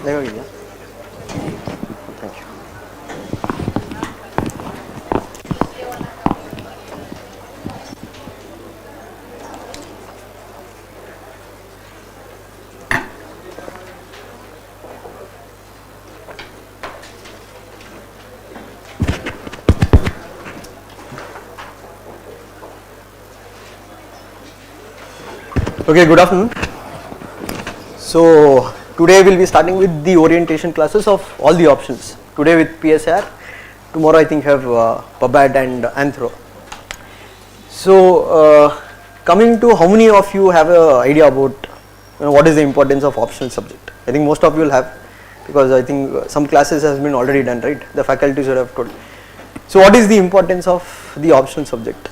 Thank you. Okay, good afternoon. So today we will be starting with the orientation classes of all the options. Today with PSR, tomorrow I think have PubAd and Anthro. So coming to how many of you have an idea about what is the importance of optional subject? I think most of you will have, because I think some classes has been already done, right? The faculties would have told. So what is the importance of the optional subject?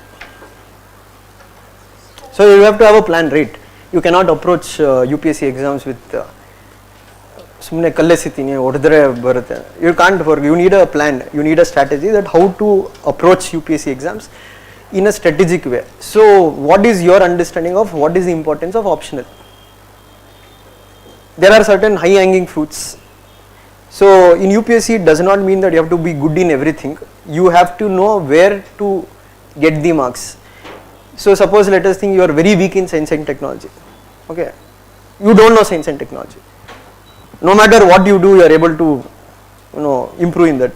So you have to have a plan, right? You cannot approach UPSC exams with you can't work. You need a plan, you need a strategy that how to approach UPSC exams in a strategic way. So what is your understanding of what is the importance of optional? There are certain high hanging fruits. So in UPSC it does not mean that you have to be good in everything. You have to know where to get the marks. So suppose let us think you are very weak in science and technology. Okay, you don't know science and technology. No matter what you do, you are able to improve in that.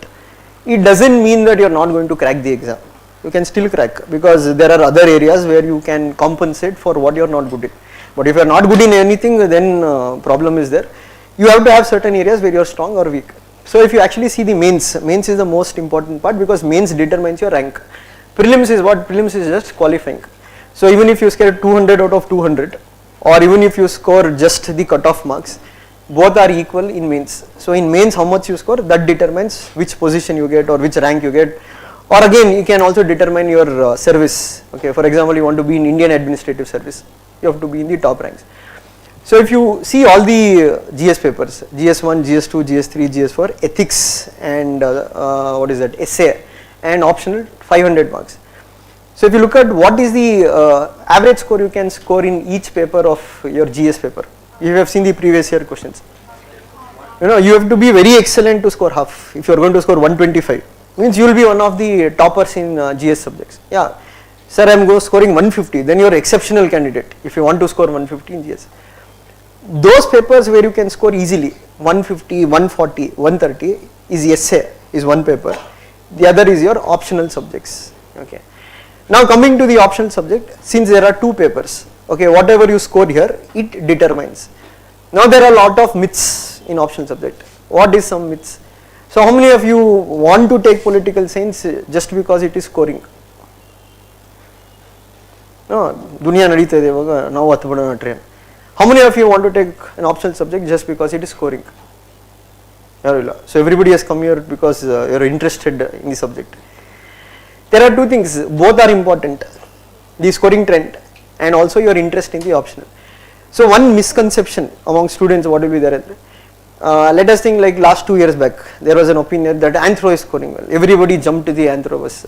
It doesn't mean that you are not going to crack the exam. You can still crack, because there are other areas where you can compensate for what you are not good in. But if you are not good in anything, then problem is there. You have to have certain areas where you are strong or weak. So if you actually see the mains is the most important part, because mains determines your rank. Prelims is what? Prelims is just qualifying. So even if you score 200 out of 200, or even if you score just the cutoff marks, both are equal in mains. So in mains how much you score, that determines which position you get or which rank you get. Or again you can also determine your service. Okay, for example you want to be in Indian Administrative Service, you have to be in the top ranks. So if you see all the GS papers, GS1, GS2, GS3, GS4, ethics and what is that, essay and optional 500 marks. So if you look at what is the average score you can score in each paper of your GS paper, you have seen the previous year questions. You have to be very excellent to score half. If you are going to score 125, means you will be one of the toppers in GS subjects. Yeah, sir, I am scoring 150, then you are exceptional candidate if you want to score 150 in GS. Those papers where you can score easily 150, 140, 130 is essay, is one paper. The other is your optional subjects. Okay. Now coming to the optional subject, since there are two papers, okay, whatever you score here, it determines. Now there are a lot of myths in optional subject. What is some myths? So how many of you want to take political science just because it is scoring? No, dunya nadita ide ivaga ನಾವು ಹತ್ತು ಬಿಡೋಣ train. How many of you want to take an optional subject just because it is scoring? So everybody has come here because you are interested in the subject. There are two things, both are important, the scoring trend and also your interest in the optional. So one misconception among students, what will be there? Let us think like last 2 years back, there was an opinion that Anthro is scoring well. Everybody jumped to the Anthro bus.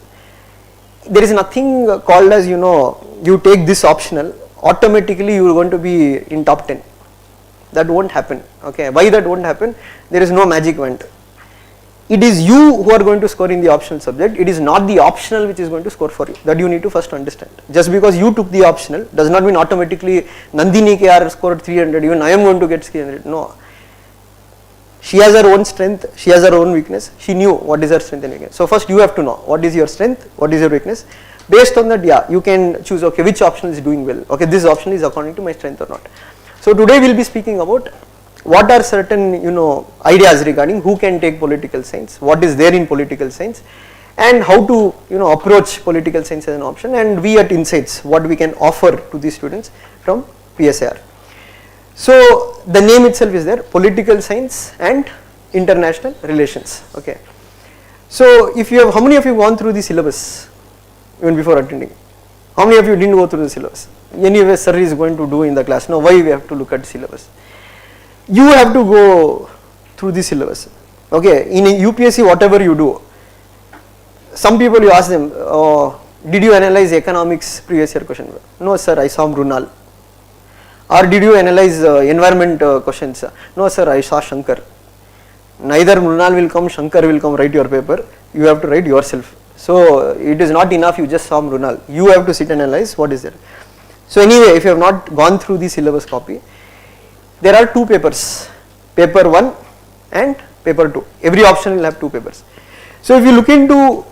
There is nothing called as you take this optional, automatically you are going to be in top 10. That won't happen. Okay, why that won't happen? There is no magic wand. It is you who are going to score in the optional subject. It is not the optional which is going to score for you. That you need to first understand. Just because you took the optional does not mean automatically Nandini KR scored 300, even I am going to get 300. No. She has her own strength, she has her own weakness. She knew what is her strength and weakness. So first you have to know what is your strength, what is your weakness. Based on that, yeah, you can choose, okay, which option is doing well. Okay, this option is according to my strength or not. So today we will be speaking about what are certain ideas regarding who can take political science, what is there in political science, and how to approach political science as an option, and we at Insights what we can offer to the students from PSR. So the name itself is there, political science and international relations. Okay. So if you have, how many of you gone through the syllabus even before attending? How many of you didn't go through the syllabus? Anyway, sir is going to do in the class. Now why we have to look at syllabus? You have to go through the syllabus. Okay, in UPSC whatever you do, some people you ask them, did you analyze economics previous year question? No sir, I saw Mrunal. Or did you analyze environment questions? No sir, I saw Shankar. Neither Mrunal will come, Shankar will come write your paper, you have to write yourself. So it is not enough you just saw Mrunal, you have to sit and analyze what is there. So anyway, if you have not gone through the syllabus copy, there are two papers, paper 1 and paper 2. Every option will have two papers. So if you look into,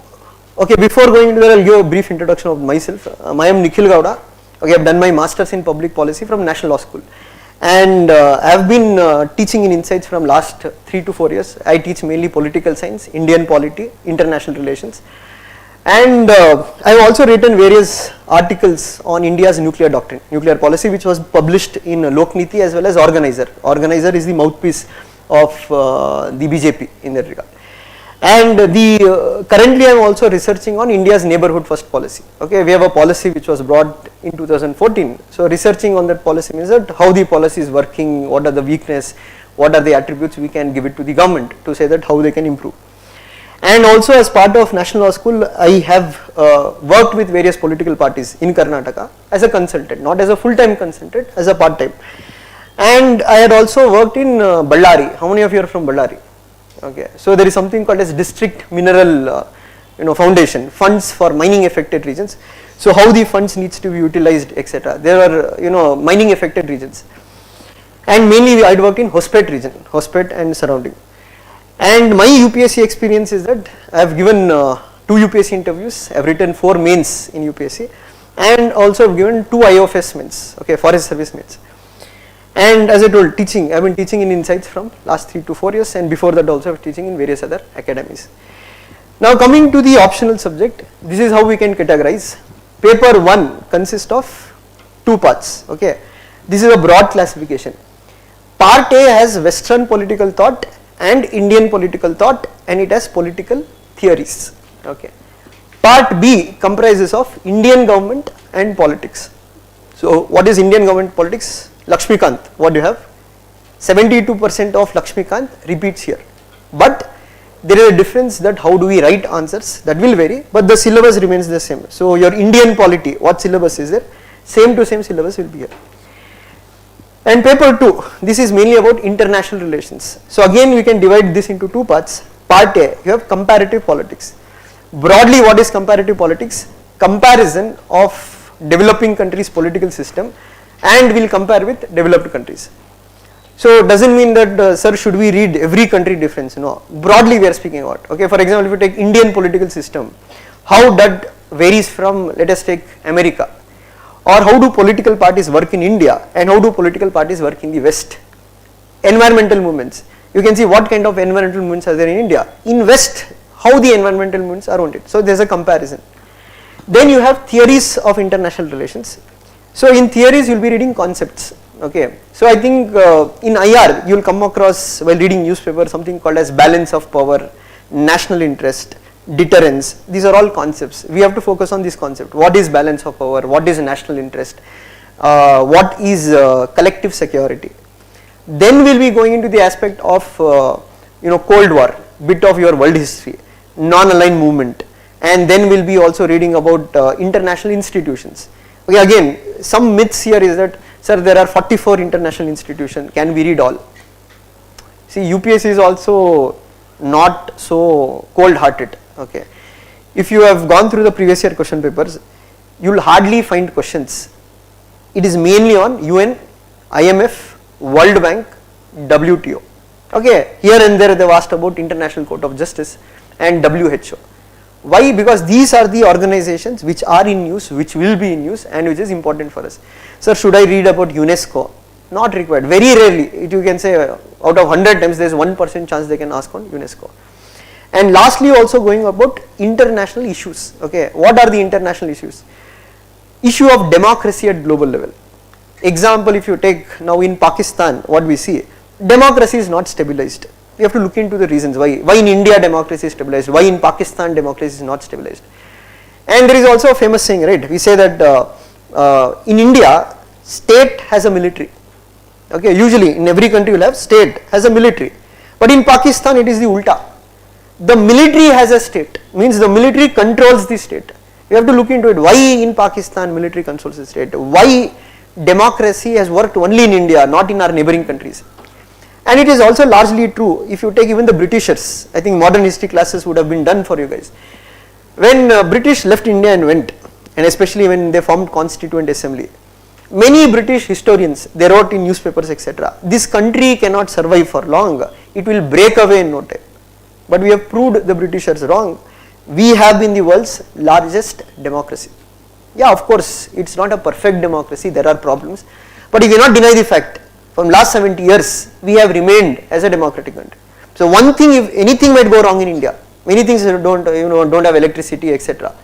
okay, before going into that, I will give a brief introduction of myself. I am Nikhil Gowda. Okay, I have done my masters in public policy from National Law School, and I have been teaching in Insights from last 3 to 4 years. I teach mainly political science, Indian polity, international relations, and I have also written various articles on India's nuclear doctrine, nuclear policy, which was published in Lokniti as well as Organizer. Organizer is the mouthpiece of the BJP in that regard. And currently I am also researching on India's neighborhood first policy. Okay, we have a policy which was brought in 2014. So researching on that policy means that how the policy is working, what are the weakness, what are the attributes we can give it to the government to say that how they can improve. And also as part of National Law School, I have worked with various political parties in Karnataka as a consultant, not as a full-time consultant, as a part-time. And I had also worked in Ballari. How many of you are from Ballari? Okay, so there is something called as district mineral foundation, funds for mining affected regions. So how the funds needs to be utilized, etc. There are mining affected regions, and mainly I had worked in Hospet region, Hospet and surrounding. And my UPSC experience is that I have given 2 UPSC interviews, I have written 4 mains in UPSC, and also have given 2 IOFS mains, okay, forest service mains. And as I told, teaching, I have been teaching in Insights from last 3 to 4 years, and before that also I was teaching in various other academies. Now coming to the optional subject, this is how we can categorize. Paper 1 consists of 2 parts, okay. This is a broad classification. Part A has Western political thought and Indian political thought, and it has political theories, okay. Part B comprises of Indian government and politics. So what is Indian government politics? Lakshmikant, what do you have? 72% of Lakshmikant repeats here, but there is a difference that how do we write answers, that will vary, but the syllabus remains the same. So your Indian polity, what syllabus is there? Same to same syllabus will be here. And paper 2, this is mainly about international relations. So again we can divide this into 2 parts. Part A, you have comparative politics. Broadly, what is comparative politics? Comparison of developing countries' political system, and will compare with developed countries. So doesn't mean that sir, should we read every country difference? No, broadly we are speaking about. Okay, for example, if you take Indian political system, how that varies from, let us take America, or how do political parties work in India and how do political parties work in the West. Environmental movements, you can see what kind of environmental movements are there in India. In West, how the environmental movements are wanted. So there is a comparison. Then you have theories of international relations. So in theories you will be reading concepts, okay. So I think in IR you will come across while reading newspaper something called as balance of power, national interest, deterrence. These are all concepts. We have to focus on this concept. What is balance of power? What is national interest? What is collective security? Then we will be going into the aspect of Cold War, bit of your world history, non-aligned movement, and then we will be also reading about international institutions. Okay, again, some myths here is that, sir, there are 44 international institutions, can we read all? See, UPSC is also not so cold-hearted, okay. If you have gone through the previous year question papers, you will hardly find questions. It is mainly on UN, IMF, World Bank, WTO, okay. Here and there they have asked about International Court of Justice and WHO. Why? Because these are the organizations which are in use, which will be in use, and which is important for us. Sir, should I read about UNESCO? Not required. Very rarely, you can say out of 100 times there is 1% chance they can ask on UNESCO. And lastly, also going about international issues. Okay, what are the international issues? Issue of democracy at global level. Example, if you take now in Pakistan, what we see, democracy is not stabilized. We have to look into the reasons why. Why in India democracy is stabilized, why in Pakistan democracy is not stabilized. And there is also a famous saying, right? We say that in India, state has a military. Okay, usually in every country you will have state has a military. But in Pakistan it is the ulta. The military has a state, means the military controls the state. You have to look into it. Why in Pakistan military controls the state? Why democracy has worked only in India, not in our neighboring countries? And it is also largely true if you take even the Britishers. I think modern history classes would have been done for you guys. When British left India and went, and especially when they formed Constituent Assembly, many British historians, they wrote in newspapers, etc. This country cannot survive for long, it will break away in no time. But we have proved the Britishers wrong. We have been the world's largest democracy. Yeah, of course, it's not a perfect democracy, there are problems. But you cannot deny the fact, from last 70 years, we have remained as a democratic country. So one thing, if anything might go wrong in India, many things don't have electricity, etc.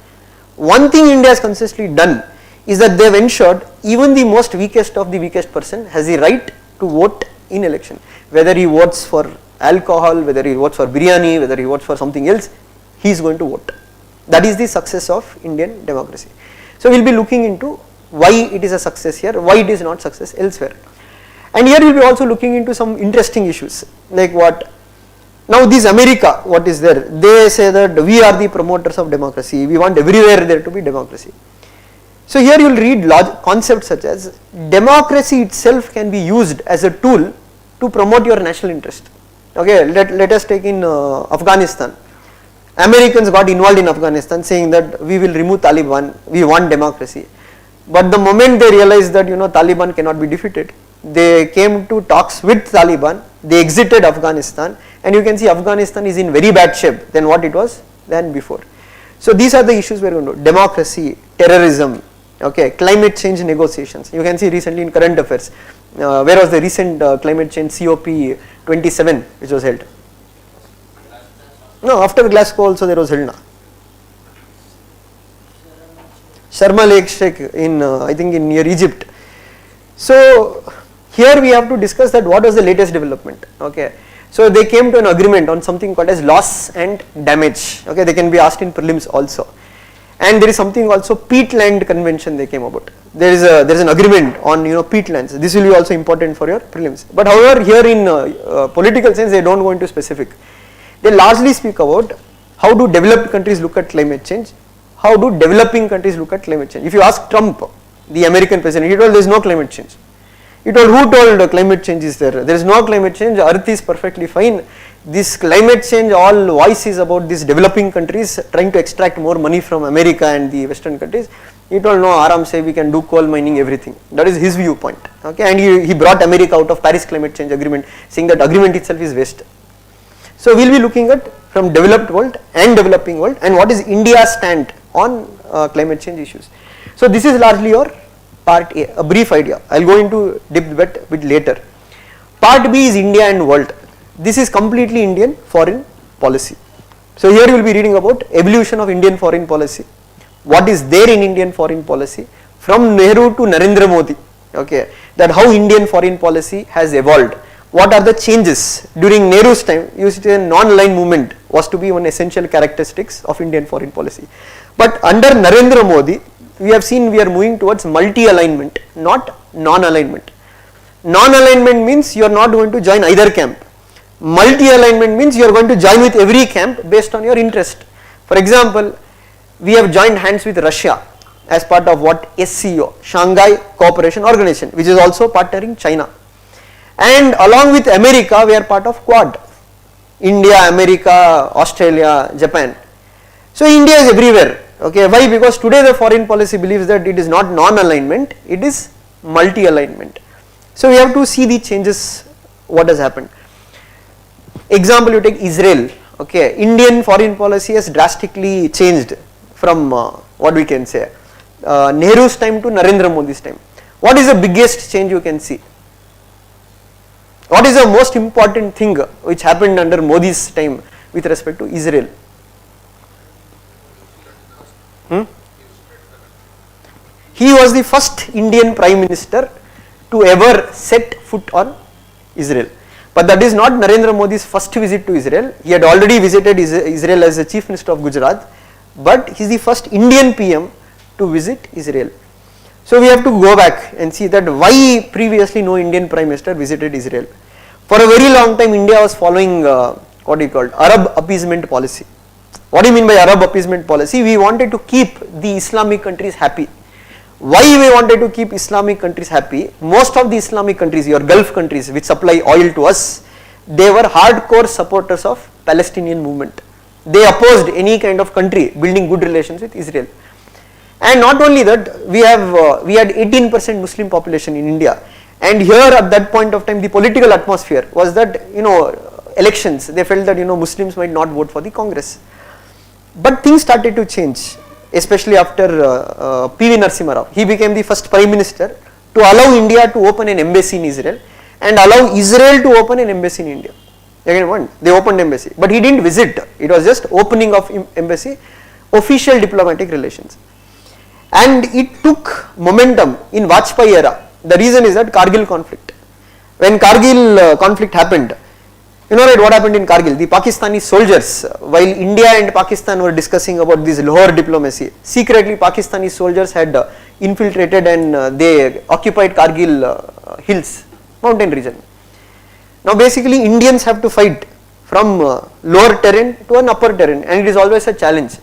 One thing India has consistently done is that they have ensured even the most weakest of the weakest person has the right to vote in election. Whether he votes for alcohol, whether he votes for biryani, whether he votes for something else, he is going to vote. That is the success of Indian democracy. So we will be looking into why it is a success here, why it is not success elsewhere. And here we will be also looking into some interesting issues, like what, now this America, what is there, they say that we are the promoters of democracy, we want everywhere there to be democracy. So here you will read large concepts such as democracy itself can be used as a tool to promote your national interest. Okay, let us take in Afghanistan. Americans got involved in Afghanistan saying that we will remove Taliban, we want democracy. But the moment they realized that Taliban cannot be defeated, they came to talks with Taliban, they exited Afghanistan, and you can see Afghanistan is in very bad shape than what it was than before. So these are the issues we are going to do: democracy, terrorism, okay, climate change negotiations. You can see recently in current affairs, where was the recent climate change COP27 which was held? No, after Glasgow also there was held now. Sharm el Sheikh in I think in near Egypt. So here we have to discuss that what was the latest development. Okay, so they came to an agreement on something called as loss and damage. Okay, they can be asked in prelims also. And there is something also peatland convention they came about. There is an agreement on peatlands. This will be also important for your prelims. But however, here in political sense they don't go into specific. They largely speak about how do developed countries look at climate change, how do developing countries look at climate change. If you ask Trump, the American president, he told there is no climate change. He told, who told climate change is there? There is no climate change, earth is perfectly fine. This climate change, all voice is about these developing countries trying to extract more money from America and the western countries. He told, no, Aram say we can do coal mining, everything. That is his viewpoint. Okay, and he brought America out of Paris climate change agreement, saying that agreement itself is waste. So we will be looking at from developed world and developing world, and what is India's stand on climate change issues. So this is largely your part A, a brief idea. I will go into depth a bit later. Part B is India and world. This is completely Indian foreign policy. So here you will be reading about evolution of Indian foreign policy. What is there in Indian foreign policy from Nehru to Narendra Modi. Okay, that how Indian foreign policy has evolved. What are the changes during Nehru's time? You see, a non-aligned movement was to be one essential characteristics of Indian foreign policy. But under Narendra Modi, we have seen we are moving towards multi-alignment, not non-alignment. Non-alignment means you are not going to join either camp. Multi-alignment means you are going to join with every camp based on your interest. For example, we have joined hands with Russia as part of what SCO, Shanghai Cooperation Organization, which is also partnering China. And along with America, we are part of Quad, India, America, Australia, Japan. So India is everywhere. Okay, why? Because today the foreign policy believes that it is not non-alignment, it is multi-alignment. So we have to see the changes, what has happened. Example, you take Israel. Okay, Indian foreign policy has drastically changed from what we can say Nehru's time to Narendra Modi's time. What is the biggest change you can see? What is the most important thing which happened under Modi's time with respect to Israel? He was the first Indian Prime Minister to ever set foot on Israel. But that is not Narendra Modi's first visit to Israel. He had already visited Israel as the Chief Minister of Gujarat, but he is the first Indian PM to visit Israel. So we have to go back and see that why previously no Indian Prime Minister visited Israel. For a very long time India was following what we called Arab appeasement policy. What do you mean by Arab appeasement policy? We wanted to keep the Islamic countries happy. Why we wanted to keep Islamic countries happy? Most of the Islamic countries, your Gulf countries which supply oil to us, they were hardcore supporters of Palestinian movement. They opposed any kind of country building good relations with Israel. And not only that, we had 18% Muslim population in India, and here at that point of time the political atmosphere was that, elections, they felt that Muslims might not vote for the Congress. But things started to change, especially after P.V. Narasimha Rao. He became the first Prime Minister to allow India to open an embassy in Israel and allow Israel to open an embassy in India. Again, they opened embassy, but he didn't visit. It was just opening of embassy, official diplomatic relations. And it took momentum in Vajpayee era. The reason is that Kargil conflict. When Kargil conflict happened, what happened in Kargil? The Pakistani soldiers, while India and Pakistan were discussing about this Lahore diplomacy, secretly Pakistani soldiers had infiltrated and they occupied Kargil hills, mountain region. Now basically Indians have to fight from lower terrain to an upper terrain, and it is always a challenge.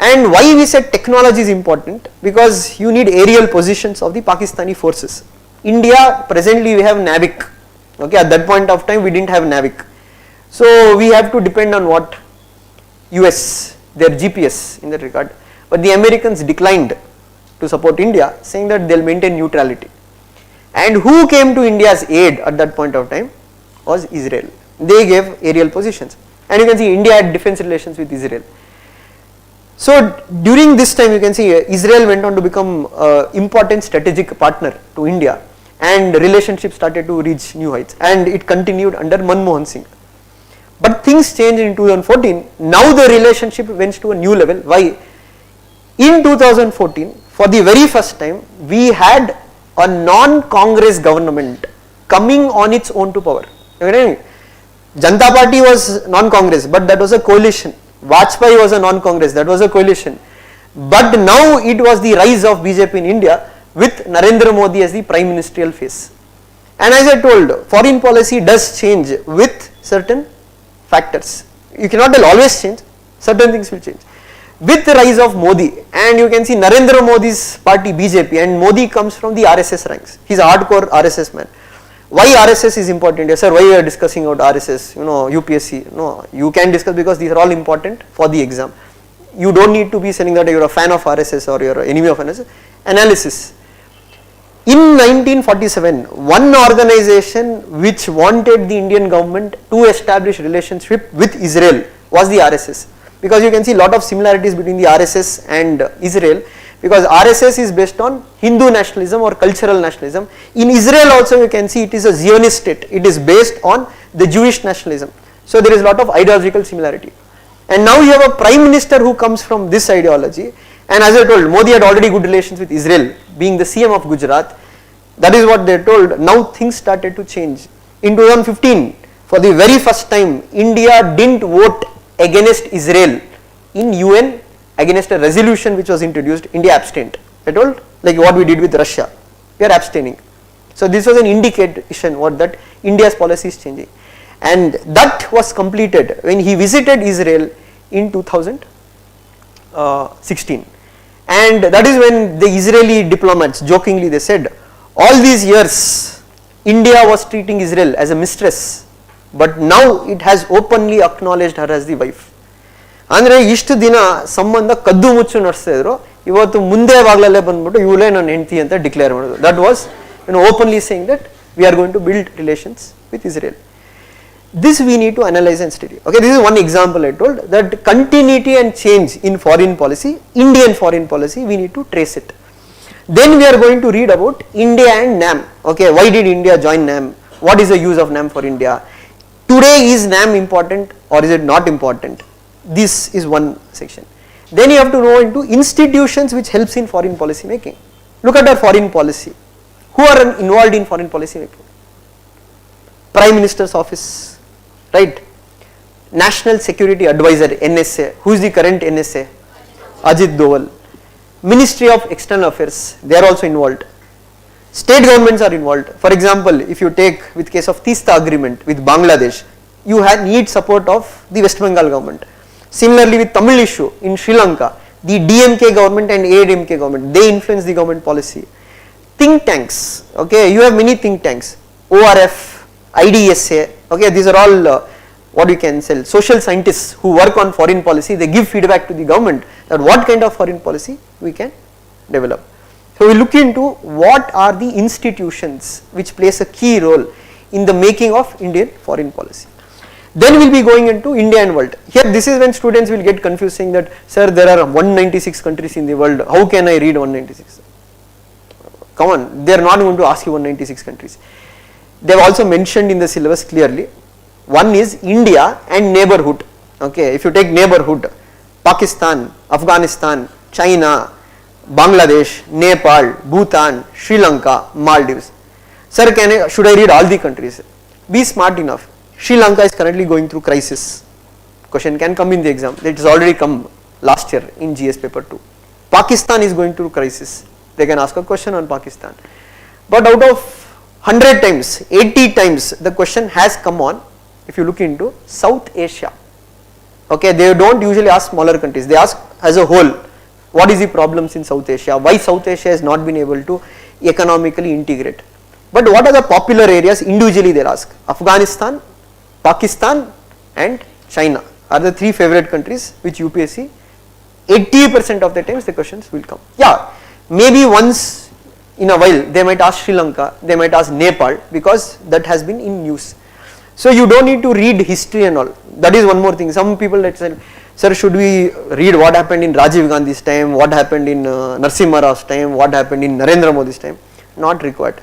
And why we said technology is important? Because you need aerial positions of the Pakistani forces. India, presently we have NAVIC. Okay, at that point of time we didn't have NAVIC. So we have to depend on what? US, their GPS in that regard. But the Americans declined to support India, saying that they'll maintain neutrality. And who came to India's aid at that point of time? Was Israel. They gave aerial positions. And you can see India had defense relations with Israel. So during this time you can see Israel went on to become an important strategic partner to India, and relationship started to reach new heights, and it continued under Manmohan Singh. But things changed in 2014. Now the relationship went to a new level. Why? In 2014, for the very first time, we had a non-Congress government coming on its own to power. Janata Party was non-Congress, but that was a coalition. Vajpayee was a non-Congress, that was a coalition. But now it was the rise of BJP in India with Narendra Modi as the prime ministerial face. And as I told, foreign policy does change with certain factors. You cannot always change, certain things will change. With the rise of Modi, and you can see Narendra Modi's party BJP, and Modi comes from the RSS ranks. He is a hardcore RSS man. Why RSS is important? Yes sir, why we are discussing about RSS, UPSC? No, you can discuss because these are all important for the exam. You don't need to be saying that you are a fan of RSS or you are an enemy of RSS. Analysis. In 1947, one organization which wanted the Indian government to establish relationship with Israel was the RSS. Because you can see a lot of similarities between the RSS and Israel, because RSS is based on Hindu nationalism or cultural nationalism. In Israel also you can see it is a Zionist state, it is based on the Jewish nationalism. So there is a lot of ideological similarity. And now you have a prime minister who comes from this ideology, and as I told, Modi had already good relations with Israel, being the CM of Gujarat. That is what they told. Now things started to change. In 2015, for the very first time, India didn't vote against Israel in UN against a resolution which was introduced. India abstained. I told, like what we did with Russia, we are abstaining. So this was an indication that India's policy is changing, and that was completed when he visited Israel in 2016, and that is when the Israeli diplomats jokingly they said, all these years India was treating Israel as a mistress, but now it has openly acknowledged her as the wife. ಅಂದರೆ ಇಷ್ಟು ದಿನ ಸಂಬಂಧ ಕದ್ದು ಮುಚ್ಚು ನಡೆಸ್ತಾ ಇದ್ರು, ಇವತ್ತು ಮುಂದೆ ಬಾಗ್ಲಲ್ಲೇ ಬಂದ್ಬಿಟ್ಟು ಇವಳೇ ನನ್ನ ಹೆಂಡತಿ ಅಂತ ಡಿಕ್ಲೇರ್ ಮಾಡೋದು. That was openly saying that we are going to build relations with Israel. This we need to analyze and study. Okay, this is one example I told, that continuity and change in foreign policy, Indian foreign policy, we need to trace it. Then we are going to read about India and NAM. Okay, why did India join NAM? What is the use of NAM for India? Today is NAM important or is it not important? This is one section. Then you have to know into institutions which helps in foreign policy making. Look at our foreign policy. Who are involved in foreign policy making? Prime Minister's office, right? National Security Advisor, NSA. Who is the current NSA? Ajit Doval. Ministry of External Affairs, they are also involved. State governments are involved. For example, if you take with case of Teesta agreement with Bangladesh, you need support of the West Bengal government. Similarly with Tamil issue in Sri Lanka, the DMK government and ADMK government, they influence the government policy. Think tanks, okay, you have many think tanks, ORF, IDSA, Okay, these are all what we can sell. Social scientists who work on foreign policy, they give feedback to the government that what kind of foreign policy we can develop. So we look into what are the institutions which plays a key role in the making of Indian foreign policy. Then we will be going into India and world. Here this is when students will get confused saying that, sir, there are 196 countries in the world, how can I read 196? Come on, they are not going to ask you 196 countries. They have also mentioned in the syllabus clearly, one is India and neighborhood. Okay, if you take neighborhood, Pakistan, Afghanistan, China, Bangladesh, Nepal, Bhutan, Sri Lanka, Maldives. Sir, should I read all the countries? Be smart enough. Sri Lanka is currently going through crisis. Question can come in the exam. It has already come last year in GS paper 2. Pakistan is going through crisis. They can ask a question on Pakistan. But out of 100 times, 80 times the question has come on, if you look into South Asia. Okay, they don't usually ask smaller countries. They ask as a whole, what is the problems in South Asia? Why South Asia has not been able to economically integrate? But what are the popular areas individually they ask? Afghanistan, Pakistan and China are the three favorite countries which UPSC 80% of the times the questions will come. Yeah, maybe once in a while they might ask Sri Lanka, they might ask Nepal because that has been in news. So you don't need to read history and all. That is one more thing. Some people that say, sir, should we read what happened in Rajiv Gandhi's time, what happened in Narasimha Rao's time, what happened in Narendra Modi's time? Not required.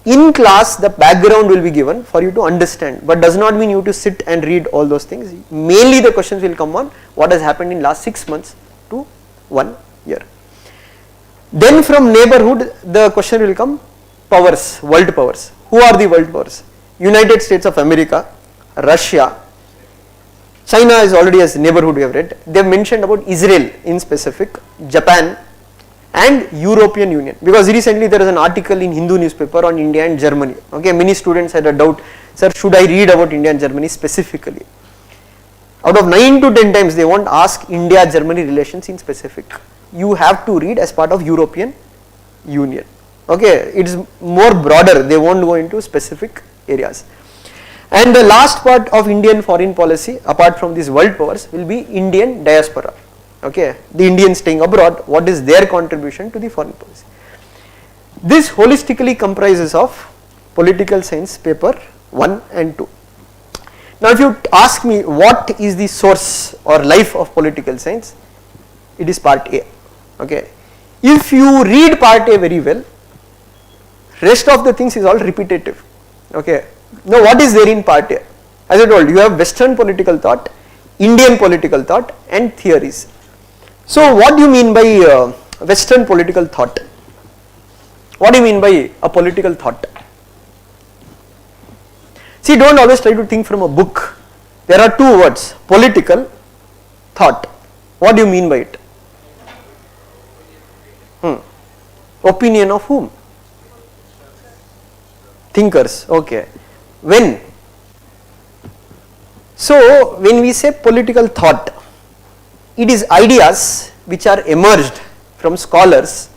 In class the background will be given for you to understand, but does not mean you to sit and read all those things. Mainly the questions will come on what has happened in last 6 months to 1 year. Then from neighborhood the question will come powers, world powers. Who are the world powers? United States of America, Russia, China is already as neighborhood we have read. They have mentioned about Israel in specific, Japan and European Union, because recently there is an article in Hindu newspaper on India and Germany. Okay, many students had a doubt, sir, should I read about India and Germany specifically? Out of 9 to 10 times they won't ask India-Germany relations in specific. You have to read as part of European Union. Okay, it is more broader, they won't go into specific areas. And the last part of Indian foreign policy apart from these world powers will be Indian diaspora. Okay, the Indians staying abroad, what is their contribution to the foreign policy? This holistically comprises of political science paper 1 and 2. Now if you ask me what is the source or life of political science, it is part A. Okay, if you read part A very well, rest of the things is all repetitive. Okay, now what is there in part A? As I told you, have Western political thought, Indian political thought and theories. So what do you mean by Western political thought? What do you mean by a political thought? See, don't always try to think from a book. There are two words, political thought. What do you mean by it? Opinion of whom? Thinkers. Okay. When? So when we say political thought, it is ideas which are emerged from scholars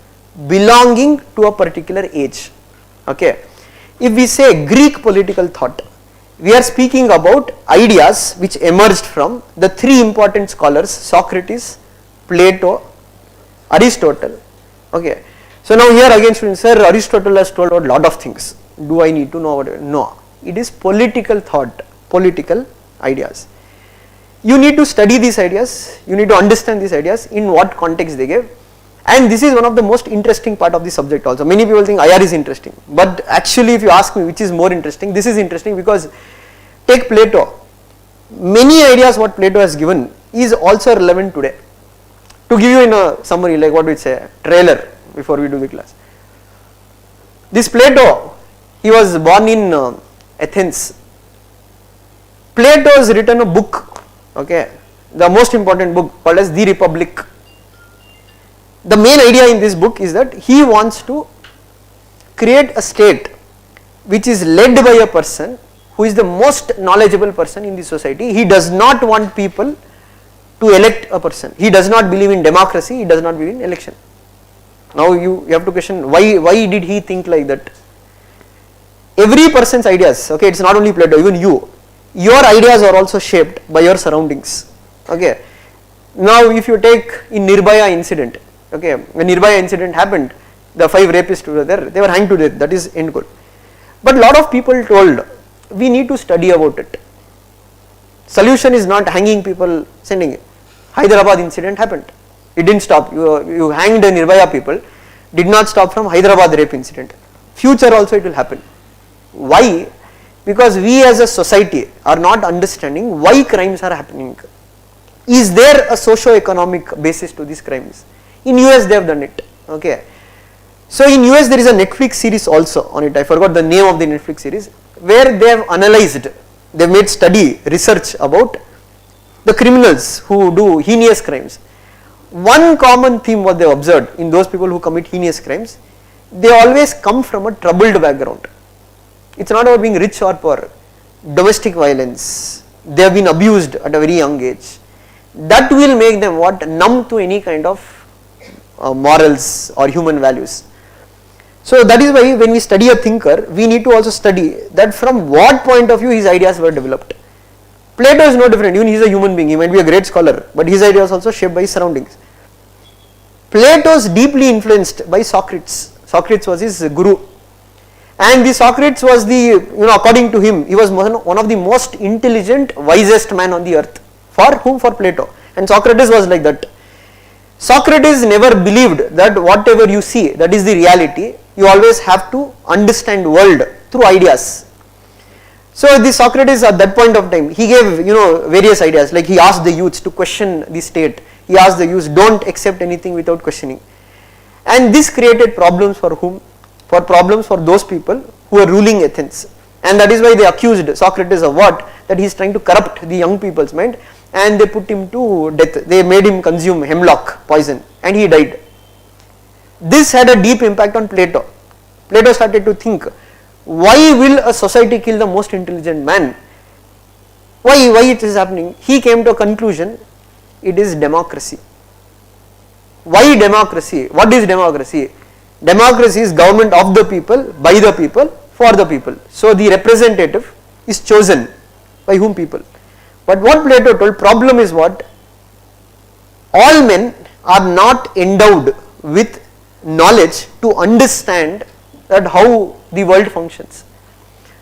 belonging to a particular age. Okay. If we say Greek political thought, we are speaking about ideas which emerged from the three important scholars, Socrates, Plato, Aristotle. Okay. So now here again students, sir, Aristotle has told about a lot of things. Do I need to know about it? No. It is political thought, political ideas. You need to study these ideas, you need to understand these ideas in what context they give, and this is one of the most interesting part of the subject also. Many people think IR is interesting, but actually if you ask me which is more interesting, this is interesting because take Plato, many ideas what Plato has given is also relevant today. To give you in a summary, like what we say, trailer before we do the class. This Plato, he was born in Athens. Plato has written a book, okay, the most important book called as The Republic. The main idea in this book is that he wants to create a state which is led by a person who is the most knowledgeable person in the society. He does not want people to elect a person. He does not believe in democracy, he does not believe in election. Now you have to question why did he think like that? Every person's ideas, okay, it's not only Plato, even you, your ideas are also shaped by your surroundings. Okay. Now if you take in Nirbhaya incident, okay, when Nirbhaya incident happened, the 5 rapists were there, they were hanged to death, that is end goal. But lot of people told, we need to study about it. Solution is not hanging people, sending it. Hyderabad incident happened. It didn't stop. You hanged Nirbhaya people, did not stop from Hyderabad rape incident. Future also it will happen. Why? Because we as a society are not understanding why crimes are happening. Is there a socio-economic basis to these crimes? In US they have done it. Okay. So in US there is a Netflix series also on it. I forgot the name of the Netflix series, where they have analyzed, they have made study, research about the criminals who do heinous crimes. One common theme what they observed in those people who commit heinous crimes, they always come from a troubled background. It's not about being rich or poor. Domestic violence, they have been abused at a very young age. That will make them what? Numb to any kind of morals or human values. So that is why when we study a thinker, we need to also study that from what point of view his ideas were developed. Plato is no different, even he is a human being, he might be a great scholar, but his ideas also shaped by his surroundings. Plato is deeply influenced by Socrates. Socrates was his guru, and the Socrates was the, according to him, he was one of the most intelligent, wisest man on the earth. For whom? For Plato. And Socrates was like that. Socrates never believed that whatever you see, that is the reality. You always have to understand world through ideas. So this Socrates at that point of time, he gave various ideas, like he asked the youths to question the state. He asked the youths, don't accept anything without questioning. And this created problems for whom? For problems for those people who were ruling Athens. And that is why they accused Socrates of what? That he is trying to corrupt the young people's mind, and they put him to death. They made him consume hemlock poison and he died. This had a deep impact on Plato. Plato started to think, why will a society kill the most intelligent man? Why it is happening? He came to a conclusion, it is democracy. Why democracy? What is democracy? Democracy is government of the people, by the people, for the people. So the representative is chosen by whom? People. But what Plato told, problem is what? All men are not endowed with knowledge to understand that how the world functions.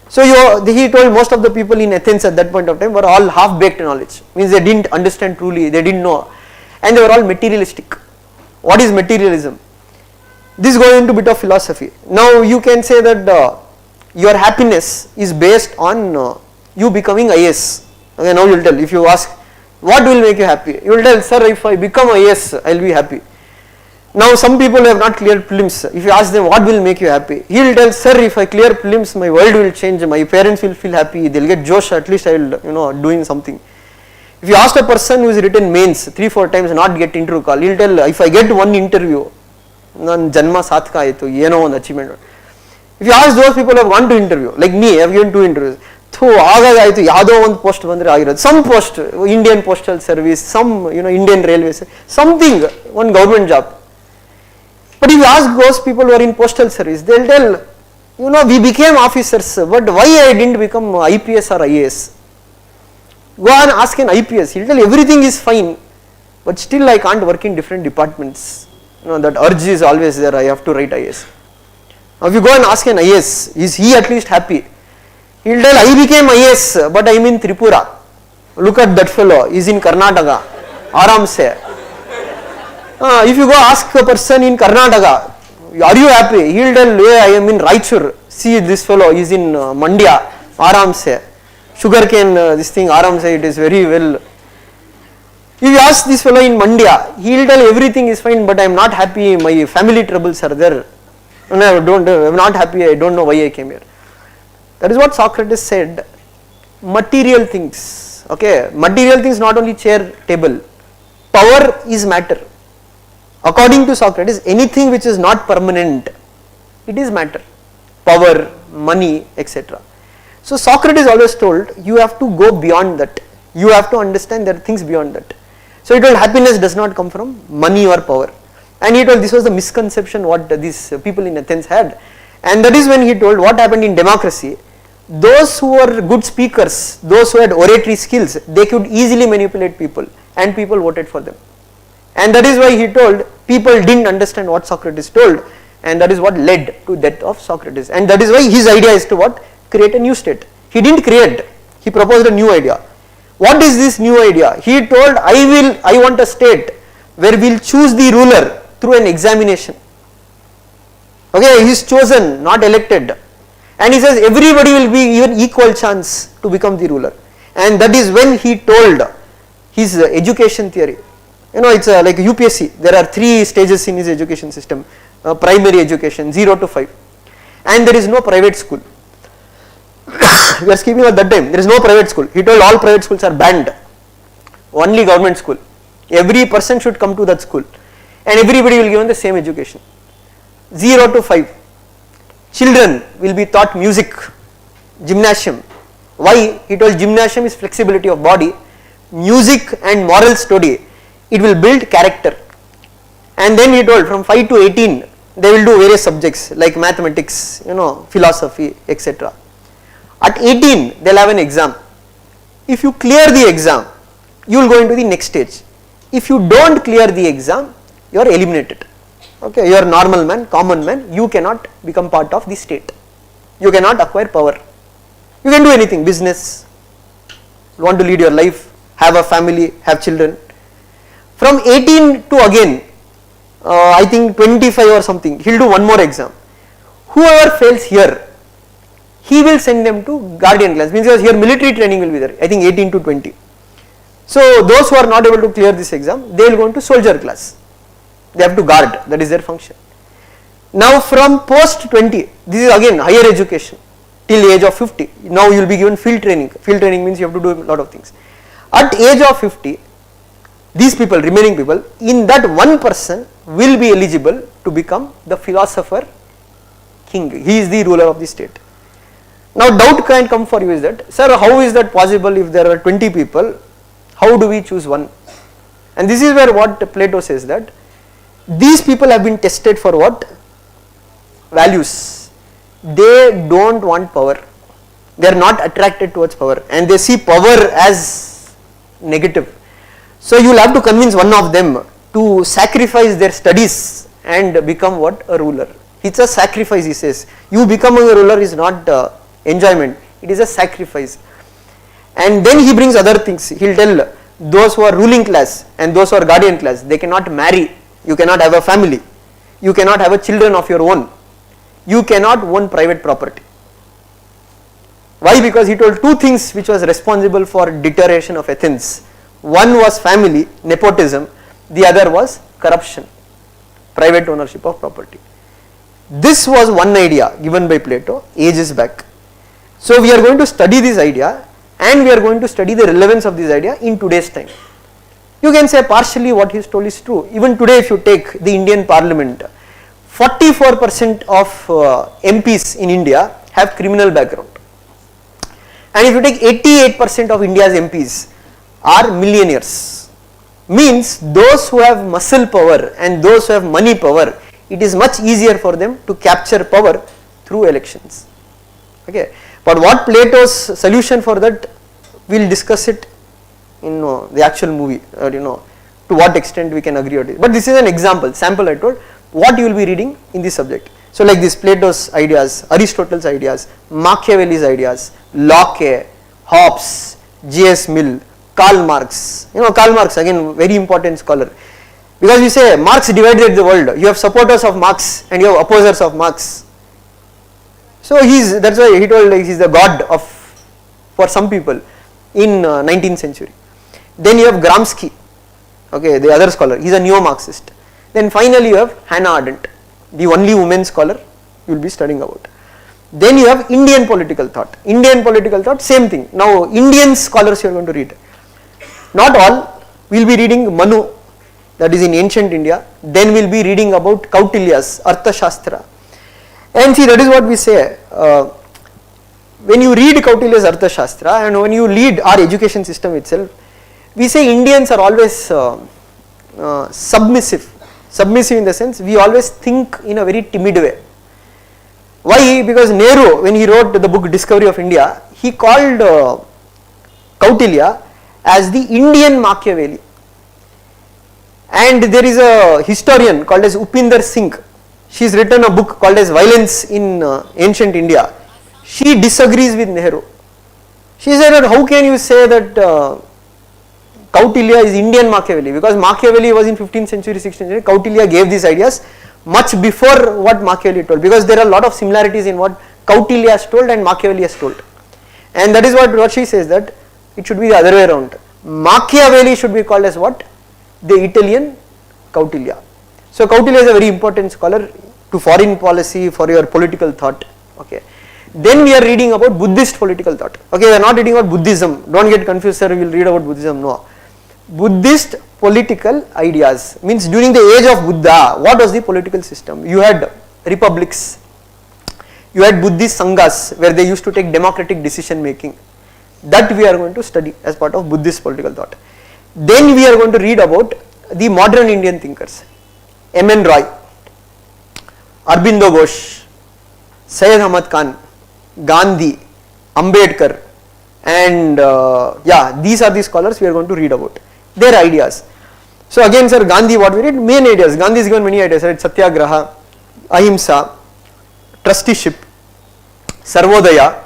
So he told most of the people in Athens at that point of time were all half-baked knowledge, means they didn't understand truly, they didn't know, and they were all materialistic. What is materialism? This goes into a bit of philosophy. Now you can say that your happiness is based on you becoming IAS. Okay, now you will tell, if you ask what will make you happy, you will tell, sir, if I become IAS, I will be happy. Now some people have not cleared prelims. If you ask them what will make you happy, he will tell, sir, if I clear prelims, my world will change, my parents will feel happy, they will get josh, at least I will doing something. If you ask a person who has written mains 3-4 times not get interview call, he will tell, if I get one interview, nan janma sathka aitu, yeno one achievement. If you ask those people who have gone to interview, like me, I have given 2 interviews, ಆಗಗಾಯಿತು ಯಾವುದೋ ಒಂದು post ಬಂದರೆ ಆಗಿರೋದು, some post, Indian postal service, some Indian railways, something, one government job. But if you ask those people who are in postal service, they will tell, we became officers, but why I didn't become IPS or IAS? Go and ask an IPS, he will tell everything is fine, but still I can't work in different departments. That urge is always there, I have to write IAS. Now if you go and ask an IAS, is he at least happy? He will tell, I became IAS, but I am in Tripura. Look at that fellow, he is in Karnataka, aram se. If you go ask a person in Karnataka, are you happy? He will tell, yeah, I am in Raichur. See this fellow, he is in Mandya, aram se. Sugarcane, this thing, aram se, it is very well. If you ask this fellow in Mandya, he will tell everything is fine, but I am not happy, my family troubles are there. And I am not happy, I don't know why I came here. That is what Socrates said. Material things, okay, material things, not only chair, table. Power is matter. According to Socrates, anything which is not permanent, it is matter. Power, money, etc. So Socrates always told, you have to go beyond that. You have to understand there are things beyond that. So he told, happiness does not come from money or power. And he told this was the misconception what these people in Athens had. And that is when he told what happened in democracy. those who were good speakers, those who had oratory skills, they could easily manipulate people and people voted for them. And that is why he told people didn't understand what Socrates told, and that is what led to death of Socrates. And that is why his idea is to what? Create a new state. He didn't create, he proposed a new idea. What is this new idea? He told, I want a state where we'll choose the ruler through an examination. Okay, he is chosen, not elected. And he says everybody will be given equal chance to become the ruler. And that is when he told his education theory. You know, it's like UPSC. There are 3 stages in his education system. Primary education, 0 to 5. And there is no private school. We are speaking at that time. There is no private school. He told all private schools are banned. Only government school. Every person should come to that school. And everybody will be given the same education. 0 to 5. Children will be taught music, gymnasium. Why? He told gymnasium is flexibility of body, music and moral study, it will build character. And then he told from 5 to 18 they will do various subjects like mathematics, philosophy, etc. At 18 they will have an exam. If you clear the exam, you will go into the next stage. If you don't clear the exam, you are eliminated. Okay, you are normal man, common man, you cannot become part of the state. You cannot acquire power. You can do anything, business, you want to lead your life, have a family, have children. From 18 to again, I think 25 or something, he will do one more exam. Whoever fails here, he will send them to guardian class, means here military training will be there, I think 18 to 20. So those who are not able to clear this exam, they will go into soldier class. They have to guard, that is their function. Now from post 20, this is again higher education till age of 50. Now you will be given field training. Field training means you have to do a lot of things. At age of 50, these people, remaining people, in that one person will be eligible to become the philosopher king. He is the ruler of the state. Now doubt can come for you is that, sir, how is that possible if there are 20 people? How do we choose one? And this is where what Plato says that these people have been tested for what? Values. They don't want power. They are not attracted towards power and they see power as negative. So you will have to convince one of them to sacrifice their studies and become what? A ruler. It's a sacrifice, he says. You becoming a ruler is not enjoyment, it is a sacrifice. And then he brings other things. He will tell those who are ruling class and those who are guardian class, they cannot marry. You cannot have a family, you cannot have a children of your own, you cannot own private property. Why? Because he told 2 things which was responsible for deterioration of Athens. One was family, nepotism, the other was corruption, private ownership of property. This was one idea given by Plato ages back. So we are going to study this idea and we are going to study the relevance of this idea in today's time. You can say partially what he told is true. Even today if you take the Indian parliament, 44% of MPs in India have criminal background. And if you take 88% of India's MPs are millionaires. Means those who have muscle power and those who have money power, it is much easier for them to capture power through elections. Okay. But what Plato's solution for that, we will discuss it in the actual movie, to what extent we can agree on it. But this is an example, sample I told, what you will be reading in this subject. So like this, Plato's ideas, Aristotle's ideas, Machiavelli's ideas, Locke, Hobbes, J.S. Mill, Karl Marx. Karl Marx again very important scholar. Because we say Marx divided the world, you have supporters of Marx and you have opposers of Marx. So that's why he told he is the god for some people in 19th century. Then you have Gramsci, okay, the other scholar, he is a neo-Marxist. Then finally you have Hannah Arendt, the only woman scholar you will be studying about. Then you have Indian political thought. Indian political thought, same thing. Now Indian scholars you are going to read. Not all, we will be reading Manu, that is in ancient India. Then we will be reading about Kautilya's Arthashastra. And see, that is what we say. When you read Kautilya's Arthashastra and when you read our education system itself, we say Indians are always submissive. Submissive in the sense we always think in a very timid way. Why? Because Nehru, when he wrote the book Discovery of India, he called Kautilya as the Indian Machiavelli. And there is a historian called as Upinder Singh. She has written a book called as Violence in Ancient India. She disagrees with Nehru. She said that how can you say that Kautilya is Indian Machiavelli, because Machiavelli was in 15th century, 16th century. Kautilya gave these ideas much before what Machiavelli told, because there are a lot of similarities in what Kautilya has told and Machiavelli has told. And that is what she says, that it should be the other way around. Machiavelli should be called as what? The Italian Kautilya. So Kautilya is a very important scholar to foreign policy, for your political thought. Okay. Then we are reading about Buddhist political thought. Okay, we are not reading about Buddhism. Don't get confused, sir. We will read about Buddhism. No. Buddhist political ideas means during the age of Buddha, what was the political system? You had republics, you had Buddhist sanghas where they used to take democratic decision making. That we are going to study as part of Buddhist political thought. Then we are going to read about the modern Indian thinkers, M.N. Roy, Aurobindo Ghosh, Syed Ahmad Khan, Gandhi, Ambedkar, and these are the scholars we are going to read about, their ideas. So again, sir, Gandhi, what we read? Main ideas. Gandhi has given many ideas, right? Satyagraha, Ahimsa, trusteeship, Sarvodaya,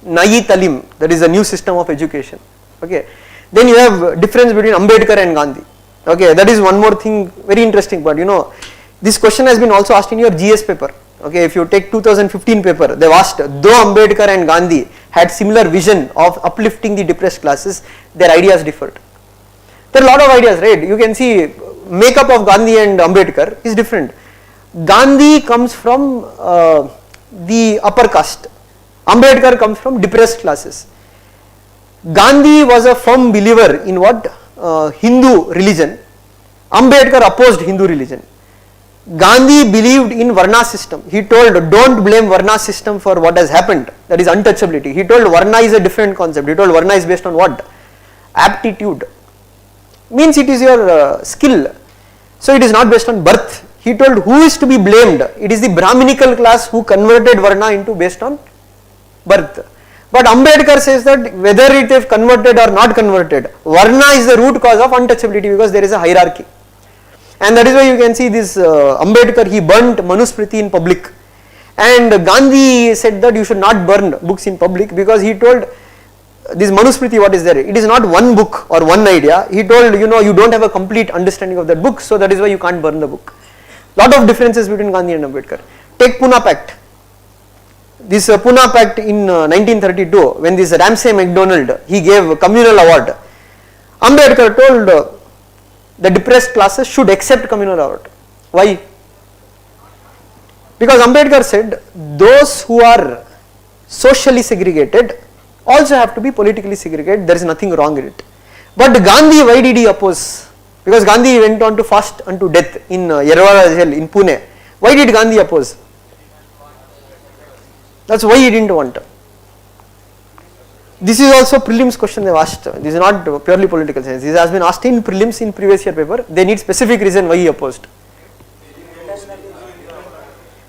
Nayi Talim, that is a new system of education. Okay. Then you have difference between Ambedkar and Gandhi. Okay, that is one more thing, very interesting part. You know, this question has been also asked in your GS paper. Okay, if you take 2015 paper, they have asked, though Ambedkar and Gandhi had similar vision of uplifting the depressed classes, their ideas differed. There are a lot of ideas, right? You can see makeup of Gandhi and Ambedkar is different. Gandhi comes from the upper caste. Ambedkar comes from depressed classes. Gandhi was a firm believer in what? Hindu religion. Ambedkar opposed Hindu religion. Gandhi believed in Varna system. He told, don't blame Varna system for what has happened, that is untouchability. He told Varna is a different concept. He told Varna is based on what? Aptitude. Means it is your skill. So it is not based on birth. He told who is to be blamed? It is the Brahminical class who converted Varna into based on birth. But Ambedkar says that whether it is converted or not converted, Varna is the root cause of untouchability, because there is a hierarchy. And that is why you can see this Ambedkar, he burnt Manusmriti in public. And Gandhi said that you should not burn books in public, because he told this Manusmriti, what is there? It is not one book or one idea. He told, you know, you don't have a complete understanding of that book, so that is why you can't burn the book. Lot of differences between Gandhi and Ambedkar. Take Pune Pact. This Pune Pact in 1932, when this Ramsay MacDonald, he gave a communal award. Ambedkar told the depressed classes should accept communal award. Why? Because Ambedkar said those who are socially segregated also have to be politically segregated. There is nothing wrong in it. But Gandhi, why did he oppose? Because Gandhi went on to fast unto death in Yerwada jail in Pune. Why did Gandhi oppose? That's why he didn't want. This is also prelims question they have asked. This is not purely political science. This has been asked in prelims in previous year paper. They need specific reason why he opposed.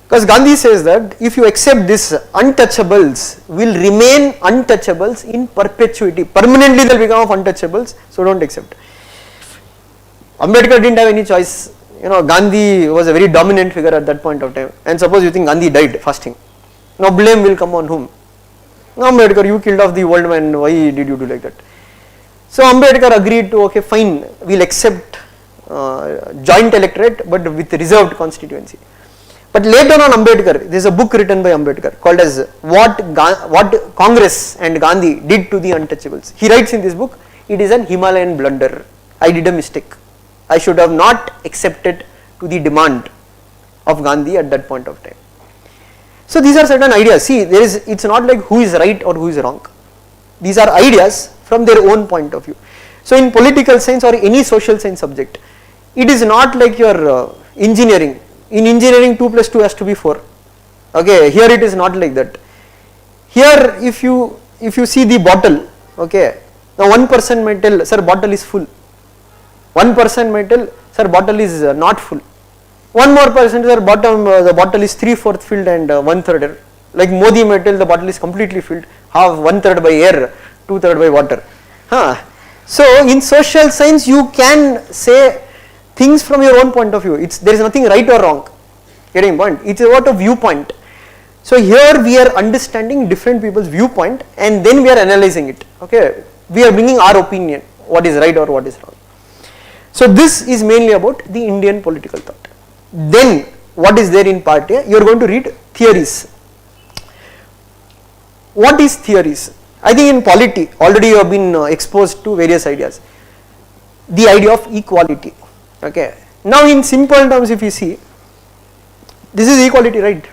Because Gandhi says that if you accept this, untouchables will remain untouchables in perpetuity. Permanently they will become of untouchables, so don't accept. Ambedkar didn't have any choice. You know, Gandhi was a very dominant figure at that point of time. And suppose you think Gandhi died fasting. Now blame will come on whom? Ambedkar, you killed off the old man, why did you do like that? So Ambedkar agreed to, okay fine, we will accept joint electorate but with reserved constituency. But later on Ambedkar, there is a book written by Ambedkar called as what Congress and Gandhi did to the untouchables. He writes in this book, it is an Himalayan blunder. I did a mistake. I should have not accepted to the demand of Gandhi at that point of time. So these are certain ideas. See, it's not like who is right or who is wrong. These are ideas from their own point of view. So in political science or any social science subject, it is not like your engineering. In engineering 2 plus 2 has to be 4. Okay, here it is not like that. Here if you see the bottle, okay, now one person may tell, sir, bottle is full. One person may tell, sir, bottle is not full. One more percentage or bottom, the bottle is 3/4 filled and 1/3. Like Modi may tell the bottle is completely filled, half 1/3 by air, 2/3 by water. So in social science you can say things from your own point of view. There is nothing right or wrong. Getting point? It's about a viewpoint. So here we are understanding different people's viewpoint and then we are analyzing it. Okay, we are bringing our opinion, what is right or what is wrong. So this is mainly about the Indian political thought. Then what is there in part A? You are going to read theories. What is theories? I think in polity already you have been exposed to various ideas. The idea of equality. Okay. Now in simple terms, if you see, this is equality, right?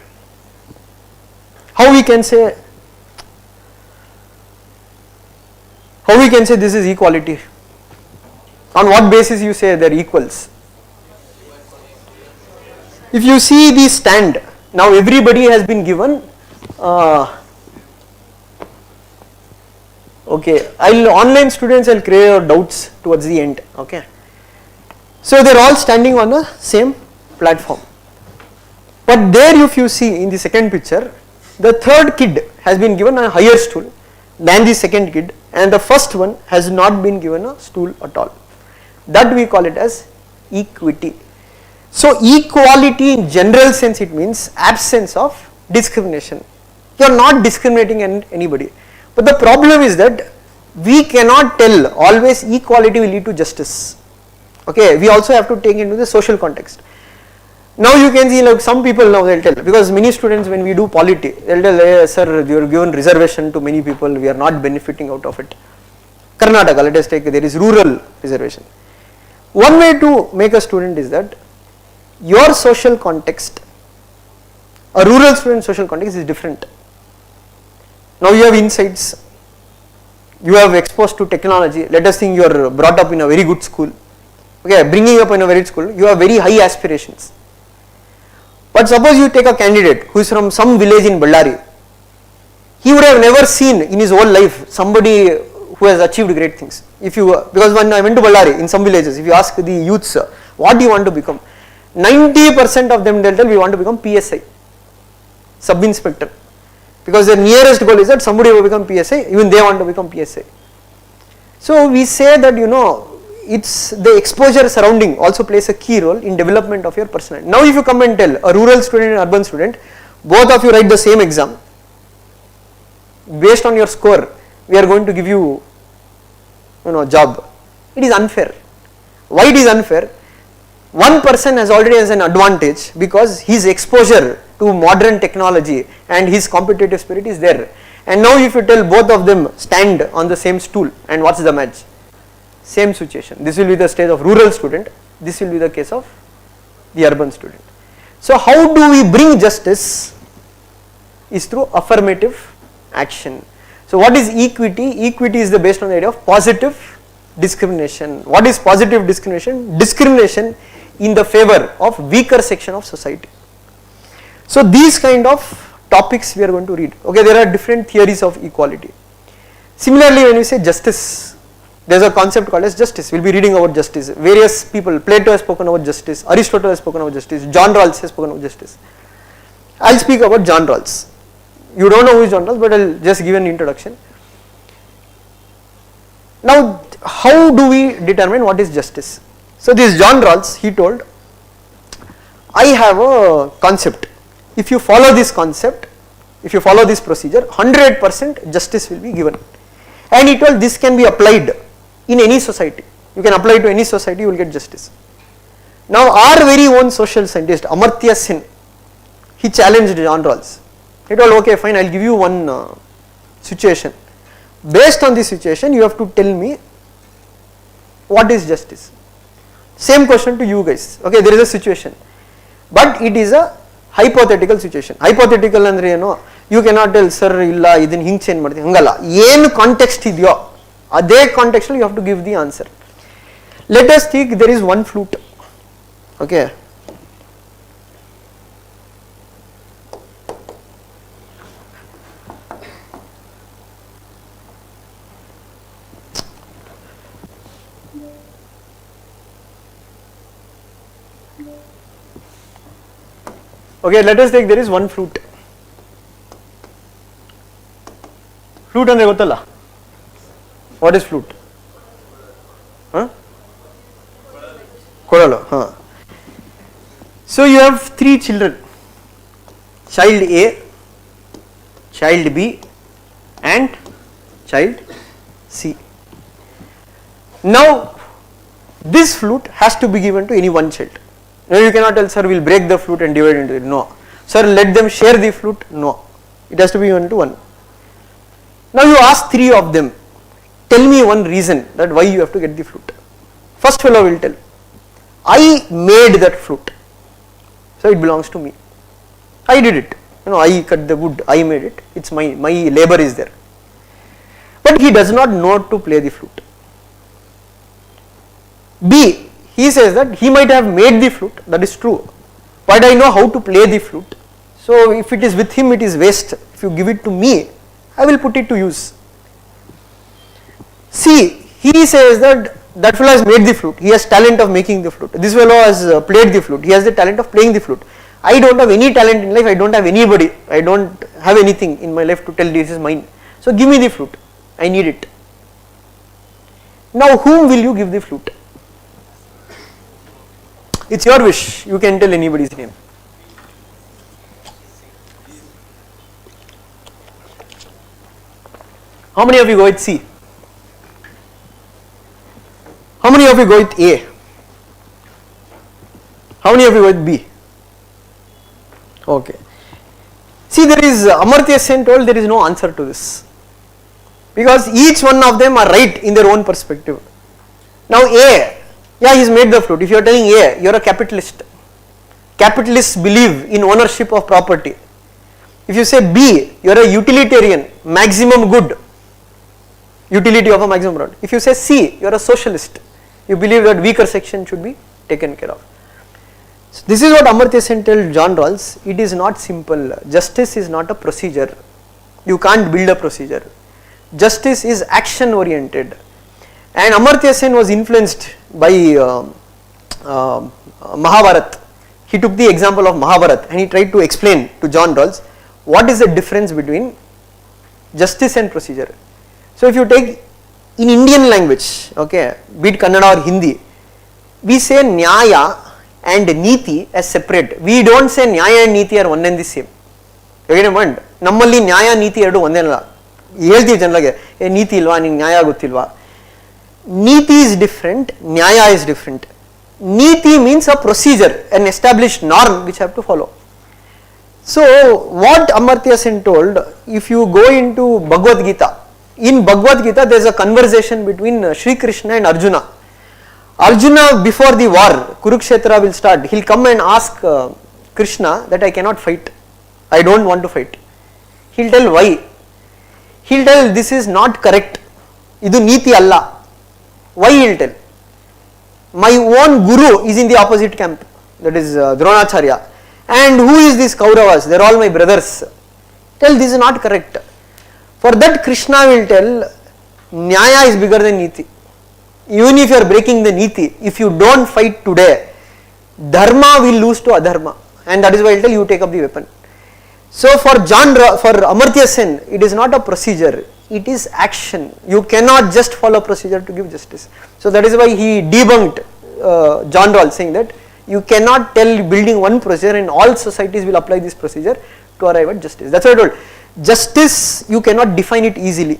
How we can say this is equality? On what basis you say they are equals? If you see the stand, now everybody has been given okay, online students I'll clear your doubts towards the end. Okay, so they're all standing on the same platform, but there if you see in the second picture, the third kid has been given a higher stool than the second kid and the first one has not been given a stool at all. That we call it as equity. So equality in general sense, it means absence of discrimination. You are not discriminating anybody. But the problem is that we cannot tell always equality will lead to justice. Okay, we also have to take into the social context. Now you can see like some people now they will tell, because many students when we do polity, they will tell, hey, sir, you are given reservation to many people, we are not benefiting out of it. Karnataka, let us take, there is rural reservation. One way to make a student is that your social context, a rural student's social context is different. Now you have insights, you have exposed to technology. Let us think you are brought up in a very good school. Okay, bringing up in a very good school, you have very high aspirations. But suppose you take a candidate who is from some village in Ballari, he would have never seen in his whole life somebody who has achieved great things. Because when I went to Ballari, in some villages, if you ask the youths, what do you want to become? 90% of them will tell we want to become PSI, sub-inspector. Because their nearest goal is that somebody will become PSI, even they want to become PSI. So we say that it's the exposure surrounding also plays a key role in development of your personality. Now if you come and tell a rural student and urban student, both of you write the same exam, based on your score, we are going to give you, job. It is unfair. Why it is unfair? One person has already has an advantage because his exposure to modern technology and his competitive spirit is there. And now if you tell both of them stand on the same stool and what's the match? Same situation. This will be the stage of rural student, this will be the case of the urban student. So how do we bring justice? Is through affirmative action. So what is equity? Equity is based on the idea of positive discrimination. What is positive discrimination? Discrimination in the favor of weaker section of society. So these kind of topics we are going to read. Okay, there are different theories of equality. Similarly, when we say justice, there is a concept called as justice. We will be reading about justice. Various people, Plato has spoken about justice, Aristotle has spoken about justice, John Rawls has spoken about justice. I will speak about John Rawls. You don't know who is John Rawls, but I will just give an introduction. Now, how do we determine what is justice? So this John Rawls, he told, I have a concept. If you follow this concept, if you follow this procedure, 100% justice will be given. And he told this can be applied in any society. You can apply to any society, you will get justice. Now our very own social scientist, Amartya Sen, he challenged John Rawls. He told, okay fine, I will give you one situation. Based on this situation, you have to tell me what is justice. Same question to you guys. Okay, there is a situation, but it is a hypothetical situation. Hypothetical andre you cannot tell sir illa idin hing change ಮಾಡ್ತೀನಿ ಹಂಗಲ್ಲ, ಏನು context ಇದೆಯೋ ಅದೇ context ಅಲ್ಲಿ you have to give the answer. Let us think there is one flute. Okay, Okay, let us take there is one flute. Flute andre gottalla? What is flute? Huh? Kodalu. Huh. So you have three children, child A, child B and child C. Now this flute has to be given to any one child. Now you cannot tell, sir, we will break the flute and divide into it. No. Sir, let them share the flute. No. It has to be given to one. Now you ask three of them, tell me one reason that why you have to get the flute. First fellow will tell, I made that flute, so it belongs to me. I did it. I cut the wood, I made it. It's my labor is there. But he does not know to play the flute. B, he says that he might have made the flute, that is true, but I know how to play the flute. So if it is with him, it is waste. If you give it to me, I will put it to use. C, he says that fellow has made the flute, he has talent of making the flute. This fellow has played the flute, he has the talent of playing the flute. I don't have any talent in life, I don't have anybody, I don't have anything in my life to tell this is mine. So give me the flute, I need it. Now whom will you give the flute? It's your wish, you can tell anybody's name. How many of you go with C? How many of you go with A? How many of you go with B? Okay. See, there is Amartya Sen told there is no answer to this, because each one of them are right in their own perspective. Now A, yeah, he's made the flute. If you are telling A, you are a capitalist. Capitalists believe in ownership of property. If you say B, you are a utilitarian, maximum good, utility of a maximum good. If you say C, you are a socialist. You believe that weaker section should be taken care of. So this is what Amartya Sen tells John Rawls. It is not simple. Justice is not a procedure. You can't build a procedure. Justice is action oriented. And Amartya Sen was influenced by Mahabharata. He took the example of Mahabharata and he tried to explain to John Rawls what is the difference between justice and procedure. So if you take in Indian language, okay, be it Kannada or Hindi, we say Nyaya and Niti as separate. We don't say Nyaya and Niti are one and the same. ನಮ್ಮಲ್ಲಿ ನ್ಯಾಯ ನೀತಿ ಎರಡು ಒಂದೇ ಅಲ್ಲ. ಹೇಳ್ತೀವಿ ಜನರಿಗೆ, ಏ ನೀತಿ ಇಲ್ವಾ, ನಿಂಗೆ ನ್ಯಾಯ ಗೊತ್ತಿಲ್ವಾ. Niti is different, Nyaya is different. Niti means a procedure, an established norm which have to follow. So what Amartya Sen told, if you go into Bhagavad Gita, in Bhagavad Gita there is a conversation between Sri Krishna and Arjuna. Arjuna, before the war, Kurukshetra will start, he will come and ask Krishna that I cannot fight, I don't want to fight. He will tell why. He will tell this is not correct, idu Niti alla. Why he will tell? My own guru is in the opposite camp, that is Dronacharya, and who is these Kauravas? They are all my brothers. Tell this is not correct. For that Krishna will tell Nyaya is bigger than Niti. Even if you are breaking the Niti, if you don't fight today, Dharma will lose to Adharma, and that is why he will tell you take up the weapon. So for Amartya Sen, it is not a procedure, it is action. You cannot just follow procedure to give justice. So that is why he debunked John Rawls, saying that you cannot tell building one procedure and all societies will apply this procedure to arrive at justice. That's what I told. Justice, you cannot define it easily.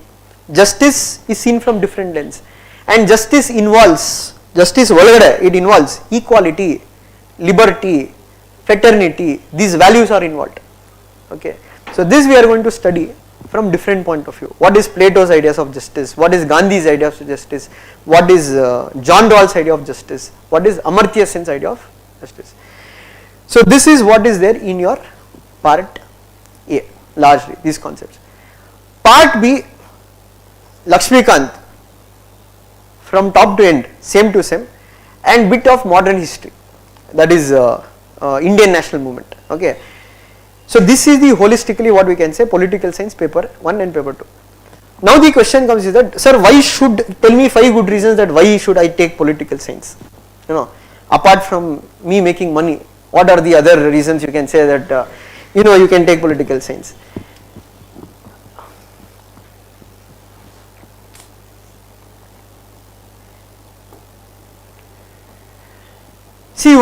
Justice is seen from different lens, and justice involves, justice ಒಳಗಡೆ it involves equality, liberty, fraternity. These values are involved. Okay, so this we are going to study from different point of view. What is Plato's ideas of justice? What is Gandhi's idea of justice? What is John Rawls' idea of justice? What is Amartya Sen's idea of justice? So this is what is there in your part A, largely these concepts. Part B, Lakshmikant, from top to end, same to same, and bit of modern history, that is Indian national movement. Okay. So this is the holistically what we can say political science paper 1 and paper 2. Now the question comes is that, sir, why should, tell me 5 good reasons that why should I take political science? Apart from me making money, what are the other reasons you can say that you can take political science? See,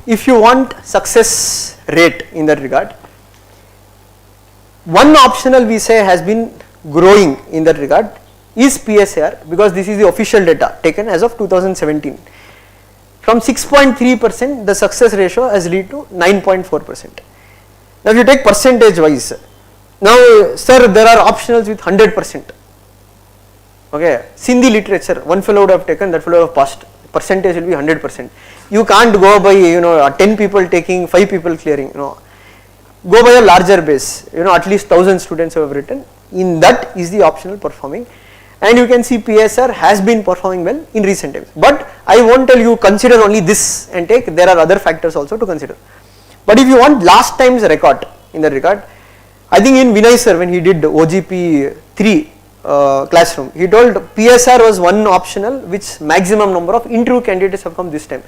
if you want success rate in that regard, one optional we say has been growing in that regard is PSAR, because this is the official data taken as of 2017. From 6.3%, the success ratio has led to 9.4%. Now if you take percentage wise, now sir, there are optionals with 100%. Okay, Sindhi literature, one fellow would have taken, that fellow would have passed. Percentage will be 100%. You can't go by 10 people taking, 5 people clearing. Go by a larger base. At least 1,000 students have written. In that is the optional performing, and you can see PSR has been performing well in recent times. But I won't tell you consider only this and take. There are other factors also to consider. But if you want last time's record in that regard, I think in Vinay sir, when he did OGP 3 classroom, he told PSR was one optional which maximum number of interview candidates have come this time.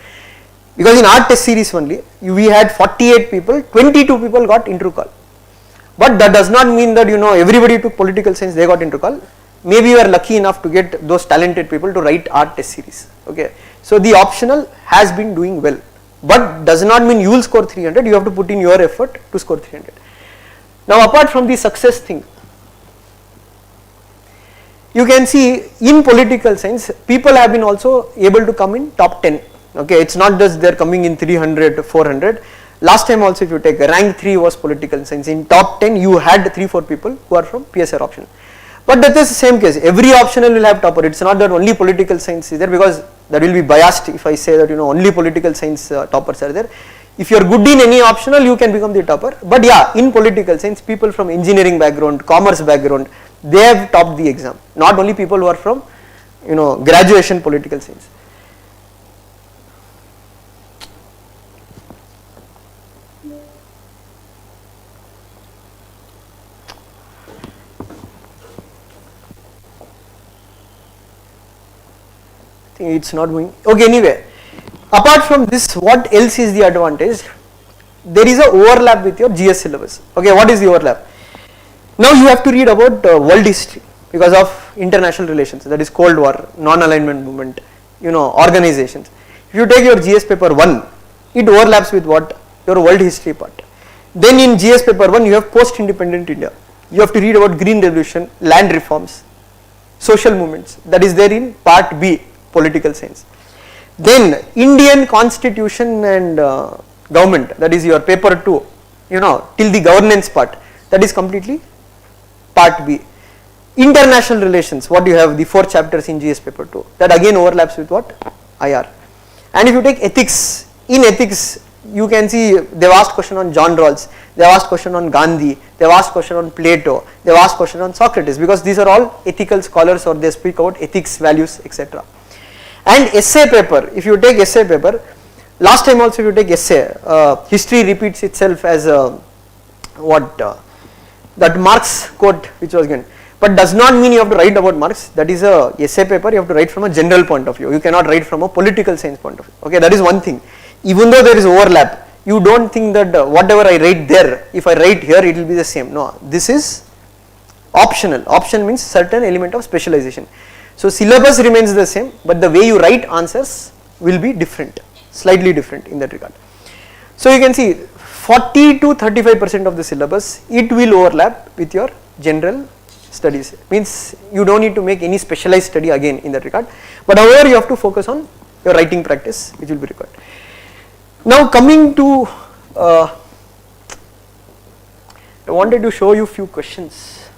Because in our test series only, we had 48 people, 22 people got interview call. But that does not mean that everybody took political science, they got interview call. Maybe you are lucky enough to get those talented people to write our test series. Okay, so the optional has been doing well, but does not mean you will score 300. You have to put in your effort to score 300. Now apart from the success thing, you can see in political science people have been also able to come in top 10. Okay, it's not just they are coming in 300, 400. Last time also if you take rank 3 was political science, in top 10 you had 3-4 people who are from PSR optional. But that is the same case, every optional will have topper. It's not that only political science is there, because that will be biased if I say that only political science toppers are there. If you are good in any optional, you can become the topper. But yeah, in political science, people from engineering background, commerce background, they have topped the exam. Not only people who are from graduation political science. It's not going okay. Anyway, apart from this, what else is the advantage? There is a overlap with your GS syllabus. Okay, what is the overlap? Now you have to read about world history because of international relations, that is Cold War, non-alignment movement, organizations. If you take your GS paper 1, it overlaps with what? Your world history part. Then in GS paper 1 you have post-independent India. You have to read about green revolution, land reforms, social movements, that is there in part B, political science. Then Indian constitution and government, that is your paper 2, till the governance part, that is completely part B. International relations, what you have, the 4 chapters in GS paper 2, that again overlaps with what? IR. And if you take ethics, in ethics you can see they have asked question on John Rawls, they have asked question on Gandhi, they have asked question on Plato, they have asked question on Socrates, because these are all ethical scholars or they speak about ethics, values, etc. And essay paper, if you take essay paper, last time also if you take essay, history repeats itself as that Marx quote which was given, but does not mean you have to write about Marx. That is a essay paper, you have to write from a general point of view, you cannot write from a political science point of view. Okay, that is one thing. Even though there is overlap, you don't think that whatever I write there, if I write here it will be the same. No, this is optional. Option means certain element of specialization. So syllabus remains the same, but the way you write answers will be different, slightly different in that regard. So you can see 40 to 35% of the syllabus, it will overlap with your general studies. Means you don't need to make any specialized study again in that regard. But however, you have to focus on your writing practice, which will be required. Now coming to, I wanted to show you few questions.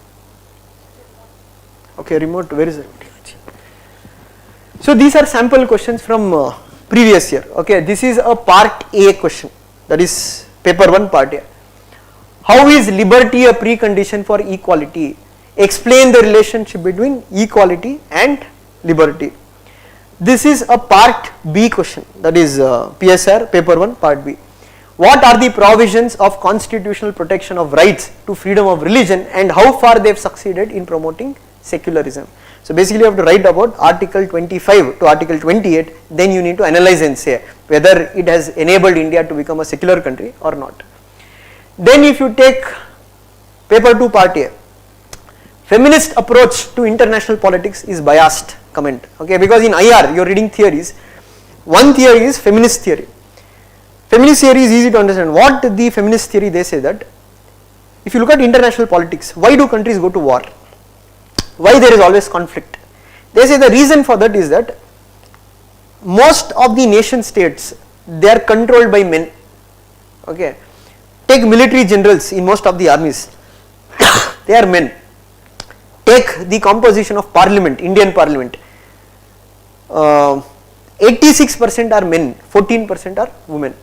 Okay, remote, where is it? So these are sample questions from previous year. Okay, this is a part A question, that is paper 1 part A. How is liberty a precondition for equality? Explain the relationship between equality and liberty. This is a part B question, that is PSR paper 1 part B. What are the provisions of constitutional protection of rights to freedom of religion and how far they have succeeded in promoting secularism? So basically you have to write about article 25 to article 28, then you need to analyze and say whether it has enabled India to become a secular country or not. Then if you take paper 2 part A, feminist approach to international politics is biased comment, okay, because in IR you are reading theories. One theory is feminist theory. Feminist theory is easy to understand. What the feminist theory, they say that if you look at international politics, why do countries go to war? Why there is always conflict? They say the reason for that is that most of the nation states, they are controlled by men, okay. Take military generals in most of the armies, they are men. Take the composition of parliament, Indian parliament, 86% are men, 14% are women.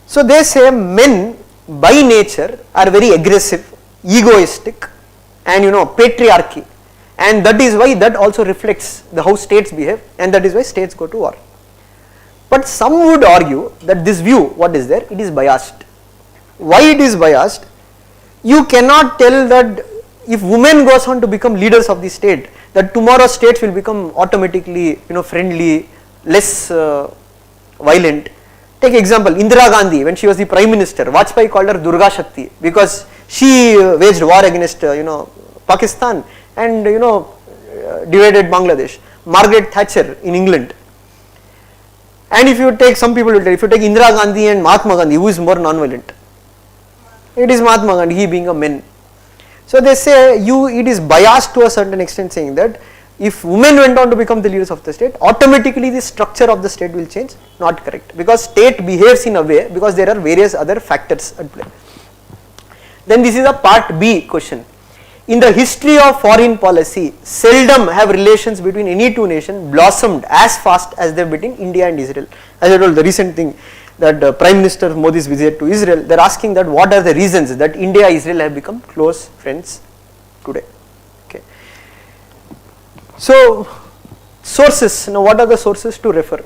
So they say men by nature are very aggressive, egoistic, and patriarchy, and that is why that also reflects the how states behave, and that is why states go to war. But some would argue that this view, what is there, it is biased. Why it is biased? You cannot tell that if women goes on to become leaders of the state, that tomorrow states will become automatically friendly, less violent. Take example, Indira Gandhi, when she was the prime minister, Vajpayee called her Durga Shakti because she waged war against Pakistan and divided Bangladesh. Margaret Thatcher in England. And if you take, some people will tell, if you take Indira Gandhi and Mahatma Gandhi, who is more non-violent? It is Mahatma Gandhi, he being a man. So they say it is biased to a certain extent, saying that if women went on to become the leaders of the state, automatically the structure of the state will change. Not correct, because state behaves in a way because there are various other factors at play. Then this is a part B question. In the history of foreign policy, seldom have relations between any two nations blossomed as fast as they have between India and Israel. As I told, the recent thing that Prime Minister Modi's visit to Israel, they are asking that what are the reasons that India and Israel have become close friends today. Okay. So sources, now what are the sources to refer?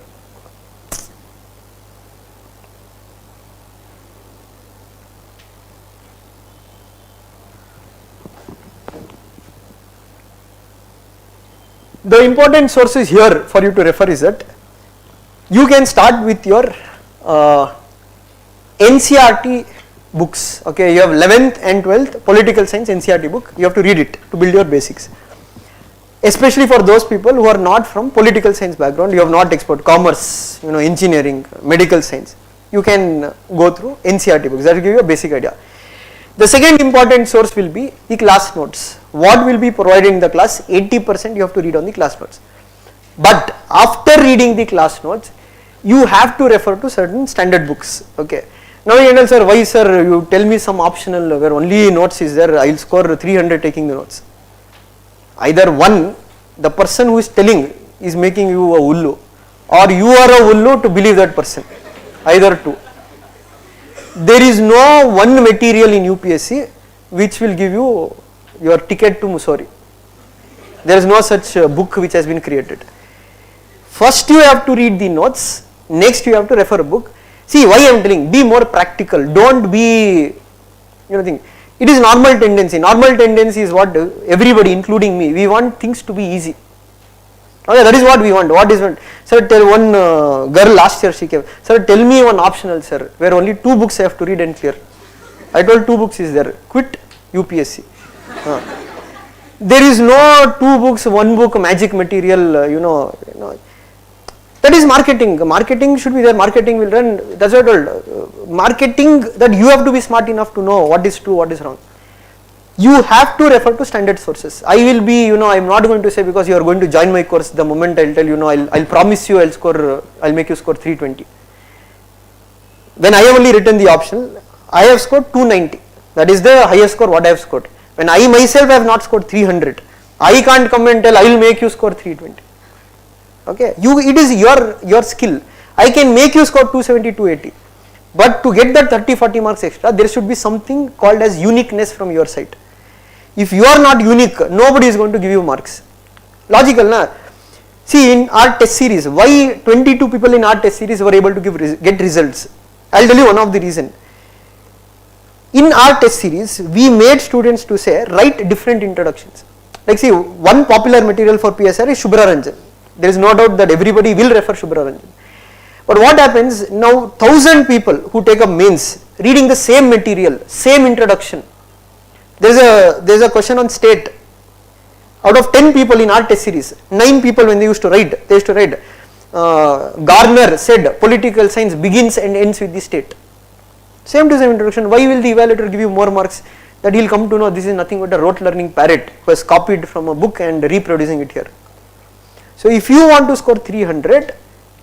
The important sources here for you to refer is that you can start with your NCERT books, okay. You have 11th and 12th political science NCERT book, you have to read it to build your basics. Especially for those people who are not from political science background, you have not explored commerce, engineering, medical science, you can go through NCERT books, that will give you a basic idea. The second important source will be the class notes. What will be provided in the class? 80% you have to read on the class notes. But after reading the class notes, you have to refer to certain standard books, okay. Now you tell, sir, why sir, you tell me some optional where only notes is there, I will score 300 taking the notes. Either one, the person who is telling is making you a ullu, or you are a ullu to believe that person, either two. There is no one material in UPSC which will give you your ticket to Mussoorie. There is no such book which has been created. First you have to read the notes, next you have to refer a book. See why I am telling, be more practical, don't be, think. It is normal tendency. Normal tendency is what everybody, including me, we want things to be easy. Okay, that is what we want. What is one? Sir, tell one girl last year she came. Sir, tell me one optional, sir, where only 2 books I have to read and clear. I told 2 books is there. Quit UPSC. There is no 2 books, 1 book, magic material. That is marketing. Marketing should be there. Marketing will run. That's what I told. Marketing, that you have to be smart enough to know what is true, what is wrong. You have to refer to standard sources. I will be, I am not going to say because you are going to join my course, the moment I will tell I'll promise you I'll make you score 320. When I have only written the optional, I have scored 290. That is the highest score what I have scored. When I myself have not scored 300, I can't come and tell I will make you score 320. Okay, it is your skill. I can make you score 270, 280. But to get that 30-40 marks extra, there should be something called as uniqueness from your side. If you are not unique, nobody is going to give you marks. Logical, na? See, in our test series, why 22 people in our test series were able to get results? I will tell you one of the reason. In our test series, we made students to say, write different introductions. Like see, one popular material for PSR is Shubhra Ranjan. There is no doubt that everybody will refer Shubhra Ranjan. But what happens now, 1,000 people who take up mains reading the same material, same introduction. There is a question on state. Out of 10 people in our test series, 9 people when they used to write, Garner said political science begins and ends with the state. Same to same introduction. Why will the evaluator give you more marks? That he will come to know this is nothing but a rote learning parrot who has copied from a book and reproducing it here. So if you want to score 300,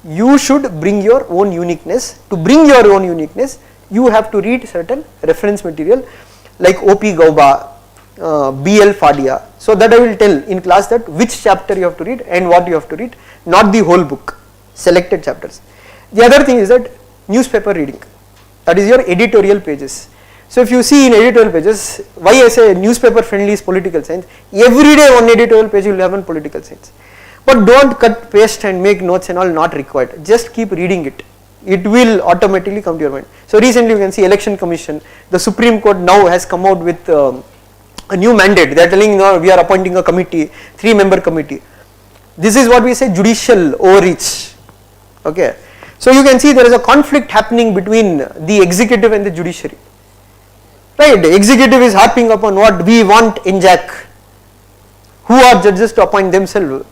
you should bring your own uniqueness. To bring your own uniqueness, you have to read certain reference material like O.P. Gauba, B.L. Fadia. So that I will tell in class that which chapter you have to read and what you have to read, not the whole book, selected chapters. The other thing is that newspaper reading, that is your editorial pages. So if you see in editorial pages, why I say newspaper friendly is political science, every day one editorial page you will have on political science. But don't cut, paste and make notes and all, not required. Just keep reading it. It will automatically come to your mind. So recently you can see Election Commission, the Supreme Court now has come out with a new mandate. They are telling we are appointing a committee, 3-member committee. This is what we say judicial overreach. Okay. So you can see there is a conflict happening between the executive and the judiciary. Right, the executive is harping upon what we want in JAC. Who are judges to appoint themselves?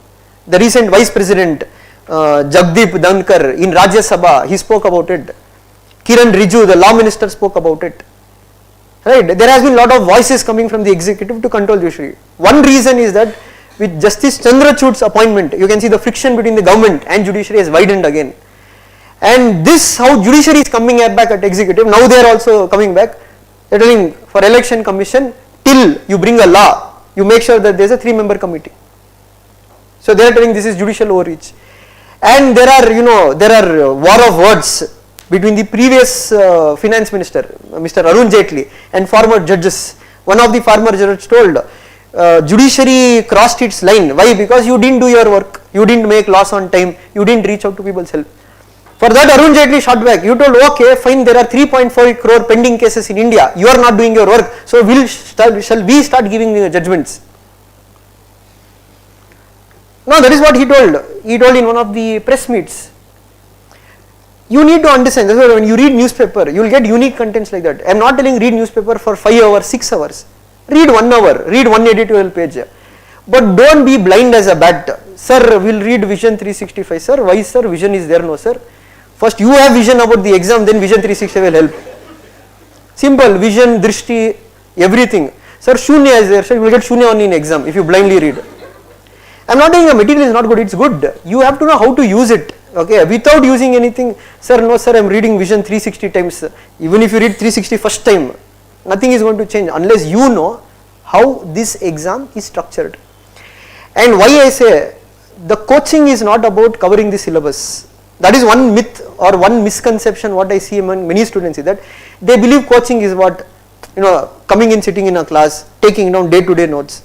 The recent Vice President Jagdeep Dhankar in Rajya Sabha, he spoke about it. Kiran Rijiju, the law minister, spoke about it. Right, there has been a lot of voices coming from the executive to control judiciary. One reason is that with Justice Chandrachud's appointment, you can see the friction between the government and judiciary has widened again. And this how judiciary is coming back at executive, now they are also coming back. They are telling for Election Commission, till you bring a law, you make sure that there is a 3-member committee. So they are telling this is judicial overreach. And there are war of words between the previous finance minister, Mr. Arun Jaitley, and former judges. One of the former judges told, judiciary crossed its line. Why? Because you didn't do your work, you didn't make laws on time, you didn't reach out to people's help. For that Arun Jaitley shot back, you told okay fine, there are 3.4 crore pending cases in India, you are not doing your work, so shall we start giving judgments? No, that is what he told in one of the press meets. You need to understand, that's why when you read newspaper, you will get unique contents like that. I am not telling read newspaper for 5 hours, 6 hours. Read 1 hour, read one editorial page. But don't be blind as a bat. Sir, we will read Vision 365. Sir, why sir? Vision is there, no sir. First you have vision about the exam, then Vision 365 will help. Simple, vision, drishti, everything. Sir, Shunya is there, sir, you will get Shunya only in exam if you blindly read. I am not saying the material is not good, it is good. You have to know how to use it. Okay, without using anything, sir, no sir, I am reading Vision 360 times. Even if you read 360 first time, nothing is going to change unless you know how this exam is structured. And why I say the coaching is not about covering the syllabus. That is one myth or one misconception what I see among many students is that they believe coaching is what, coming in, sitting in a class, taking down day-to-day notes.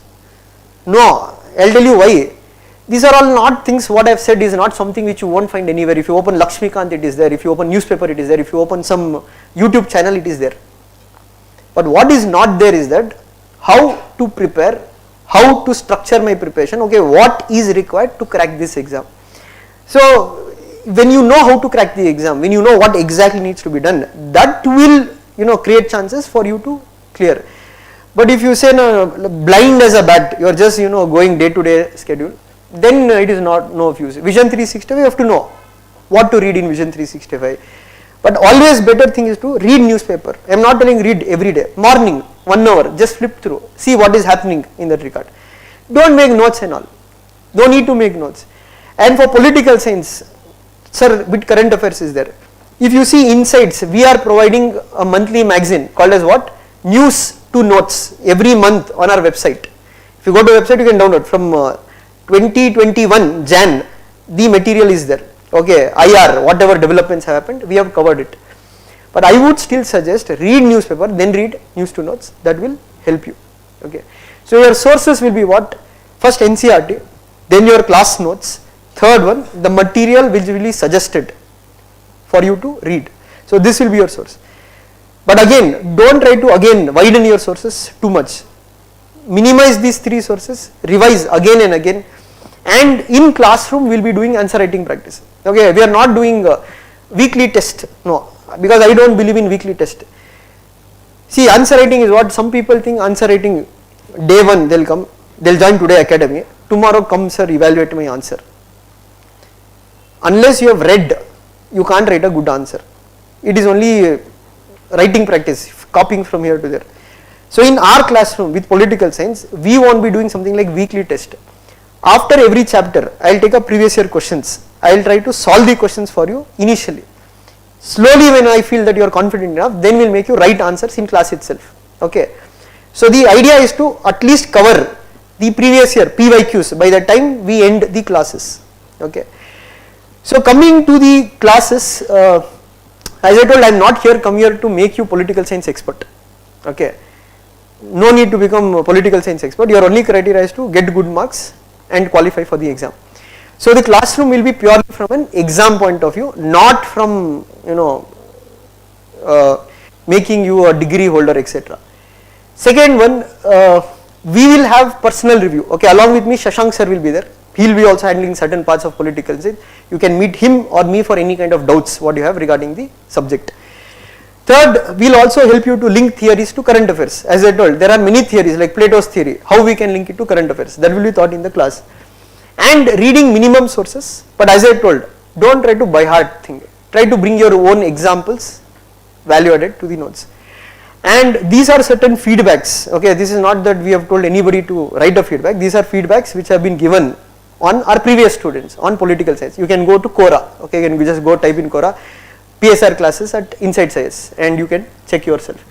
No, I will tell you why. These are all not things, what I have said is not something which you won't find anywhere. If you open Lakshmikant, it is there. If you open newspaper, it is there. If you open some YouTube channel, it is there. But what is not there is that how to prepare, how to structure my preparation, okay, what is required to crack this exam. So when you know how to crack the exam, when you know what exactly needs to be done, that will create chances for you to clear. But if you say blind as a bat, you are just going day to day schedule, then it is not no use. Vision 365, you have to know what to read in Vision 365. But always better thing is to read newspaper. I am not telling read every day. Morning, 1 hour, just flip through, see what is happening in that regard. Don't make notes and all. Don't need to make notes. And for political science, sir, bit current affairs is there. If you see Insights, we are providing a monthly magazine called as what? News to Notes every month on our website. If you go to the website, you can download from 2021 Jan, the material is there. Okay, IR, whatever developments have happened, we have covered it. But I would still suggest read newspaper, then read News to Notes, that will help you. Okay, so your sources will be what? First NCERT, then your class notes, third one, the material which will be suggested for you to read. So this will be your source. But again, don't try to widen your sources too much. minimize these 3 sources, revise again and again, and in classroom we will be doing answer writing practice. Okay, we are not doing weekly test, no, because I don't believe in weekly test. See, answer writing is what some people think. Answer writing, day 1 they will come, they will join today academy, tomorrow come sir evaluate my answer. Unless you have read, you can't write a good answer. It is only writing practice, copying from here to there. So in our classroom with political science, we won't be doing something like weekly test. After every chapter, I will take up previous year questions. I will try to solve the questions for you initially. Slowly when I feel that you are confident enough, then we will make you write answers in class itself. Okay. So the idea is to at least cover the previous year PYQs by the time we end the classes. Okay. So coming to the classes, as I told, I am not come here to make you political science expert. Okay. No need to become a political science expert. Your only criteria is to get good marks and qualify for the exam. So the classroom will be purely from an exam point of view, not from making you a degree holder, etc. Second one, we will have personal review. Okay, along with me, Shashank sir will be there. He will be also handling certain parts of political science. You can meet him or me for any kind of doubts what you have regarding the subject. Third, we will also help you to link theories to current affairs. As I told, there are many theories like Plato's theory, how we can link it to current affairs, that will be taught in the class. And reading minimum sources, but as I told, don't try to by heart thing, try to bring your own examples, value added to the notes. And these are certain feedbacks. Okay, this is not that we have told anybody to write a feedback, these are feedbacks which have been given on our previous students on political science. You can go to Quora, okay, you can just go type in Quora, PSR classes at Inside Science, and you can check yourself.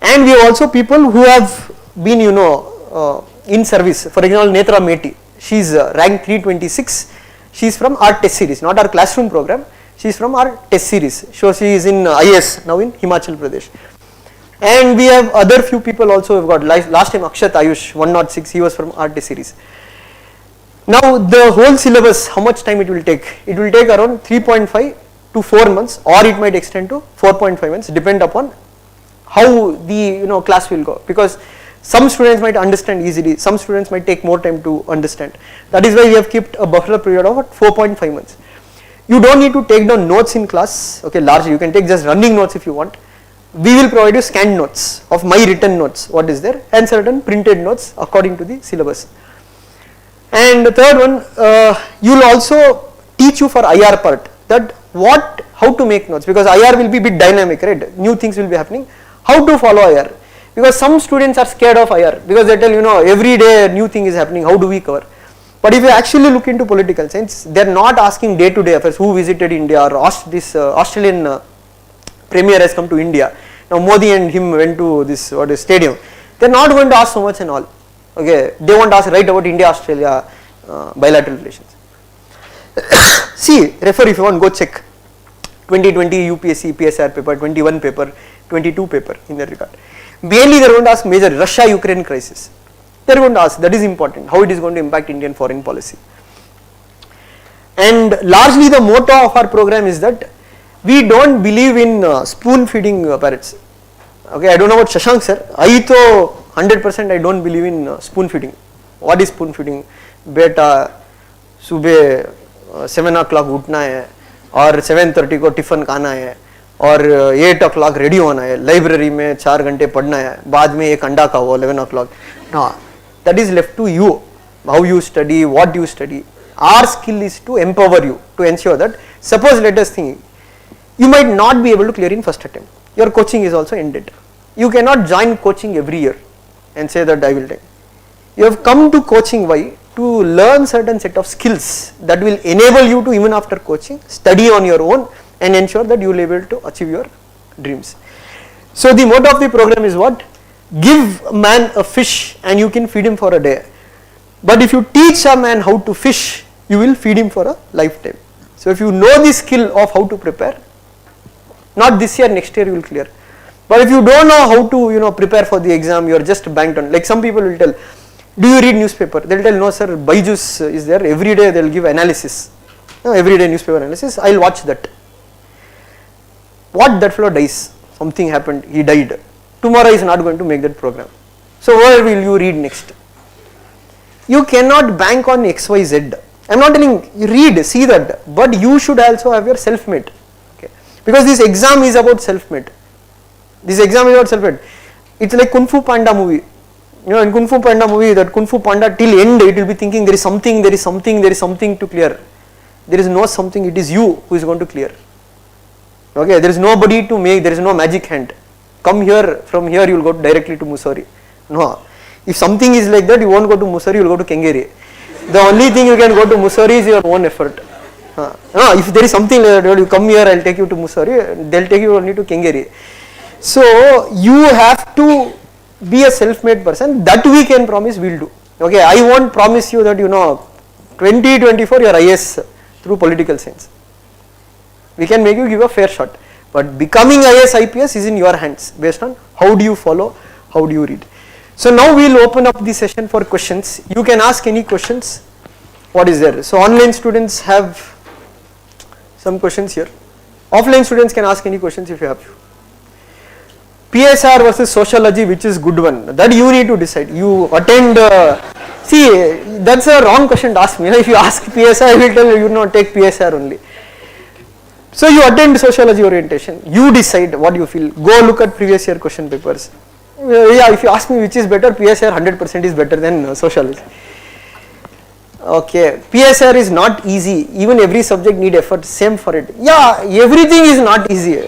And we have also people who have been in service. For example, Netra Meti, she is rank 326, she is from our test series, not our classroom program, she is from our test series. So she is in IS now in Himachal Pradesh. And we have other few people also who have got, last time Akshat Ayush 106, he was from our test series. Now the whole syllabus, how much time it will take? It will take around 3.5 to 4 months, or it might extend to 4.5 months, depend upon how the class will go, because some students might understand easily, some students might take more time to understand. That is why we have kept a buffer period of 4.5 months. You don't need to take down notes in class, okay, largely you can take just running notes if you want. We will provide you scanned notes of my written notes, what is there, and certain printed notes according to the syllabus. And the third one, you will also teach you for IR part, that how to make notes, because IR will be a bit dynamic, right, new things will be happening, how to follow IR, because some students are scared of IR, because they tell every day a new thing is happening, how do we cover? But if you actually look into political science, they are not asking day to day affairs, who visited India, or this Australian premier has come to India, now Modi and him went to this stadium, they are not going to ask so much and all, okay, they won't ask right about India-Australia bilateral relations. See, refer if you want, go check 2020 UPSC PSR paper, 21 paper, 22 paper in that regard. Mainly they are going to ask major Russia-Ukraine crisis. They are going to ask, that is important, how it is going to impact Indian foreign policy. And largely the motto of our program is that we don't believe in spoon feeding parrots. Okay, I don't know about Shashank sir, I though 100% I don't believe in spoon feeding. What is spoon feeding? Beta, सुबह 7 o'clock उठना है और 7:30 को tiffin खाना है और 8 o'clock ready होना है, लाइब्रेरी में 4 घंटे पढ़ना है, बाद में एक अंडा खाओ 11 o'clock. No, that is left to you, how you study, what you study. Our skill is to empower you, to ensure that, suppose let us think, you might not be able to clear in first attempt, your coaching is also ended. You cannot join coaching every year and say that I will take. You have come to coaching, why? To learn certain set of skills that will enable you to, even after coaching, study on your own and ensure that you will be able to achieve your dreams. So the motto of the program is what? Give a man a fish and you can feed him for a day. But if you teach a man how to fish, you will feed him for a lifetime. So if you know the skill of how to prepare, not this year, next year you will clear. But if you don't know how to prepare for the exam, you are just banked on. Like some people will tell, do you read newspaper? They will tell, no sir, Byju's is there, every day they will give analysis, everyday newspaper analysis, I will watch that. What, that fellow dies, something happened, he died, tomorrow he is not going to make that program. So where will you read next? You cannot bank on XYZ. I am not telling you read, see that, but you should also have your self-made. Okay. Because this exam is about self-made. This exam is about self-made. It's like Kung Fu Panda movie. You know, in Kung Fu Panda movie, that Kung Fu Panda till end it will be thinking there is something to clear. There is no something, it is you who is going to clear. Okay, there is nobody to make, there is no magic hand. Come here, from here you will go directly to Mussoorie. No. If something is like that, you won't go to Mussoorie, you will go to Kengeri. The only thing you can go to Mussoorie is your own effort. No, if there is something like that, you come here, I will take you to Mussoorie, they will take you only to Kengeri. So, you have to be a self-made person, that we can promise we will do. Okay, I won't promise you that 2024 you are IS through political science. We can make you give a fair shot, but becoming IS IPS is in your hands based on how do you follow, how do you read. So now we will open up the session for questions. You can ask any questions. What is there? So online students have some questions here. Offline students can ask any questions if you have. PSR versus sociology, which is good one? That you need to decide. You attend. See, that's a wrong question to ask me. If you ask PSR, I will tell you, take PSR only. So you attend sociology orientation. You decide what you feel. Go look at previous year question papers. Yeah, if you ask me which is better, PSR 100% is better than sociology. Okay, PSR is not easy. Even every subject need effort. Same for it. Yeah, everything is not easy.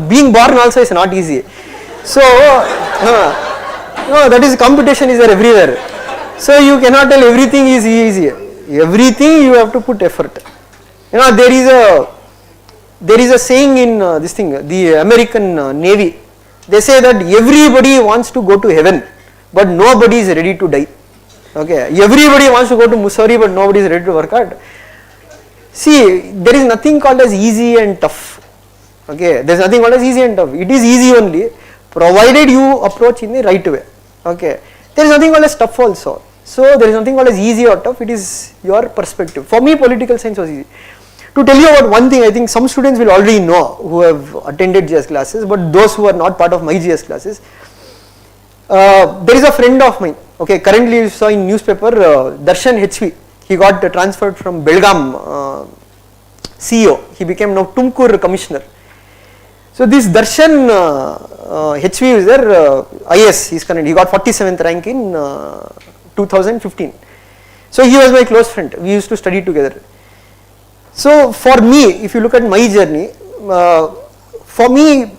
Being born also is not easy. So, no, that is competition is there everywhere. So you cannot tell everything is easy. Everything you have to put effort. There is a saying in this thing, the American Navy. They say that everybody wants to go to heaven, but nobody is ready to die. Okay, everybody wants to go to Mussoorie, but nobody is ready to work hard. See, there is nothing called as easy and tough. Okay, there is nothing called as easy and tough. It is easy only, provided you approach in the right way. Okay, there is nothing called as tough also. So there is nothing called as easy or tough. It is your perspective. For me, political science was easy. To tell you about one thing, I think some students will already know who have attended GS classes, but those who are not part of my GS classes, there is a friend of mine. Okay, currently you saw in newspaper, Darshan HV. He got transferred from Belgaum CEO. He became now Tumkur commissioner. So this Darshan HV is there, IS. He is current. He got 47th rank in 2015. So he was my close friend. We used to study together. So for me, if you look at my journey, for me,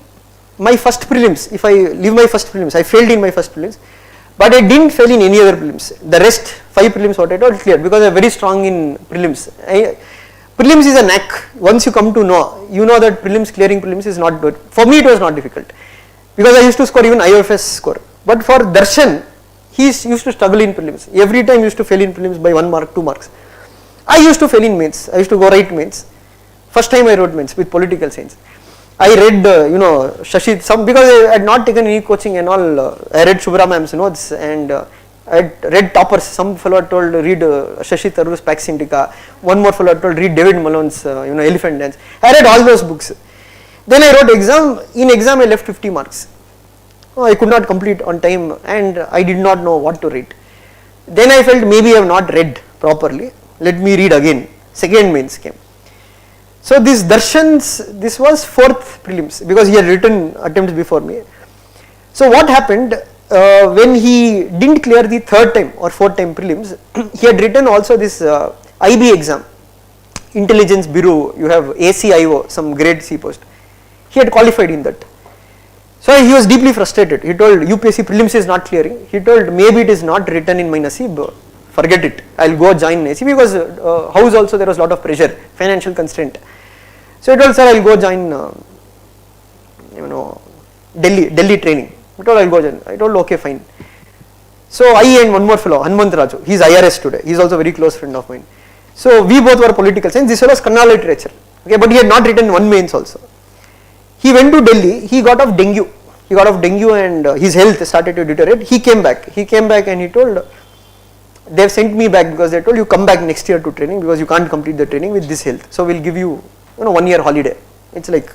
my first prelims, if I leave my first prelims, I failed in my first prelims, but I didn't fail in any other prelims. The rest 5 prelims what I told clear, because I am very strong in prelims. Prelims is a knack. Once you come to know, you know that prelims, clearing prelims is not good. For me it was not difficult, because I used to score even IOFS score. But for Darshan, he used to struggle in prelims. Every time he used to fail in prelims by 1 mark, 2 marks. I used to fail in mains. I used to go write mains. First time I wrote mains with political science. I read, Shashi, because I had not taken any coaching and all. I read Shubhra ma'am's notes, and I had read toppers. Some fellow had told read Shashi Tharoor's Pax Indica. One more fellow had told read David Malone's Elephant Dance. I read all those books. Then I wrote exam. In exam I left 50 marks. I could not complete on time, and I did not know what to write. Then I felt maybe I have not read properly. Let me read again. Second mains came. So this Darshan's, this was 4th prelims, because he had written attempts before me. So what happened, when he didn't clear the 3rd time or 4th time prelims, he had written also this IB exam, Intelligence Bureau, you have ACIO, some grade C post. He had qualified in that. So he was deeply frustrated. He told UPSC prelims is not clearing. He told maybe it is not written in my nasib. Forget it, I will go join AC, because house also there was a lot of pressure, financial constraint. So I told, sir, I will go join Delhi training. I told I will go join. I told okay, fine. So I and one more fellow, Hanmant Raju, he is IRS today, he is also a very close friend of mine. So we both were political science, this fellow was Kannada literature, okay, but he had not written one mains also. He went to Delhi, he got off dengue, and his health started to deteriorate. He came back and he told, they have sent me back because they told you come back next year to training, because you can't complete the training with this health. So we'll give you 1 year holiday. It's like,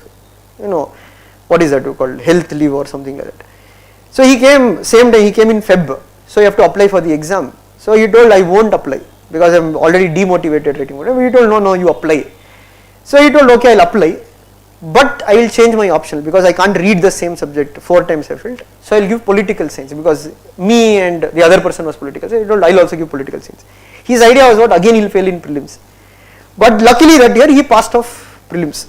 what is that called, health leave or something like that. So he came, same day he came in Feb. so you have to apply for the exam. So he told, I won't apply because I am already demotivated writing. He told, no, you apply. So he told, okay, I'll apply, but I will change my option because I can't read the same subject 4 times I felt. So I'll give political science because me and the other person was political. So he told, I'll also give political science. His idea was what, again he'll fail in prelims. But luckily that year he passed off prelims.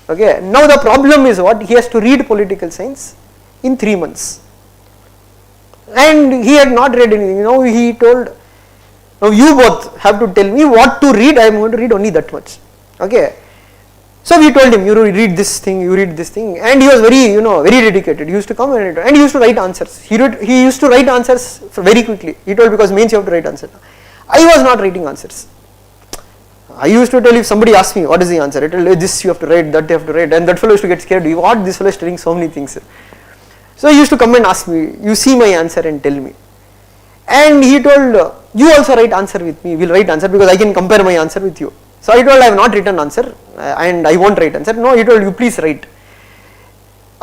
Okay, now the problem is what, he has to read political science in 3 months. And he had not read anything. Now he told, now you both have to tell me what to read. I am going to read only that much. Okay. So we told him, you read this thing, you read this thing, and he was very, very dedicated. He used to come and he used to write answers. He used to write answers very quickly. He told, because mains you have to write answers. I was not writing answers. I used to tell, if somebody asked me what is the answer, I tell, this you have to write, that you have to write, and that fellow used to get scared. What, this fellow is telling so many things. So he used to come and ask me, you see my answer and tell me. And he told, you also write answer with me, we'll write answer because I can compare my answer with you. So I told, I have not written answer and I won't write answer. No, he told, you please write.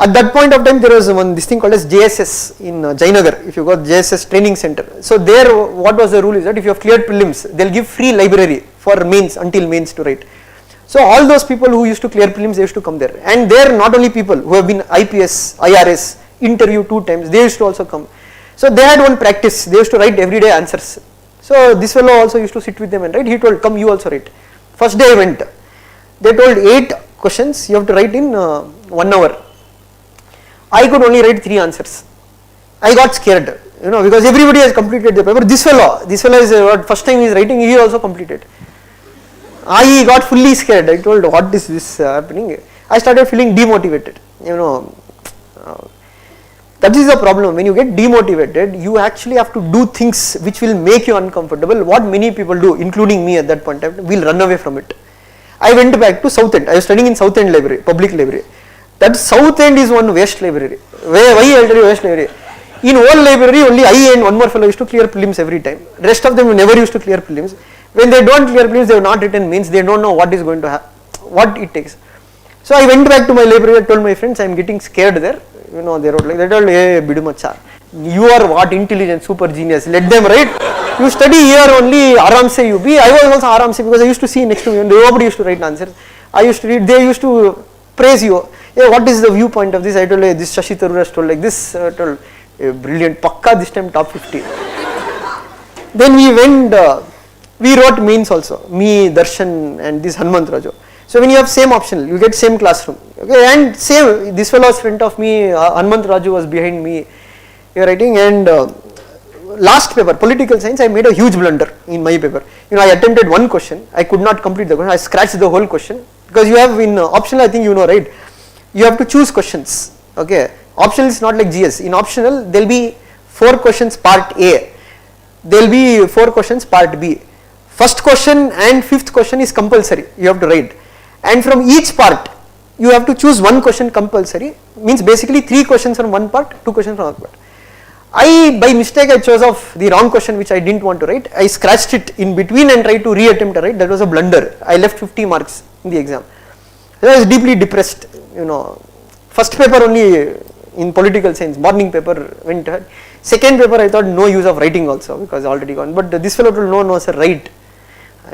At that point of time, there was this thing called as JSS in Jainagar, if you go JSS training center. So there, what was the rule is that if you have cleared prelims, they'll give free library for mains, until mains to write. So all those people who used to clear prelims, they used to come there. And there, not only people who have been IPS, IRS, interview 2 times, they used to also come. So they had one practice, they used to write everyday answers. So this fellow also used to sit with them and write. He told, come, you also write. First day I went, they told 8 questions you have to write in 1 hour. I could only write 3 answers. I got scared, because everybody has completed the paper. This fellow is first time he is writing, he also completed. I got fully scared. I told, what is this happening? I started feeling demotivated, That is the problem. When you get demotivated, you actually have to do things which will make you uncomfortable. What many people do, including me at that point in time, will run away from it. I went back to South End. I was studying in South End Library, public library. That South End is one waste library. Why I tell you waste library? In whole library, only I and one more fellow used to clear prelims every time. Rest of them never used to clear prelims. When they don't clear prelims, they have not written mains. They don't know what is going to happen, what it takes. So I went back to my library. I told my friends, I am getting scared there. They wrote like, they told, hey, Bidu Macha, you are what, intelligent, super genius, let them write. You study here only, aram se you be. I was also aram se because I used to see next to me, and nobody used to write answers. I used to read, they used to praise you. Hey, what is the viewpoint of this? I told, hey, this Shashi Tharoor has told like this, told, hey, brilliant, pakka this time top 50. Then we went, we wrote mains also, me, Darshan and this Hanmant Raju. So when you have same optional, you get same classroom, okay, and same, this fellow was front of me, Hanmant Raju was behind me, you are writing, and last paper, political science, I made a huge blunder in my paper. I attempted one question, I could not complete the question, I scratched the whole question, because you have in optional, I think right, you have to choose questions, okay. Optional is not like GS, in optional, there will be 4 questions part A, there will be 4 questions part B. First question and 5th question is compulsory, you have to write. And from each part, you have to choose 1 question compulsory, means basically 3 questions from one part, 2 questions from another part. By mistake, I chose off the wrong question which I didn't want to write. I scratched it in between and tried to re-attempt to write. That was a blunder. I left 50 marks in the exam. I was deeply depressed, First paper only in political science, morning paper went ahead. Second paper, I thought no use of writing also because already gone. But this fellow told, no, sir, write.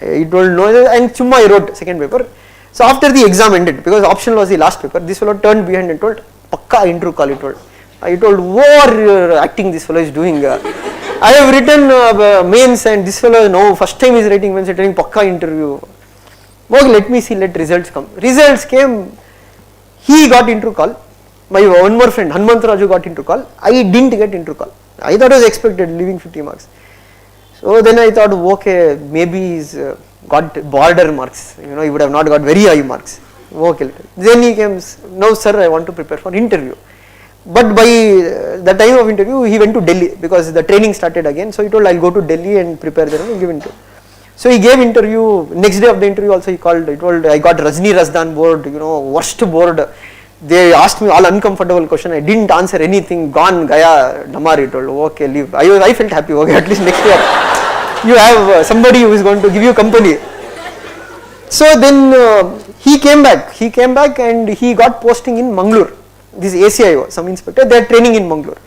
He told no, and chumma I wrote second paper. So after the exam ended, because optional was the last paper, this fellow turned behind and told, pakka interview call, he told. I told, what acting this fellow is doing? I have written mains and this fellow, no, first time he is writing mains, he is telling pakka interview. Okay, let me see, let results come. Results came, he got interview call. My one more friend, Hanmant Raju got interview call. I didn't get interview call. I thought I was expected, leaving 50 marks. So then I thought, okay, maybe he's got border marks, he would have not got very high marks. Okay. Then he came, no sir, I want to prepare for interview. But by the time of interview, he went to Delhi because the training started again. So he told, I'll go to Delhi and prepare there and give interview. So he gave interview, next day of the interview also he called, he told, I got Rajni Razdan board, worst board. They asked me all uncomfortable question, I didn't answer anything, gone, gaya, damar, he told, okay, leave. I felt happy, okay, at least next year you have somebody who is going to give you company. So then he came back and he got posting in Mangalore. This ACIO, some inspector, they are training in Mangalore.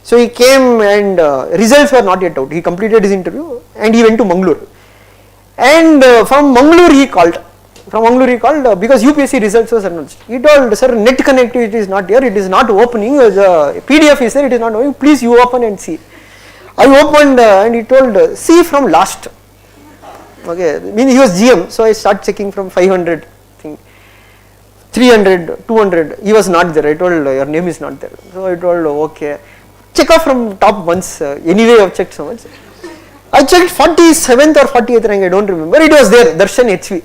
So he came and results were not yet out. He completed his interview and he went to Mangalore. And from Mangalore he called. Because UPSC results was announced. He told, sir, net connectivity is not here, it is not opening, the PDF is there, it is not opening, please you open and see. I opened and he told, see from last. Okay, mean he was GM, so I start checking from 500 thing, 300, 200, he was not there. I told, your name is not there. So I told, okay, check off from top once, anyway I have checked so much. I checked 47th or 48th rank, I don't remember, it was there, Darshan HV.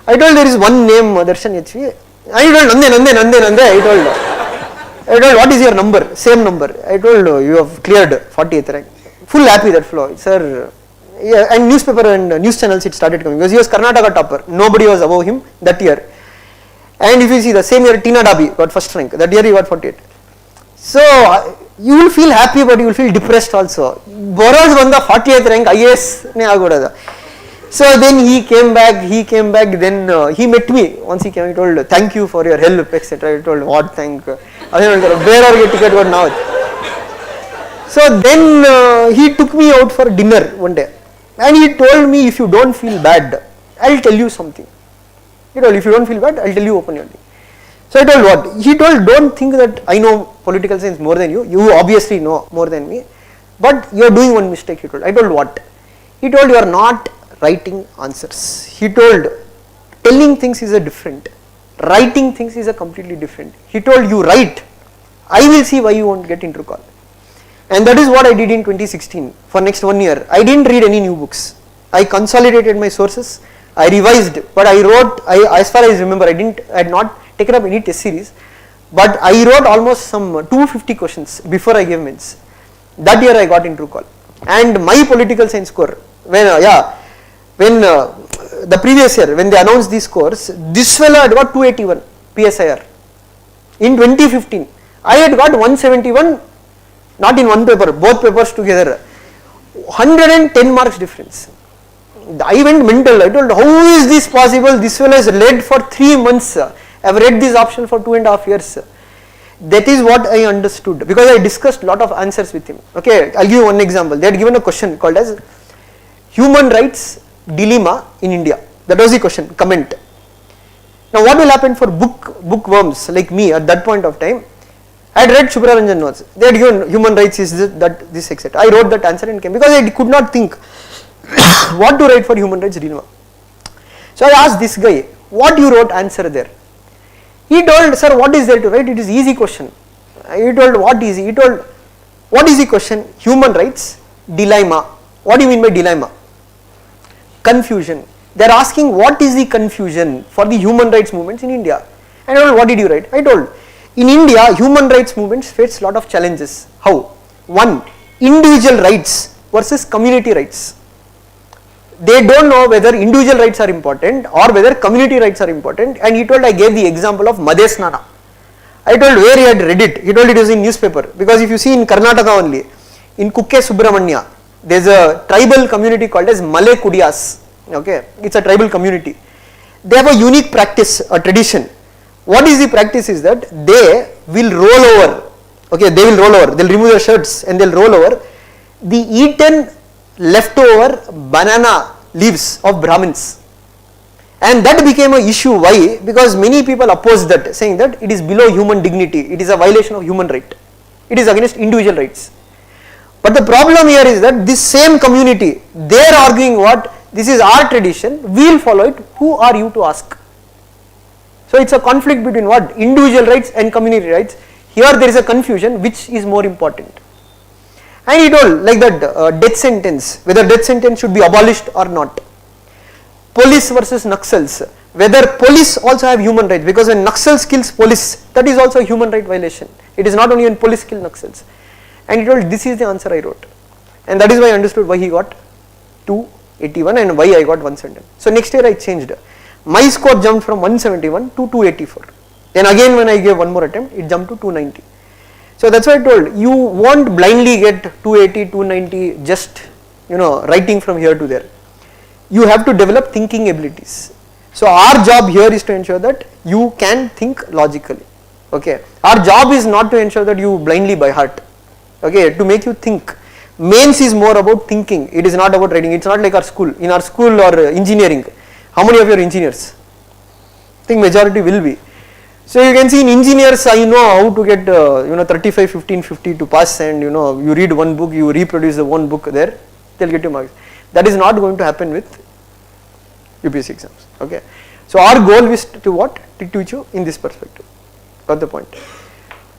I told there is one name, Darshan HV. I told Nande. I told what is your number? Same number. I told you have cleared 40th rank. Full happy that flow, sir. Yeah, and newspaper and news channels it started coming because he was Karnataka topper. Nobody was above him that year. And if you see the same year Tina Dabi got first rank. That year he got 48. So you will feel happy but you will feel depressed also. Boras won the 40th rank IAS ne agodada. So then he came back, then he met me. Once he came, he told, thank you for your help, etc. I told, what thank? Where are your ticket got now? So then he took me out for dinner one day. And he told me, if you don't feel bad, I'll tell you something. He told, if you don't feel bad, I'll tell you openly. So I told what? He told, don't think that I know political science more than you. You obviously know more than me. But you are doing one mistake, he told. I told what? He told, you are not writing answers. He told, telling things is a different, writing things is a completely different. He told, you write, I will see why you won't get interview call. And that is what I did in 2016 for next 1 year. I didn't read any new books. I consolidated my sources, I revised, but I wrote, as far as I remember, I had not taken up any test series, but I wrote almost some 250 questions before I gave mains. That year I got interview call. And my political science score, when the previous year, when they announced these scores, this fellow had got 281 PSIR. In 2015, I had got 171, not in one paper, both papers together. 110 marks difference. I went mental. I told, how is this possible? This fellow has led for 3 months. I have read this option for 2.5 years. That is what I understood because I discussed lot of answers with him. Okay, I'll give you one example. They had given a question called as human rights dilemma in India. That was the question, comment. Now what will happen for bookworms like me at that point of time? I had read Subraranjan notes. They had given human rights is this etc. I wrote that answer and came because I could not think what to write for human rights dilemma. So I asked this guy, what you wrote answer there? He told, sir, what is there to write? It is easy question. He told, what easy? He told, what is the question? Human rights dilemma. What do you mean by dilemma? Confusion. They are asking what is the confusion for the human rights movements in India. And I told, what did you write? I told, in India, human rights movements face a lot of challenges. How? One, individual rights versus community rights. They don't know whether individual rights are important or whether community rights are important. And he told, I gave the example of Madesnana. I told where he had read it. He told it was in newspaper. Because if you see in Karnataka only, in Kukke Subramanya, there is a tribal community called as Malay Kudiyas. Okay, it's a tribal community. They have a unique practice, a tradition. What is the practice is that they will roll over. Okay, they will roll over. They will remove their shirts and they will roll over the eaten leftover banana leaves of Brahmins. And that became an issue. Why? Because many people opposed that, saying that it is below human dignity. It is a violation of human right. It is against individual rights. But the problem here is that this same community, they are arguing what? This is our tradition, we will follow it. Who are you to ask? So it's a conflict between what? Individual rights and community rights. Here there is a confusion, which is more important. And he told like that death sentence, whether death sentence should be abolished or not. Police versus Naxals, whether police also have human rights, because when Naxals kills police, that is also a human right violation. It is not only when police kill Naxals. And he told, this is the answer I wrote. And that is why I understood why he got 281 and why I got 171. So next year I changed. My score jumped from 171 to 284. Then again when I gave one more attempt, it jumped to 290. So that's why I told, you won't blindly get 280, 290 just writing from here to there. You have to develop thinking abilities. So our job here is to ensure that you can think logically. Okay. Our job is not to ensure that you blindly by heart. okay, to make you think. Mains is more about thinking, it is not about writing. It's not like our school. In our school or engineering, how many of you are engineers? I think majority will be. So you can see in engineers, I know how to get 35, 15, 50 to pass, and you read one book, you reproduce the one book there, they'll get you marks. That is not going to happen with UPSC exams. Okay. So our goal is to what? To teach you in this perspective. Got the point?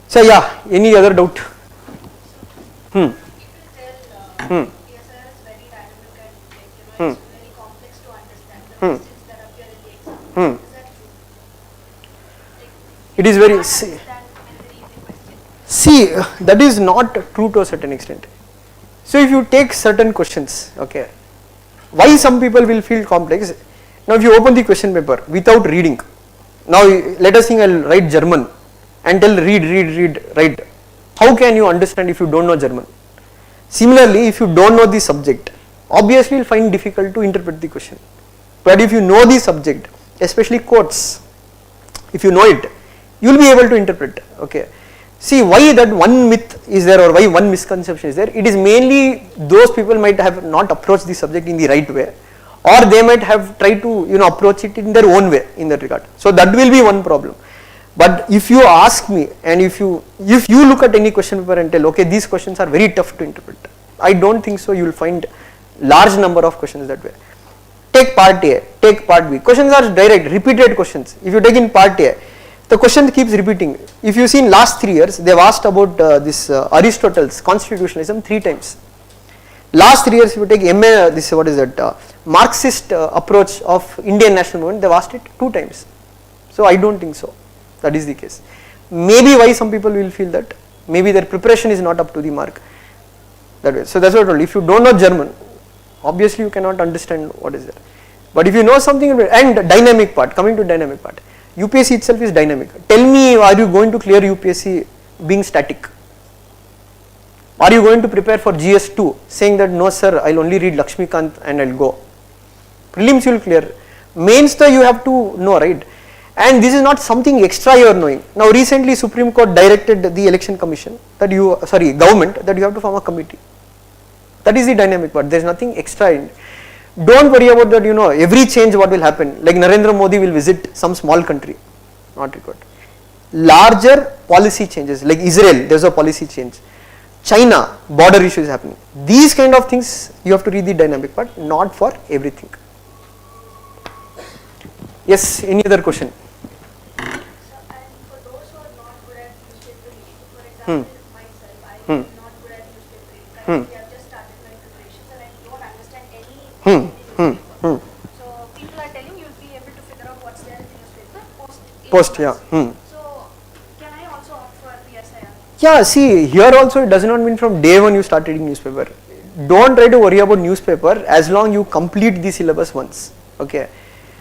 So yeah, any other doubt? PSR is very dynamic and it's very complex to understand the questions that appear in the exam. Is that true? It is very, Understand very easy question. see, that is not true to a certain extent. So if you take certain questions, okay, why some people will feel complex? Now if you open the question paper without reading, now let us think I'll write German and tell read, write. How can you understand if you don't know German? Similarly, if you don't know the subject, obviously you'll find difficult to interpret the question. But if you know the subject, especially quotes, if you know it, you will be able to interpret. Okay. See, why that one myth is there or why one misconception is there? It is mainly those people might have not approached the subject in the right way, or they might have tried to approach it in their own way in that regard. So that will be one problem. But if you ask me, and if you look at any question paper and tell, okay, these questions are very tough to interpret, I don't think so. You will find large number of questions that way. Take part A, take part B. Questions are direct, repeated questions. If you take in part A, the question keeps repeating. If you see in last 3 years, they have asked about this Aristotle's constitutionalism 3 times. Last 3 years, if you take MA, this what is that Marxist approach of Indian national movement, they have asked it 2 times. So I don't think so. That is the case. Maybe why some people will feel that maybe their preparation is not up to the mark. That way. So that's what I told. If you don't know German, obviously you cannot understand what is there. But if you know something, and dynamic part, coming to dynamic part, UPSC itself is dynamic. Tell me, are you going to clear UPSC being static? Are you going to prepare for GS2 saying that no sir, I'll only read Lakshmikant and I'll go? Prelims you will clear. Mains though you have to know, right? And this is not something extra you are knowing. Now recently Supreme Court directed the election commission that government that you have to form a committee. That is the dynamic part. There is nothing extra in it. Don't worry about that, every change what will happen. Like Narendra Modi will visit some small country. Not required. Larger policy changes, like Israel, there is a policy change. China, border issues happening. These kind of things you have to read the dynamic part, not for everything. Yes, any other question? So, and for those who are not good at newspaper reading, for example, myself, I am not good at newspaper reading. Currently, I have just started my preparations and I don't understand any newspaper. So, people are telling you'll be able to figure out what's there in the newspaper post. Yeah. So, can I also opt for PSIR? Yeah, see, here also it does not mean from day one you start reading newspaper. Don't try to worry about newspaper as long you complete the syllabus once. Okay.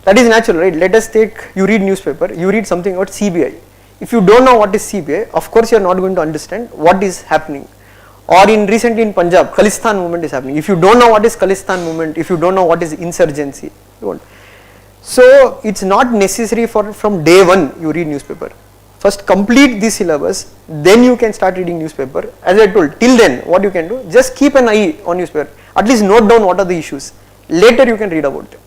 That is natural, right? Let us take, you read newspaper, you read something about CBI. If you don't know what is CBI, of course you are not going to understand what is happening. Or recently in Punjab, Khalistan movement is happening. If you don't know what is Khalistan movement, if you don't know what is insurgency, you won't. So it's not necessary from day one you read newspaper. First complete the syllabus, then you can start reading newspaper. As I told, till then what you can do, just keep an eye on newspaper. At least note down what are the issues. Later you can read about them.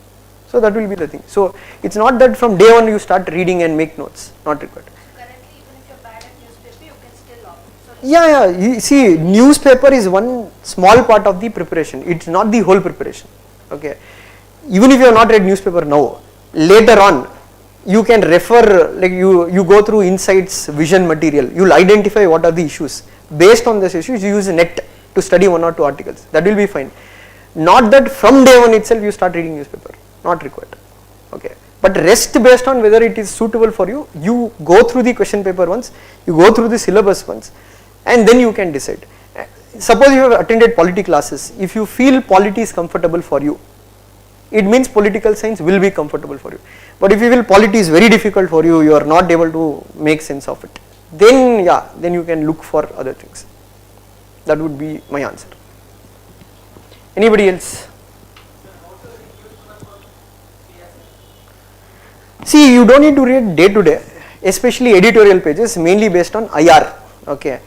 So that will be the thing. So it's not that from day one you start reading and make notes, not required. Currently, even if you're bad at newspaper, you can still opt. So Yeah, you see, newspaper is one small part of the preparation. It's not the whole preparation. Okay. Even if you have not read newspaper now, later on, you can refer, like you go through insights, vision material. You'll identify what are the issues. Based on these issues, you use net to study 1 or 2 articles. That will be fine. Not that from day one itself you start reading newspaper. Not required. Okay. But rest based on whether it is suitable for you, you go through the question paper once, you go through the syllabus once, and then you can decide. Suppose you have attended polity classes, if you feel polity is comfortable for you, it means political science will be comfortable for you. But if you feel polity is very difficult for you, you are not able to make sense of it, then then you can look for other things. That would be my answer. Anybody else? See, you don't need to read day to day, especially editorial pages, mainly based on IR. Okay.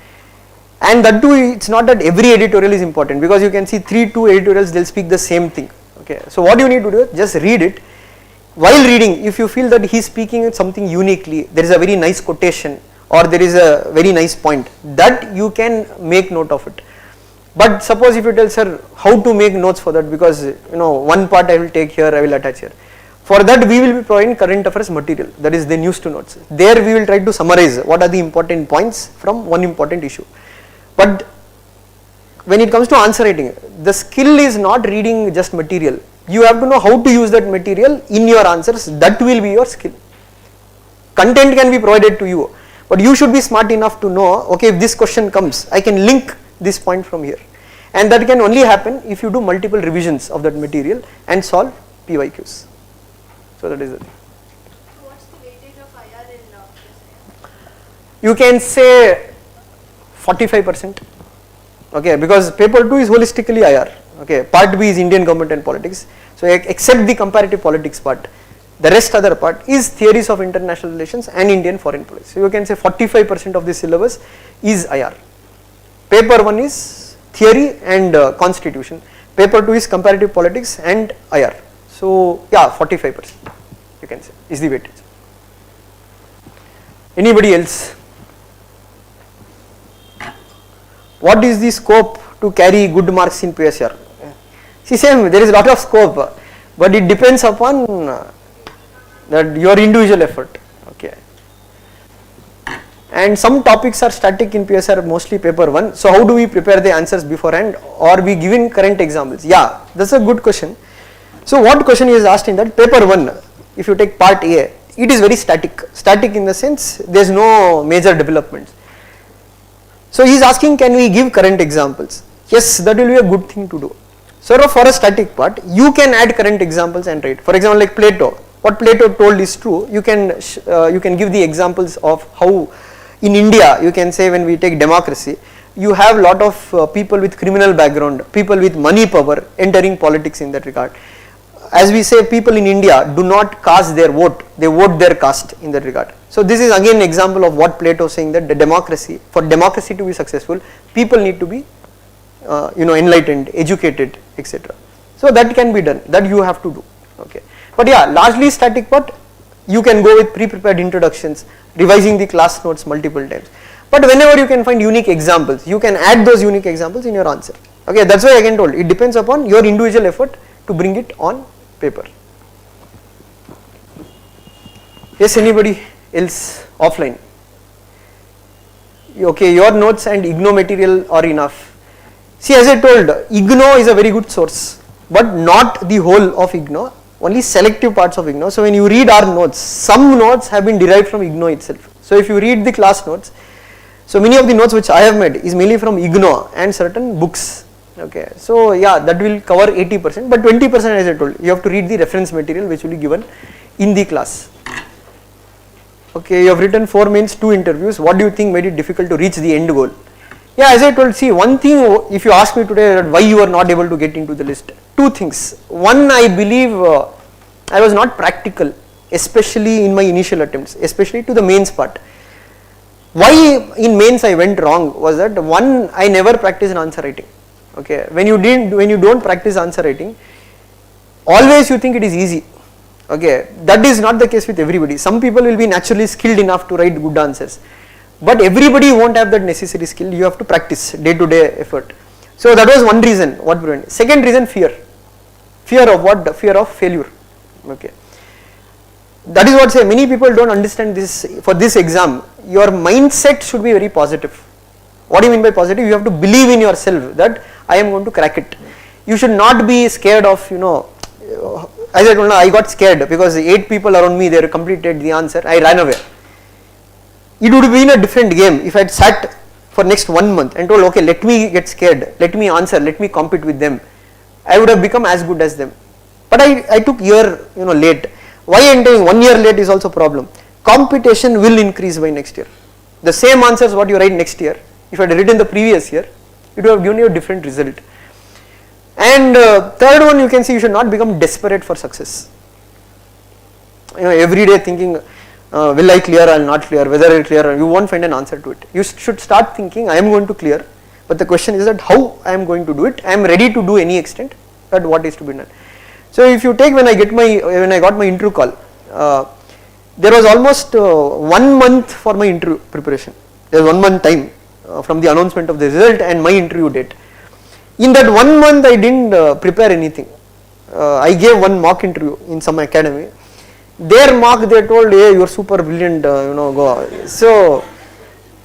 And that too, it's not that every editorial is important, because you can see 2 editorials, they'll speak the same thing. Okay, so what you need to do is just read it. While reading, if you feel that he's speaking something uniquely, there is a very nice quotation or there is a very nice point, that you can make note of it. But suppose if you tell, sir, how to make notes for that, because one part I will take here, I will attach here. For that we will be providing current affairs material, that is the news to notes. There we will try to summarize what are the important points from one important issue. But when it comes to answer writing, the skill is not reading just material. You have to know how to use that material in your answers, that will be your skill. Content can be provided to you, but you should be smart enough to know, okay, if this question comes, I can link this point from here. And that can only happen if you do multiple revisions of that material and solve PYQs. So that is it. So what's the weightage of IR in this? You can say 45%. Okay, because paper 2 is holistically IR. Okay, part B is Indian government and politics. So except the comparative politics part, the rest other part is theories of international relations and Indian foreign policy. So you can say 45% of the syllabus is IR. Paper 1 is theory and constitution. Paper 2 is comparative politics and IR. So yeah, 45% you can say is the weightage. Anybody else? What is the scope to carry good marks in PSR? See, same, there is a lot of scope, but it depends upon that your individual effort. Okay. And some topics are static in PSR, mostly paper 1. So how do we prepare the answers beforehand, or we giving current examples? Yeah, that's a good question. So what question is asked in that paper 1, if you take part A, it is very static. Static in the sense there is no major developments. So he is asking, can we give current examples? Yes, that will be a good thing to do. So for a static part, you can add current examples and write. For example, like Plato, what Plato told is true. You can give the examples of how in India, you can say when we take democracy, you have a lot of people with criminal background, people with money power entering politics in that regard. As we say, people in India do not cast their vote, they vote their caste in that regard. So this is again an example of what Plato is saying, that the democracy, for democracy to be successful, people need to be enlightened, educated, etc. So that can be done, that you have to do. Okay. But yeah, largely static part, you can go with pre-prepared introductions, revising the class notes multiple times. But whenever you can find unique examples, you can add those unique examples in your answer. Okay, that's why I again told, it depends upon your individual effort to bring it on paper. Yes, anybody else offline? Okay, your notes and IGNOU material are enough. See, as I told, IGNOU is a very good source, but not the whole of IGNOU, only selective parts of IGNOU. So when you read our notes, some notes have been derived from IGNOU itself. So if you read the class notes, so many of the notes which I have made is mainly from IGNOU and certain books. Okay, so yeah, that will cover 80%, but 20%, as I told, you have to read the reference material which will be given in the class. Okay, you have written 4 mains, 2 interviews. What do you think made it difficult to reach the end goal? Yeah, as I told, see, one thing, if you ask me today why you are not able to get into the list, 2 things. One, I believe I was not practical, especially in my initial attempts, especially to the mains part. Why in mains I went wrong was that, one, I never practiced answer writing. Okay, when you don't practice answer writing, always you think it is easy. Okay, that is not the case with everybody. Some people will be naturally skilled enough to write good answers, but everybody won't have that necessary skill. You have to practice day-to-day effort. So that was one reason what prevented. Second reason, fear. Fear of what? Fear of failure. Okay, that is what say many people don't understand this. For this exam, your mindset should be very positive. What do you mean by positive? You have to believe in yourself that I am going to crack it. You should not be scared of, as I told you, I got scared because 8 people around me, they completed the answer, I ran away. It would have been a different game if I had sat for next 1 month and told, okay, let me get scared, let me answer, let me compete with them. I would have become as good as them. But I took year, late. Why entering 1 year late is also a problem. Competition will increase by next year. The same answers what you write next year, if I had written the previous year, it would have given you a different result. And third one, you can see, you should not become desperate for success. Every day thinking, will I clear or I will not clear, whether I will clear, you won't find an answer to it. You should start thinking, I am going to clear, but the question is that how I am going to do it. I am ready to do any extent, but what is to be done. So if you take when I got my interview call, there was almost 1 month for my interview preparation. There was 1 month time from the announcement of the result and my interview date. In that 1 month I didn't prepare anything. I gave one mock interview in some academy. Their mock they told, hey, you are super brilliant, go. So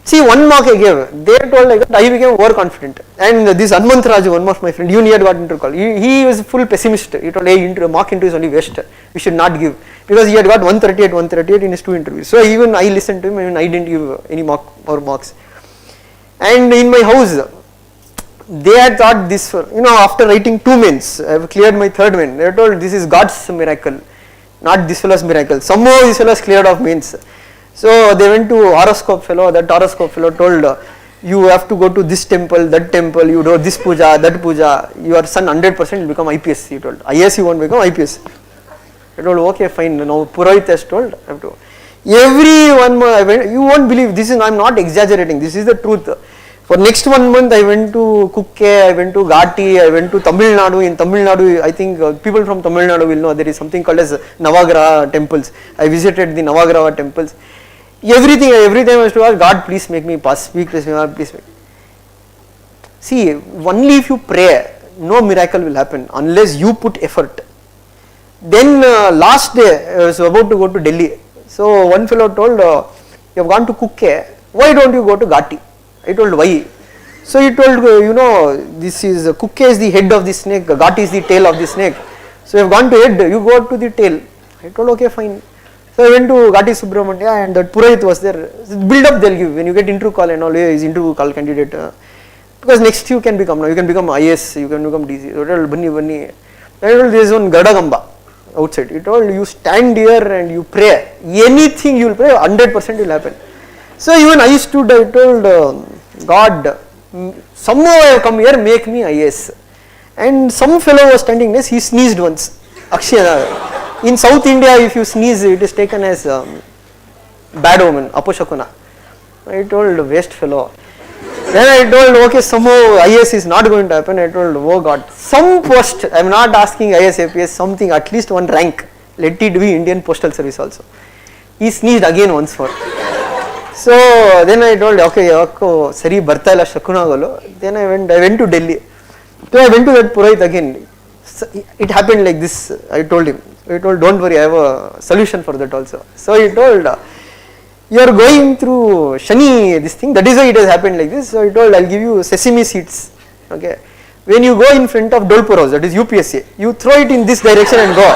see, one mock I gave, they told like that, I became overconfident. And this Anmant Raju, one of my friends, he had got interview call. He was full pessimist. He told, hey, mock interview is only waste. We should not give. Because he had got 138 in his 2 interviews. So even I listened to him, and I didn't give any mock or mocks. And in my house, they had thought this, after writing 2 mains, I have cleared my 3rd main. They told this is God's miracle, not this fellow's miracle. Somehow this fellow has cleared off mains. So they went to horoscope fellow, that horoscope fellow told, you have to go to this temple, that temple, you do this puja, that puja, your son 100% will become IPS, he told. IS you won't become IPS. I told, okay, fine, now Purohit has told, I have to. Everyone, you won't believe, this is, I am not exaggerating, this is the truth. For next 1 month I went to Kukke, I went to Ghati, I went to Tamil Nadu. In Tamil Nadu, I think people from Tamil Nadu will know there is something called as Navagraha temples. I visited the Navagraha temples. Every time I was to ask, God please make me pass, please make me. See, only if you pray, no miracle will happen unless you put effort. Then last day, I was about to go to Delhi. So one fellow told, you have gone to Kukke, why don't you go to Ghati? I told, why? So he told, this is, Kukke is the head of the snake, Ghati is the tail of the snake. So you have gone to head, you go to the tail. I told, okay, fine. So I went to Ghati Subramanya and that Purohit was there. Build up they'll give, when you get interview call and all, is interview call candidate. Because next you can become, now you can become IS, you can become DC. I told, Bunni. I told, there is one Gadagamba outside. He told, you stand here and you pray. Anything you will pray, 100% will happen. So even I stood, I told, God, somehow I have come here, make me IS. And some fellow was standing next, he sneezed once. Akshaya. In South India, if you sneeze, it is taken as bad omen, aposhakuna. I told, waste fellow. Then I told, okay, somehow IS is not going to happen. I told, oh God, some post, I am not asking IS, APS, something, at least one rank. Let it be Indian Postal Service also. He sneezed again once more. So then I told, okay, sari barta illa shakunagalo. Then I went to Delhi. So I went to that Purohit again. So it happened like this. I told him. He told, don't worry, I have a solution for that also. So he told, you are going through Shani, this thing, that is why it has happened like this. So he told, I will give you sesame seeds. Okay. When you go in front of Dolpur House, that is UPSA, you throw it in this direction and go.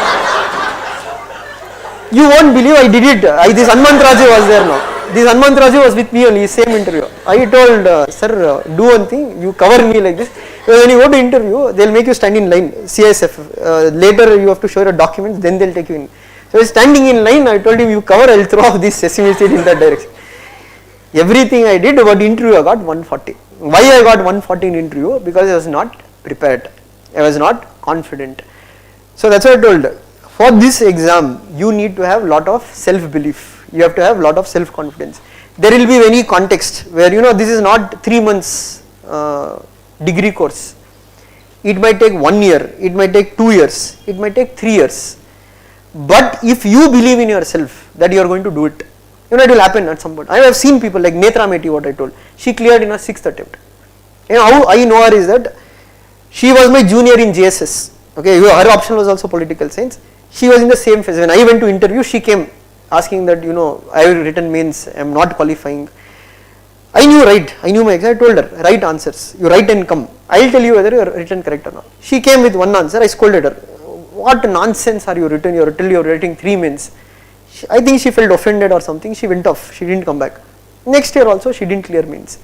You won't believe I did it. This Anmant Raju was there now. This Anmant Raju was with me only, same interview. I told, sir, do one thing, you cover me like this. When you go to interview, they will make you stand in line, CSF. Later you have to show your documents, then they will take you in. So standing in line, I told him, you cover, I will throw off this sesame seed in that direction. Everything I did, but interview I got 140. Why I got 140 in interview? Because I was not prepared. I was not confident. So that's what I told. For this exam, you need to have lot of self-belief. You have to have lot of self-confidence. There will be any context where, this is not 3 months degree course. It might take 1 year, it might take 2 years, it might take 3 years. But if you believe in yourself that you are going to do it, it will happen at some point. I have seen people like Netra Meti, what I told. She cleared in her 6th attempt. How I know her is that she was my junior in JSS. Okay, her option was also political science. She was in the same phase. When I went to interview, she came asking that, I have written mains, I am not qualifying. I knew my exam. I told her, write answers. You write and come. I will tell you whether you are written correct or not. She came with one answer. I scolded her. What nonsense are you written? You are writing 3 mains. I think she felt offended or something. She went off. She didn't come back. Next year also she didn't clear mains.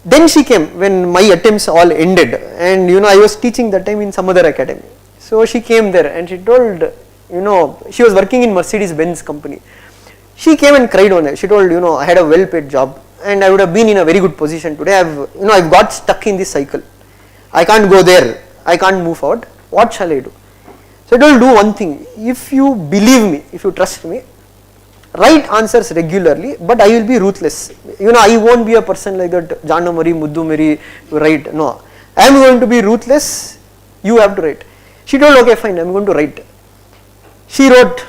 Then she came when my attempts all ended, and I was teaching that time in some other academy. So she came there and she told, she was working in Mercedes-Benz company. She came and cried on it. She told, I had a well-paid job and I would have been in a very good position today. I've got stuck in this cycle. I can't go there. I can't move forward. What shall I do? So I told, do one thing. If you believe me, if you trust me, write answers regularly, but I will be ruthless. I won't be a person like that, Jana Mari, Muddu Mari, write. No, I am going to be ruthless. You have to write. She told, okay, fine, I am going to write. She wrote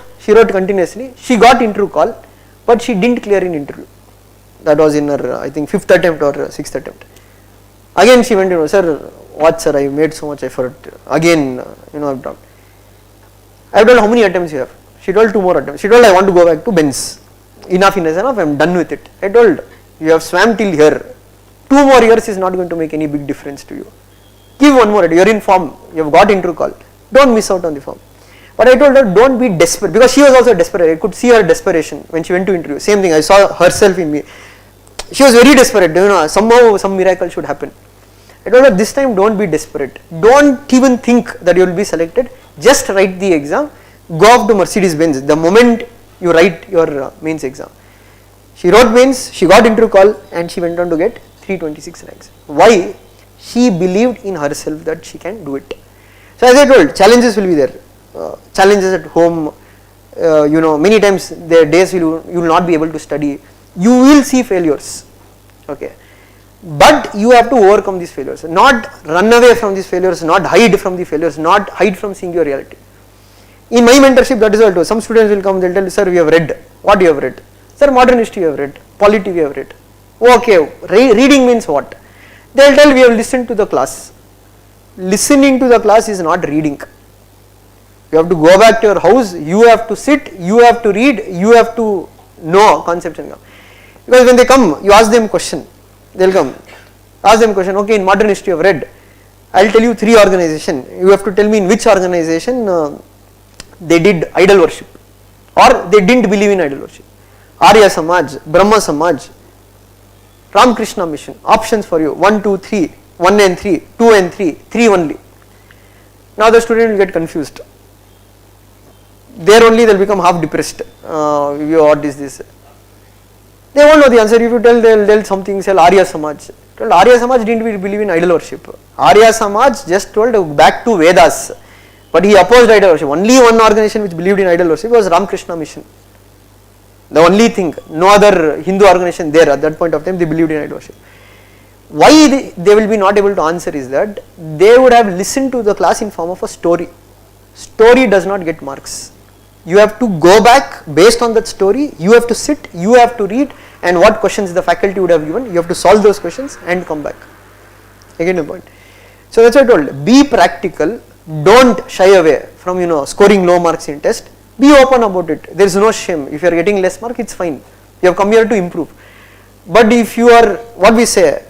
continuously. She got interview call, but she didn't clear in interview. That was in her, I think, 5th attempt or 6th attempt. Again, she went, sir, what sir, I made so much effort. Again, I've done. I told, how many attempts you have? She told 2 more attempts. She told, I want to go back to Benz. Enough is enough, I am done with it. I told, you have swam till here. 2 more years is not going to make any big difference to you. Give 1 more, you are in form, you have got interview call. Don't miss out on the form. But I told her, don't be desperate, because she was also desperate. I could see her desperation when she went to interview. Same thing, I saw herself in me. She was very desperate, somehow some miracle should happen. I told her, this time don't be desperate. Don't even think that you will be selected. Just write the exam. Go off to Mercedes-Benz the moment you write your mains exam. She wrote mains, she got interview call, and she went on to get 326 ranks. Why? She believed in herself that she can do it. So as I told, challenges will be there. Challenges at home, many times there are days you will not be able to study. You will see failures. Okay. But you have to overcome these failures, not run away from these failures, not hide from the failures, not hide from seeing your reality. In my mentorship, that is what I do. Some students will come, they will tell, sir, we have read. What you have read? Sir, modern history you have read, polity we have read. Okay, reading means what? They will tell, we have listened to the class. Listening to the class is not reading. You have to go back to your house, you have to sit, you have to read, you have to know concepts and come. Because when they come, you ask them question. They will come, ask them question, okay, in modern history you have read, I will tell you 3 organizations, you have to tell me in which organization they did idol worship or they didn't believe in idol worship. Arya Samaj, Brahma Samaj, Ramakrishna Mission, options for you, 1, 2, 3, 1 and 3, 2 and 3, 3 only. Now the student will get confused. There only they will become half depressed, what is this? They won't know the answer. If you tell, they will tell something, say Arya Samaj. Told Arya Samaj didn't believe in idol worship. Arya Samaj just told back to Vedas, but he opposed idol worship. Only one organization which believed in idol worship was Ramakrishna Mission. The only thing, no other Hindu organization there at that point of time, they believed in idol worship. Why they will be not able to answer is that they would have listened to the class in form of a story. Story does not get marks. You have to go back based on that story, you have to sit, you have to read, and what questions the faculty would have given, you have to solve those questions and come back. Again a point. So that's what I told, be practical, don't shy away from scoring low marks in test, be open about it, there is no shame. If you are getting less mark, it's fine, you have come here to improve. But if you are, what we say,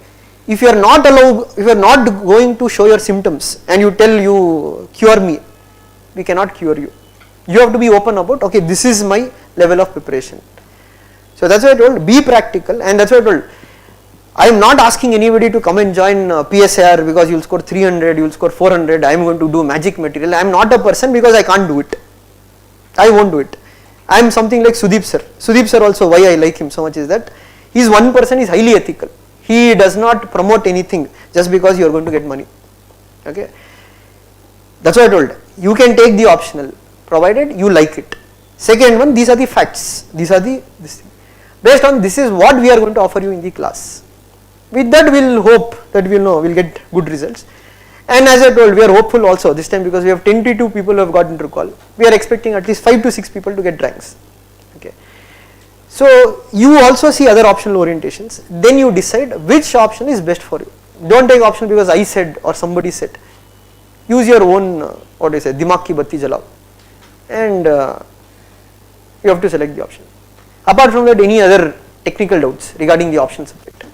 if you are not going to show your symptoms and you tell you cure me, we cannot cure you. You have to be open about, okay, this is my level of preparation. So that's why I told, be practical, and that's why I told, I am not asking anybody to come and join PSAR because you will score 300, you will score 400, I am going to do magic material. I am not a person because I can't do it. I won't do it. I am something like Sudeep sir. Sudeep sir also, why I like him so much is that he is one person, he is highly ethical. He does not promote anything just because you are going to get money. Okay. That's what I told. You can take the optional, provided you like it. Second one, these are the facts. These are this thing. Based on this is what we are going to offer you in the class. With that we will hope that we will get good results. And as I told, we are hopeful also this time because we have 22 people who have got into call. We are expecting at least 5 to 6 people to get ranks. Okay. So you also see other optional orientations. Then you decide which option is best for you. Don't take option because I said or somebody said. Use your own, what do you say, dimag ki batti jalao. And you have to select the option. Apart from that, any other technical doubts regarding the option subject?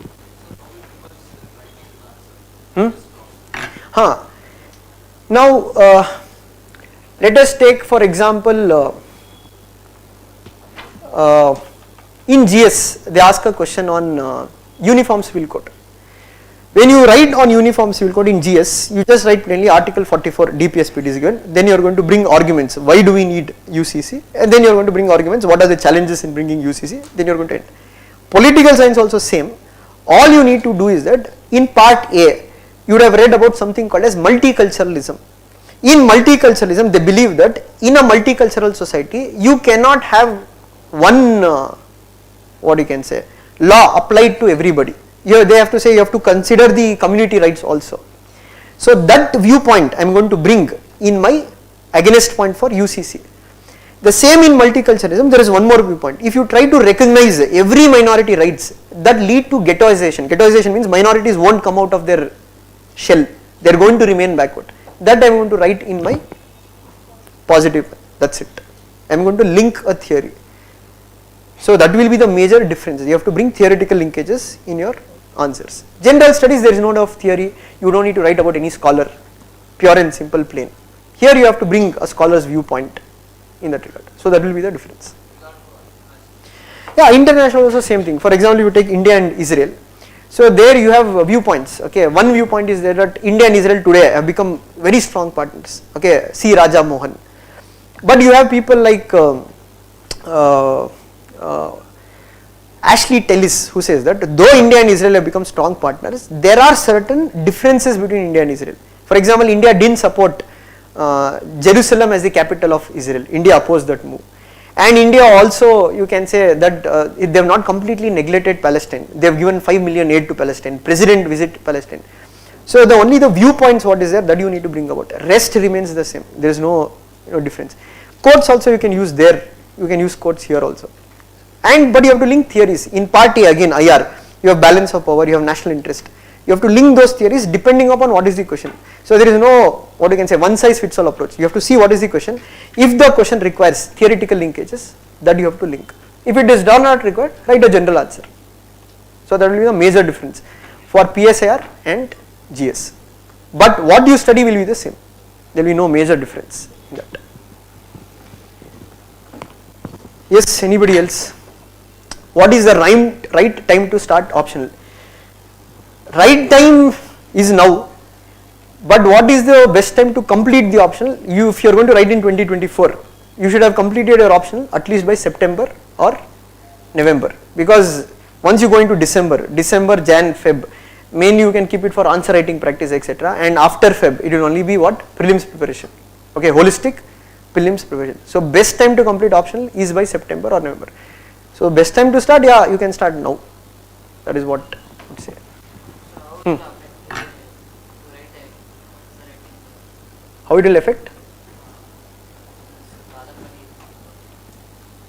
Now, let us take for example, in GS they ask a question on uniform civil code. When you write on uniform civil code in GS, you just write plainly article 44 DPSPD is given, then you are going to bring arguments, why do we need UCC, and then you are going to bring arguments, what are the challenges in bringing UCC, then you are going to end. Political science also same. All you need to do is that in part A, you would have read about something called as multiculturalism. In multiculturalism, they believe that in a multicultural society, you cannot have one what you can say, law applied to everybody. Here they have to say you have to consider the community rights also. So that viewpoint I am going to bring in my against point for UCC. The same in multiculturalism, there is one more viewpoint. If you try to recognize every minority rights, that lead to ghettoization. Ghettoization means minorities won't come out of their shell, they are going to remain backward. That I am going to write in my positive, that's it. I am going to link a theory. So that will be the major difference. You have to bring theoretical linkages in your answers. General studies, there is no doubt of theory, you don't need to write about any scholar, pure and simple plain. Here you have to bring a scholar's viewpoint in that regard. So that will be the difference. Yeah, international also same thing. For example, if you take India and Israel, so there you have viewpoints. Okay, one viewpoint is there that India and Israel today have become very strong partners. Okay, C. Raja Mohan. But you have people like Ashley Tellis who says that though India and Israel have become strong partners, there are certain differences between India and Israel. For example, India didn't support Jerusalem as the capital of Israel. India opposed that move. And India also, you can say that they have not completely neglected Palestine. They have given 5 million aid to Palestine. President visit Palestine. So the only the viewpoints what is there that you need to bring about. Rest remains the same. There is no difference. Quotes also you can use there. You can use quotes here also. But you have to link theories. In party again IR, you have balance of power, you have national interest. You have to link those theories depending upon what is the question. So there is no, what you can say, one size fits all approach. You have to see what is the question. If the question requires theoretical linkages, that you have to link. If it does not require, write a general answer. So that will be the major difference for PSIR and GS. But what you study will be the same. There will be no major difference in that. Yes, anybody else? What is the right time to start optional? Right time is now, but what is the best time to complete the optional? If you are going to write in 2024, you should have completed your optional at least by September or November, because once you go into December, Jan, Feb, mainly you can keep it for answer writing practice, etc. And after Feb, it will only be what? Prelims preparation. Okay, holistic prelims preparation. So best time to complete optional is by September or November. So best time to start, yeah, you can start now. That is what I would say. How it will affect?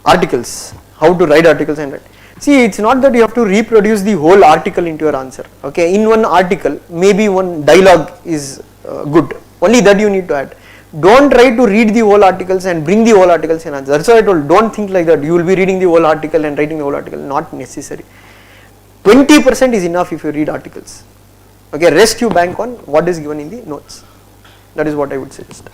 Articles. How to write articles and write. See, it's not that you have to reproduce the whole article into your answer. Okay, in one article, maybe one dialogue is good. Only that you need to add. Don't try to read the whole articles and bring the whole articles in answer. That's why I told, don't think like that. You will be reading the whole article and writing the whole article. Not necessary. 20% is enough if you read articles. Okay, rest you bank on what is given in the notes. That is what I would suggest.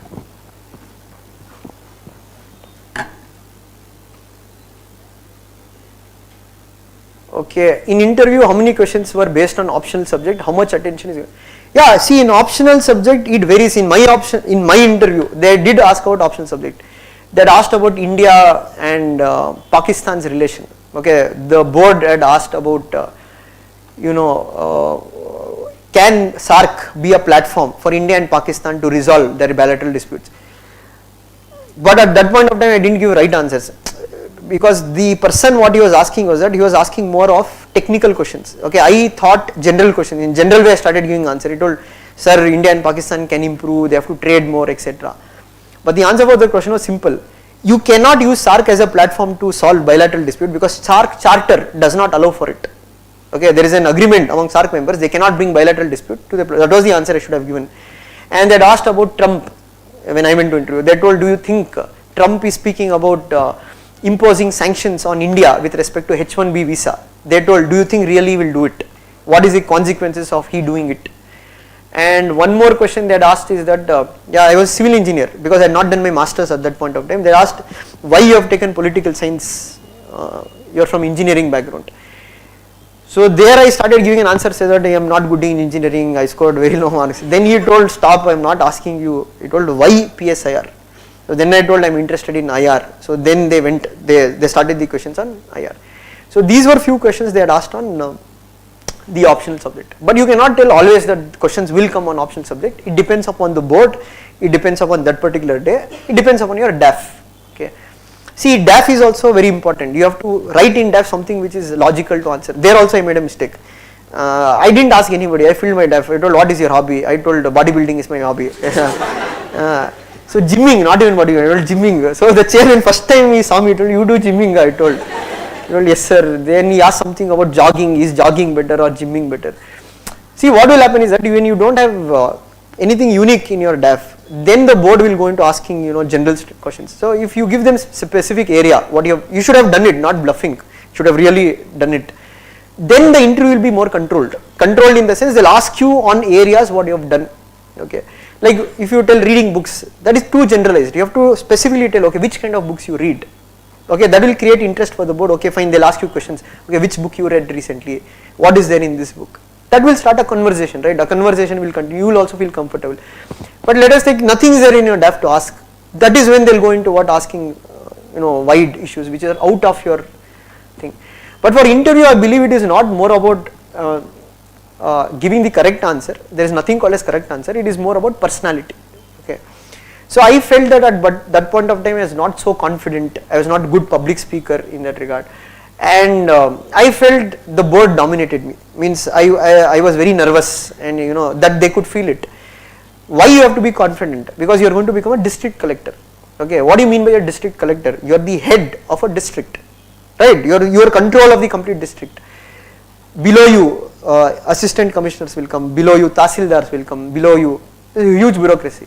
Okay, in interview, how many questions were based on optional subject? How much attention is given? Yeah, see, in optional subject, it varies. In my interview, they did ask about optional subject. They had asked about India and Pakistan's relation. Okay, the board had asked about, can SAARC be a platform for India and Pakistan to resolve their bilateral disputes? But at that point of time, I didn't give right answers, because the person what he was asking was that he was asking more of technical questions. Okay, I thought general questions. In general way, I started giving answer. He told, sir, India and Pakistan can improve, they have to trade more, etc. But the answer for the question was simple. You cannot use SAARC as a platform to solve bilateral dispute, because SAARC charter does not allow for it. Okay, there is an agreement among SAARC members, they cannot bring bilateral dispute to the, that was the answer I should have given. And they had asked about Trump when I went to interview. They told, do you think Trump is speaking about imposing sanctions on India with respect to H1B visa? They told, do you think really he will do it? What is the consequences of he doing it? And one more question they had asked is that, I was civil engineer, because I had not done my masters at that point of time. They asked, why you have taken political science, you are from engineering background. So there I started giving an answer, say that I am not good in engineering, I scored very low marks. Then he told, stop, I am not asking you. He told, why PSIR? So then I told I am interested in IR. So then they started the questions on IR. So these were few questions they had asked on the optional subject. But you cannot tell always that questions will come on optional subject. It depends upon the board, it depends upon that particular day, it depends upon your DAF. Okay. See, DAF is also very important. You have to write in DAF something which is logical to answer. There also I made a mistake. I didn't ask anybody. I filled my DAF. I told, what is your hobby? I told bodybuilding is my hobby. So gymming, not even bodybuilding, I told gymming. So the chairman first time he saw me, he told, you do gymming? I told, yes sir. Then he asked something about jogging. Is jogging better or gymming better? See, what will happen is that when you don't have anything unique in your DAF, then the board will go into asking general questions. So if you give them specific area, what you should have done it, not bluffing, should have really done it. Then the interview will be more controlled. Controlled in the sense they'll ask you on areas what you have done. Okay, like if you tell reading books, that is too generalized. You have to specifically tell, okay, which kind of books you read. Okay, that will create interest for the board. Okay, fine, they'll ask you questions. Okay, which book you read recently? What is there in this book? That will start a conversation, right? A conversation will continue. You will also feel comfortable. But let us take nothing is there in your DAF to ask. That is when they'll go into what asking, wide issues which are out of your thing. But for interview, I believe it is not more about giving the correct answer. There is nothing called as correct answer. It is more about personality. Okay. So I felt that at that point of time I was not so confident. I was not a good public speaker in that regard. And I felt the board dominated me, means I was very nervous, and that they could feel it. Why you have to be confident? Because you are going to become a district collector. Okay, what do you mean by a district collector? You are the head of a district, right? You are control of the complete district. Below you assistant commissioners will come, below you tahsildars will come, below you huge bureaucracy.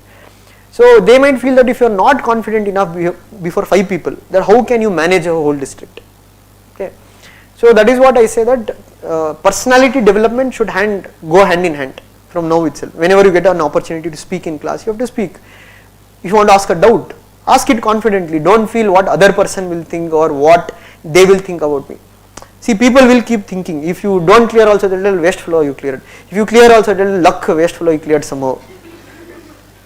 So they might feel that if you are not confident enough before 5 people, then how can you manage a whole district? Okay, so that is what I say, that personality development should go hand in hand from now itself. Whenever you get an opportunity to speak in class, you have to speak. If you want to ask a doubt, ask it confidently. Don't feel what other person will think or what they will think about me. See, people will keep thinking. If you don't clear also, the little waste flow you cleared. If you clear also, the little luck waste flow you cleared somehow.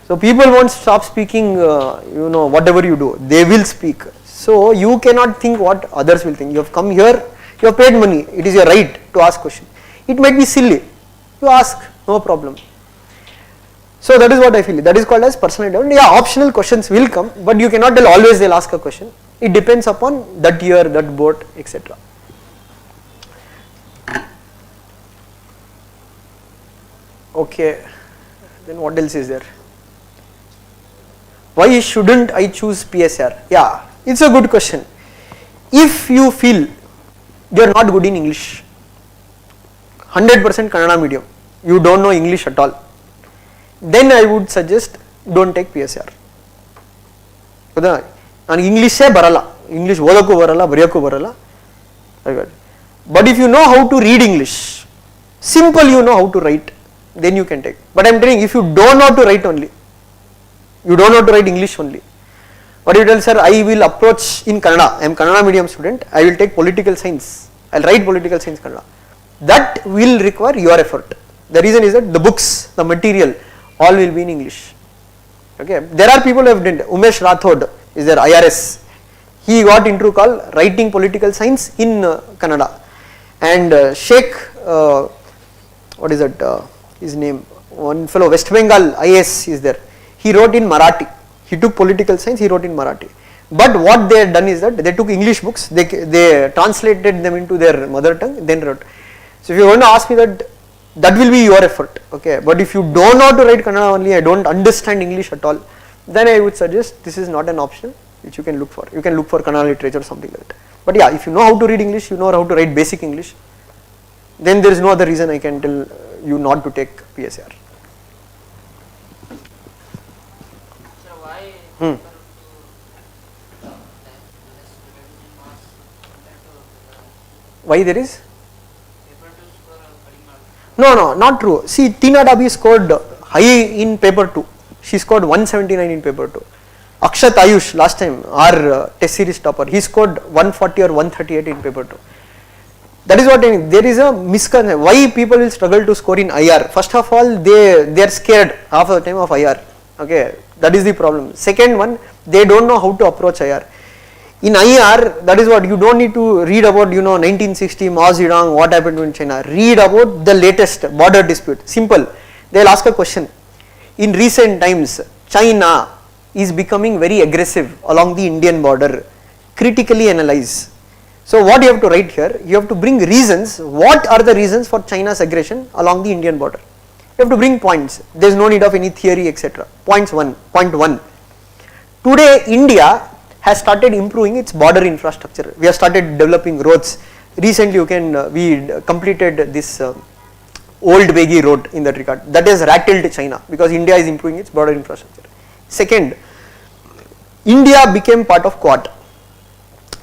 So people won't stop speaking, whatever you do, they will speak. So you cannot think what others will think. You have come here, you have paid money, it is your right to ask question. It might be silly, you ask, no problem. So that is what I feel, that is called as personal development. Yeah, optional questions will come, but you cannot tell always they'll ask a question. It depends upon that year, that board, etc. Okay, then what else is there? Why shouldn't I choose PSR? Yeah, it's a good question. If you feel you are not good in English, 100% Kannada medium, you don't know English at all, then I would suggest don't take PSR. English barala, English ಓದಕ್ಕೂ ಬರಲ್ಲ ಬರೆಯೋಕ್ಕೂ ಬರಲ್ಲ. But if you know how to read English, simple, you know how to write, then you can take. But I am telling, if you don't know how to write only, you don't know how to write English only, what you tell, sir, I will approach in Kannada, I am Kannada medium student, I will take political science, I will write political science Kannada. That will require your effort. The reason is that the books, the material, all will be in English. Okay, there are people who have done. Umesh Rathod is there, IRS. He got into call writing political science in Kannada. And Sheikh, what is that, his name, one fellow, West Bengal IAS is there. He wrote in Marathi. He took political science, he wrote in Marathi. But what they had done is that they took English books, they translated them into their mother tongue, then wrote. So if you want to ask me that will be your effort. Okay, but if you don't know how to write Kannada only, I don't understand English at all, then I would suggest this is not an option which you can look for. You can look for Kannada literature or something like that. But yeah, if you know how to read English, you know how to write basic English, then there is no other reason I can tell you not to take PSR. Why there is? No, not true. See, Tina Dabi scored high in paper 2. She scored 179 in paper 2. Akshat Ayush last time, our test series topper, he scored 140 or 138 in paper 2. That is what I mean. There is a misconception. Why people will struggle to score in IR? First of all, they are scared half the time of IR. Okay, that is the problem. Second one, they don't know how to approach IR. In IR, that is what, you don't need to read about 1960 Mao Zedong, what happened in China. Read about the latest border dispute. Simple. They will ask a question. In recent times, China is becoming very aggressive along the Indian border. critically analyze. So what you have to write here, you have to bring reasons, what are the reasons for China's aggression along the Indian border. You have to bring points, there is no need of any theory etc. Point 1. Today India has started improving its border infrastructure. We have started developing roads. Recently we completed this old Begi road in that regard. That has rattled China because India is improving its border infrastructure. Second, India became part of Quad.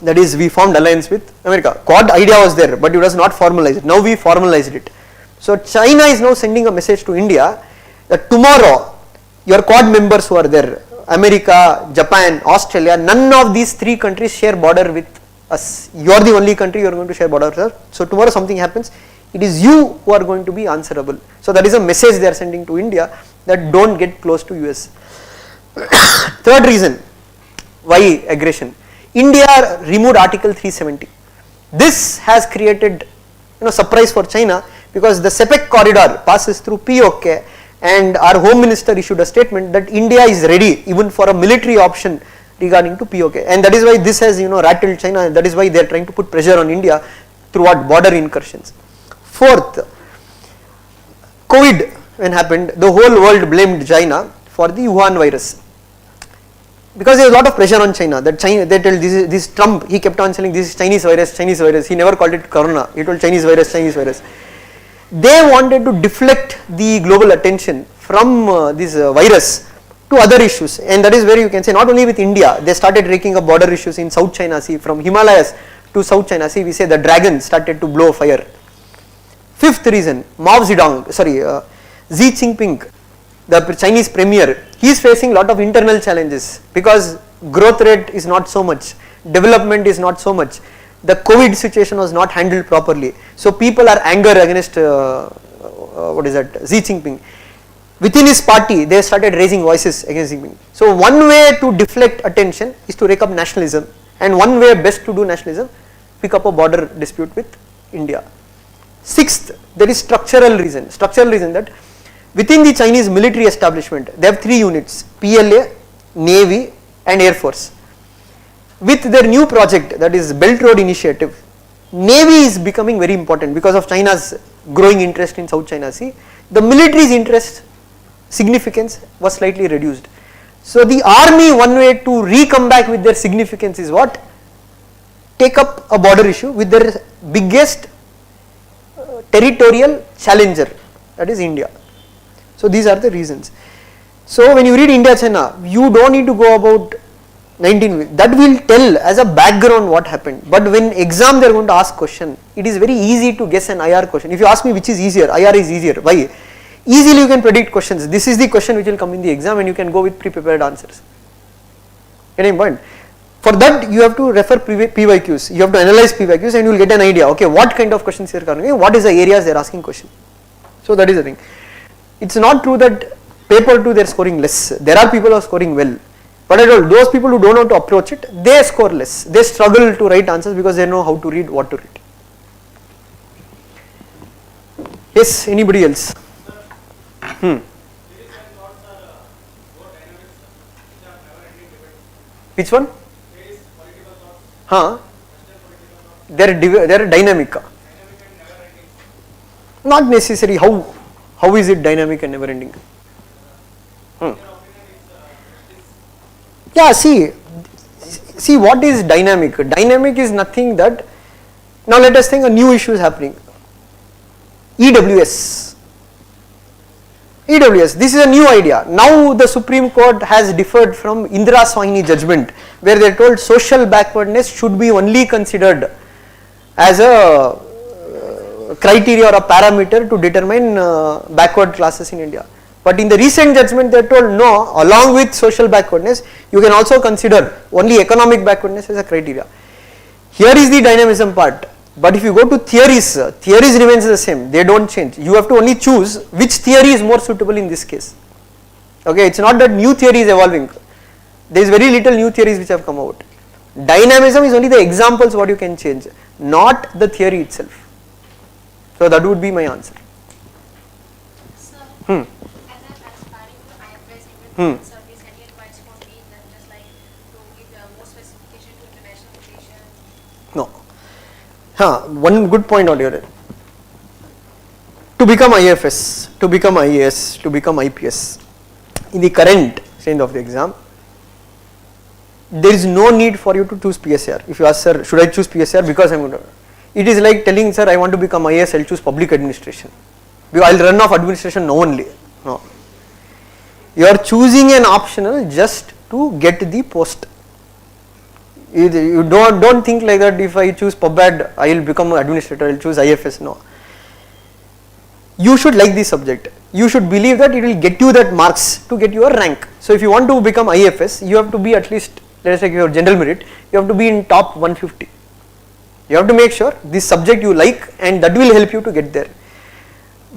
That is, we formed alliance with America. Quad idea was there, but it was not formalized. Now we formalized it. So China is now sending a message to India that tomorrow your Quad members who are there, America, Japan, Australia, none of these three countries share border with us. You are the only country you are going to share border with us. So tomorrow something happens, it is you who are going to be answerable. So that is a message they are sending to India, that don't get close to US. Third reason why aggression. India removed Article 370. This has created surprise for China because the CPEC corridor passes through POK, and our Home Minister issued a statement that India is ready even for a military option regarding to POK, and that is why this has rattled China, and that is why they are trying to put pressure on India through what border incursions. Fourth, COVID when happened, the whole world blamed China for the Wuhan virus. Because there is a lot of pressure on China, that China, they tell this Trump, he kept on saying this is Chinese virus, he never called it corona, he told Chinese virus. They wanted to deflect the global attention from this virus to other issues, and that is where you can say not only with India, they started raking up border issues in South China Sea, from Himalayas to South China Sea, we say the dragon started to blow fire. Fifth reason, Xi Jinping, the Chinese premier, he is facing a lot of internal challenges because growth rate is not so much, development is not so much, the COVID situation was not handled properly. So people are anger against Xi Jinping. Within his party, they started raising voices against Xi Jinping. So one way to deflect attention is to rake up nationalism, and one way best to do nationalism, pick up a border dispute with India. Sixth, there is structural reason that within the Chinese military establishment, they have three units, PLA, Navy and Air Force. With their new project, that is Belt Road Initiative, Navy is becoming very important because of China's growing interest in South China Sea. The military's interest, significance was slightly reduced. So the army, one way to re-come back with their significance is what? Take up a border issue with their biggest territorial challenger, that is India. So these are the reasons. So when you read India China, you don't need to go about 19 weeks. That will tell as a background what happened. But when exam they are going to ask question, it is very easy to guess an IR question. If you ask me which is easier, IR is easier. Why? Easily you can predict questions. This is the question which will come in the exam, and you can go with pre-prepared answers. Getting point? For that you have to refer PYQs. You have to analyze PYQs and you will get an idea. Okay, what kind of questions they are coming? What is the areas they are asking question? So that is the thing. It's not true that paper 2 they are scoring less. There are people who are scoring well, but those people who don't know to approach it, they score less. They struggle to write answers because they know how to read, what to read. Yes, anybody else? Which one? They are dynamic. Not necessary. How is it dynamic and never ending? Yeah, see what is dynamic. Dynamic is nothing that, now let us think a new issue is happening. EWS, this is a new idea. Now the Supreme Court has differed from Indira Swahini judgment, where they told social backwardness should be only considered as a criteria or a parameter to determine backward classes in India. But in the recent judgment they told no, along with social backwardness you can also consider only economic backwardness as a criteria. Here is the dynamism part. But if you go to theories remains the same, they don't change. You have to only choose which theory is more suitable in this case. Okay, it's not that new theory is evolving. There is very little new theories which have come out. Dynamism is only the examples what you can change, not the theory itself. So that would be my answer. Sir, as an aspiring to IFS Indian service, any advice for me that just like to give more specification to international No. One good point out here. To become IFS, to become IAS, to become IPS, in the current stage of the exam, there is no need for you to choose PSR. If you ask, sir, should I choose PSR because I'm going to, it is like telling, sir, I want to become IAS, I'll choose public administration. Because I'll run off administration now only. No. You are choosing an optional just to get the post. You don't think like that. If I choose PubAd, I will become an administrator, I will choose IFS. No. You should like this subject. You should believe that it will get you that marks to get your rank. So if you want to become IFS, you have to be at least, let us say your general merit, you have to be in top 150. You have to make sure this subject you like, and that will help you to get there.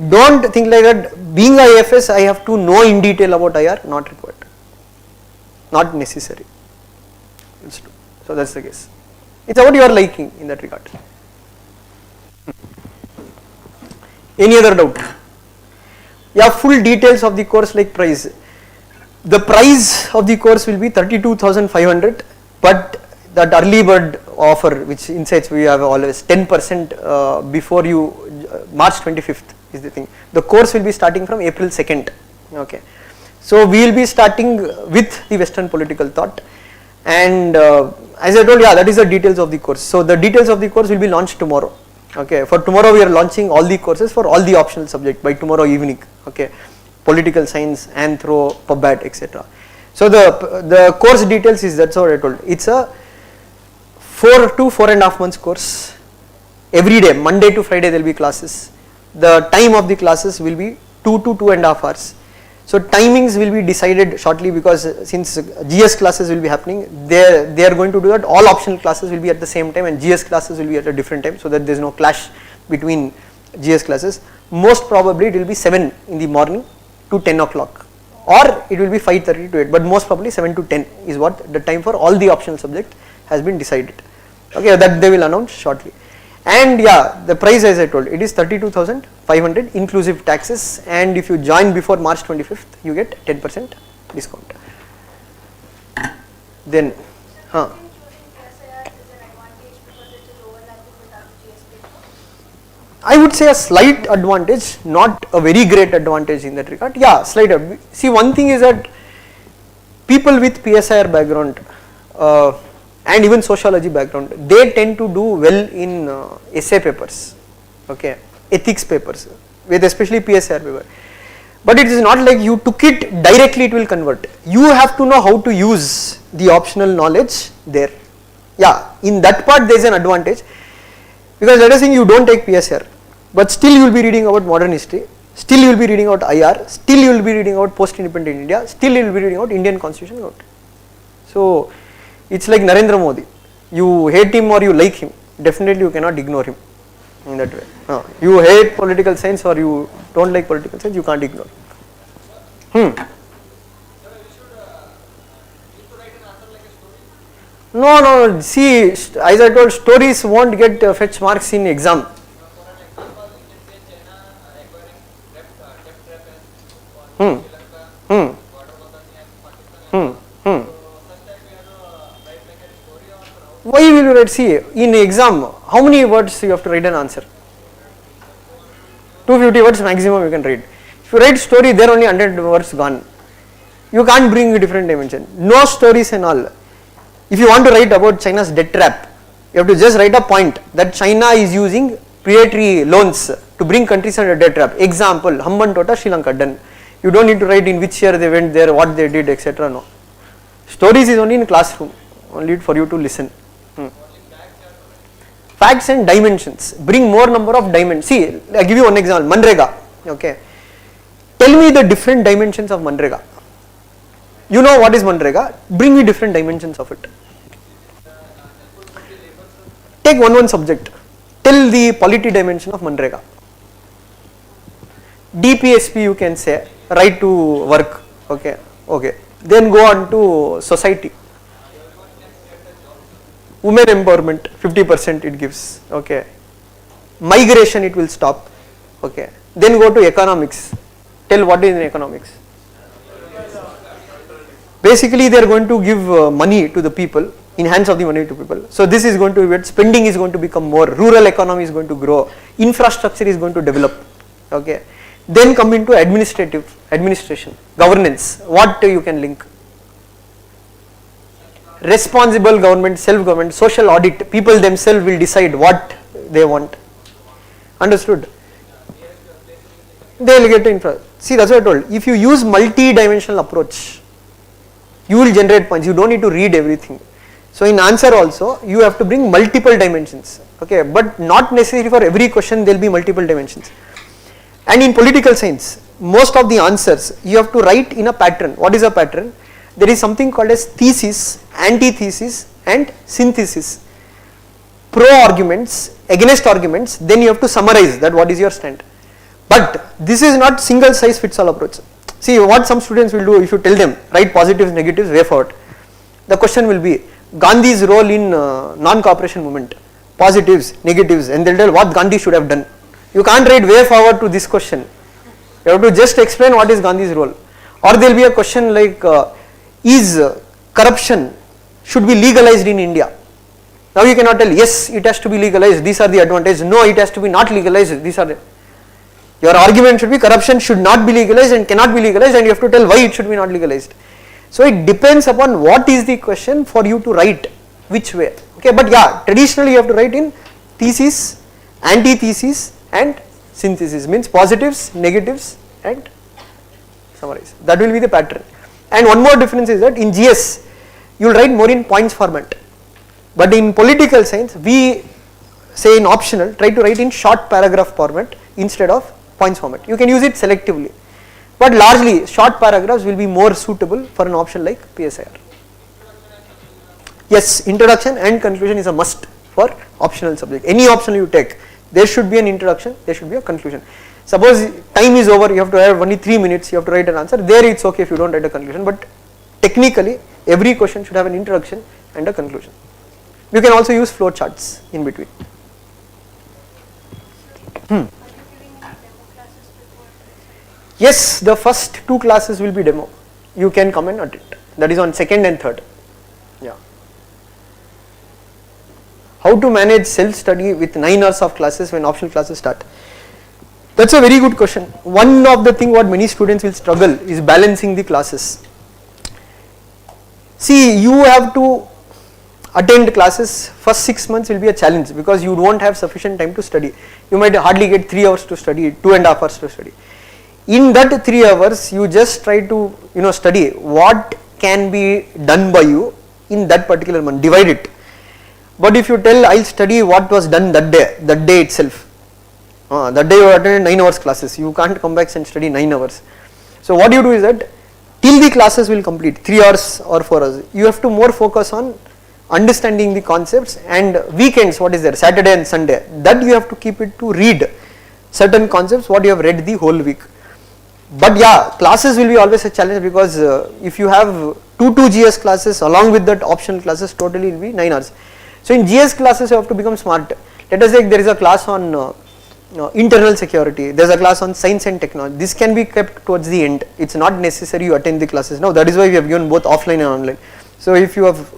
Don't think like that, being IFS I have to know in detail about IR, not required, not necessary. So that's the case. It's about your liking in that regard. Any other doubt? Yeah, full details of the course like price. The price of the course will be 32,500, but that early bird offer which insights we have always 10% before you March 25th is the thing. The course will be starting from April 2nd. Okay, so we will be starting with the Western political thought, and as I told, yeah, that is the details of the course. So the details of the course will be launched tomorrow. Okay, for tomorrow we are launching all the courses for all the optional subject by tomorrow evening. Okay, political science, anthro, PubAd, etc. So the course details is, that's what I told. It's a 4 to 4.5 months course. Every day, Monday to Friday there will be classes. The time of the classes will be 2 to 2.5 hours. So timings will be decided shortly, because since GS classes will be happening, they are going to do that. All optional classes will be at the same time and GS classes will be at a different time, so that there is no clash between GS classes. Most probably it will be 7 in the morning to 10 o'clock, or it will be 5:30 to 8, but most probably 7 to 10 is what the time for all the optional subject has been decided. Okay, that they will announce shortly. And yeah, the price, as I told, it is 32,500 inclusive taxes, and if you join before March 25th, you get 10% discount. Then, I would say a slight advantage, not a very great advantage in that regard. Yeah, slight. See, one thing is that people with PSIR background and even sociology background, they tend to do well in essay papers, okay, ethics papers, with especially PSIR paper. But it is not like you took it directly, it will convert. You have to know how to use the optional knowledge there. Yeah, in that part there is an advantage, because let us say you don't take PSIR, but still you will be reading about modern history, still you will be reading about IR, still you will be reading about post-independent India, still you will be reading about Indian constitution. So it's like Narendra Modi. You hate him or you like him, definitely you cannot ignore him in that way. You hate political science or you don't like political science, you can't ignore. No, see, as I told, stories won't get fetch marks in exam. Why will you write? See, in exam, how many words you have to write an answer? 250 words maximum you can write. If you write story, there only 100 words gone. You can't bring a different dimension. No stories and all. If you want to write about China's debt trap, you have to just write a point that China is using predatory loans to bring countries under debt trap. Example, Hambantota, Sri Lanka, done. You don't need to write in which year they went there, what they did, etc. No. Stories is only in classroom, only for you to listen. Facts and dimensions. Bring more number of dimensions. See, I give you one example. Manrega. Okay. Tell me the different dimensions of Manrega. You know what is Manrega? Bring me different dimensions of it. Take one subject. Tell the polity dimension of Manrega. DPSP you can say, right to work. Okay. Then go on to society. Women empowerment, 50% it gives. Okay. Migration it will stop. Okay. Then go to economics. Tell what is in economics. Basically they are going to give money to the people in hands of the money to people. So this is going to be, spending is going to become more, rural economy is going to grow, infrastructure is going to develop. Okay. Then come into administration, governance. What you can link? Responsible government, self-government, social audit. People themselves will decide what they want. Understood? They will get infra. See, that's what I told. If you use multi-dimensional approach, you will generate points. You don't need to read everything. So in answer also, you have to bring multiple dimensions. Okay, but not necessarily for every question there will be multiple dimensions. And in political science, most of the answers you have to write in a pattern. What is a pattern? There is something called as thesis, antithesis and synthesis. Pro arguments, against arguments, then you have to summarize that what is your stand. But this is not single size fits all approach. See what some students will do if you tell them write positives, negatives, way forward. The question will be Gandhi's role in non-cooperation movement, positives, negatives, and they'll tell what Gandhi should have done. You can't write way forward to this question. You have to just explain what is Gandhi's role. Or there will be a question like is corruption should be legalized in India. Now you cannot tell yes it has to be legalized, these are the advantages, no it has to be not legalized, these are the. Your argument should be corruption should not be legalized and cannot be legalized, and you have to tell why it should be not legalized. So it depends upon what is the question for you to write, which way. Okay, but yeah, traditionally you have to write in thesis, antithesis and synthesis, means positives, negatives and summarize. That will be the pattern. And one more difference is that in GS you will write more in points format, but in political science we say in optional try to write in short paragraph format instead of points format. You can use it selectively, but largely short paragraphs will be more suitable for an option like PSIR. Yes, introduction and conclusion is a must for optional subject. Any option you take, there should be an introduction, there should be a conclusion. Suppose time is over, you have to have only 3 minutes, you have to write an answer, there it's okay if you don't write a conclusion, but technically every question should have an introduction and a conclusion. You can also use flow charts in between. Yes, the first 2 classes will be demo. You can come and attend. That is on 2nd and 3rd. Yeah. How to manage self-study with 9 hours of classes when optional classes start? That's a very good question. One of the thing what many students will struggle is balancing the classes. See, you have to attend classes. First 6 months will be a challenge because you won't have sufficient time to study. You might hardly get 3 hours to study, 2.5 hours to study. In that 3 hours, you just try to study what can be done by you in that particular month. Divide it. But if you tell I'll study what was done that day itself, that day you attended 9 hours classes, you can't come back and study 9 hours. So what you do is that till the classes will complete 3 hours or 4 hours, you have to more focus on understanding the concepts, and weekends what is there, Saturday and Sunday, that you have to keep it to read certain concepts what you have read the whole week. But yeah, classes will be always a challenge because if you have 2 GS classes along with that optional classes, totally will be 9 hours. So in GS classes you have to become smart. Let us say there is a class on internal security, there is a class on science and technology. This can be kept towards the end. It's not necessary you attend the classes now. That is why we have given both offline and online. So if you have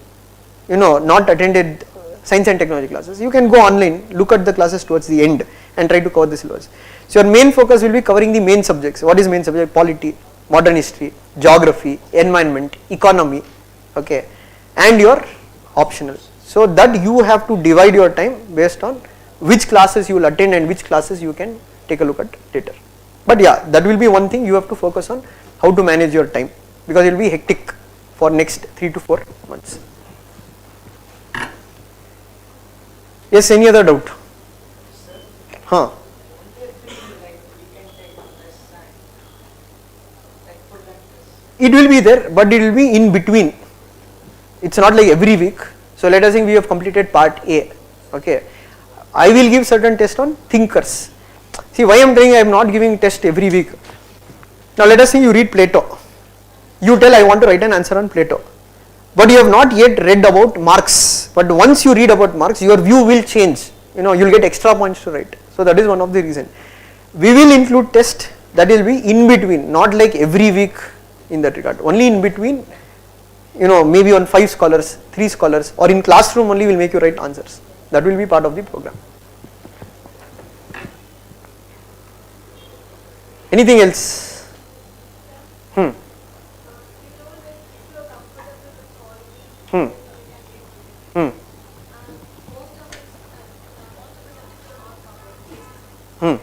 not attended science and technology classes, you can go online, look at the classes towards the end and try to cover the syllabus. So your main focus will be covering the main subjects. What is main subject? Polity, modern history, geography, environment, economy, okay, and your optional. So that you have to divide your time based on which classes you will attend and which classes you can take a look at later. But yeah, that will be one thing you have to focus on, how to manage your time, because it will be hectic for next 3 to 4 months. Yes, any other doubt? Huh? It will be there, but it will be in between. It's not like every week. So let us say we have completed part A. Okay, I will give certain test on thinkers. See why I am telling I am not giving test every week. Now let us say you read Plato. You tell I want to write an answer on Plato, but you have not yet read about Marx. But once you read about Marx, your view will change. You will get extra points to write. So that is one of the reason. We will include test that will be in between, not like every week in that regard. Only in between maybe on 5 scholars, 3 scholars, or in classroom only will make you write answers. That will be part of the program. Anything else? Hmm. Hmm. Hmm. Hmm.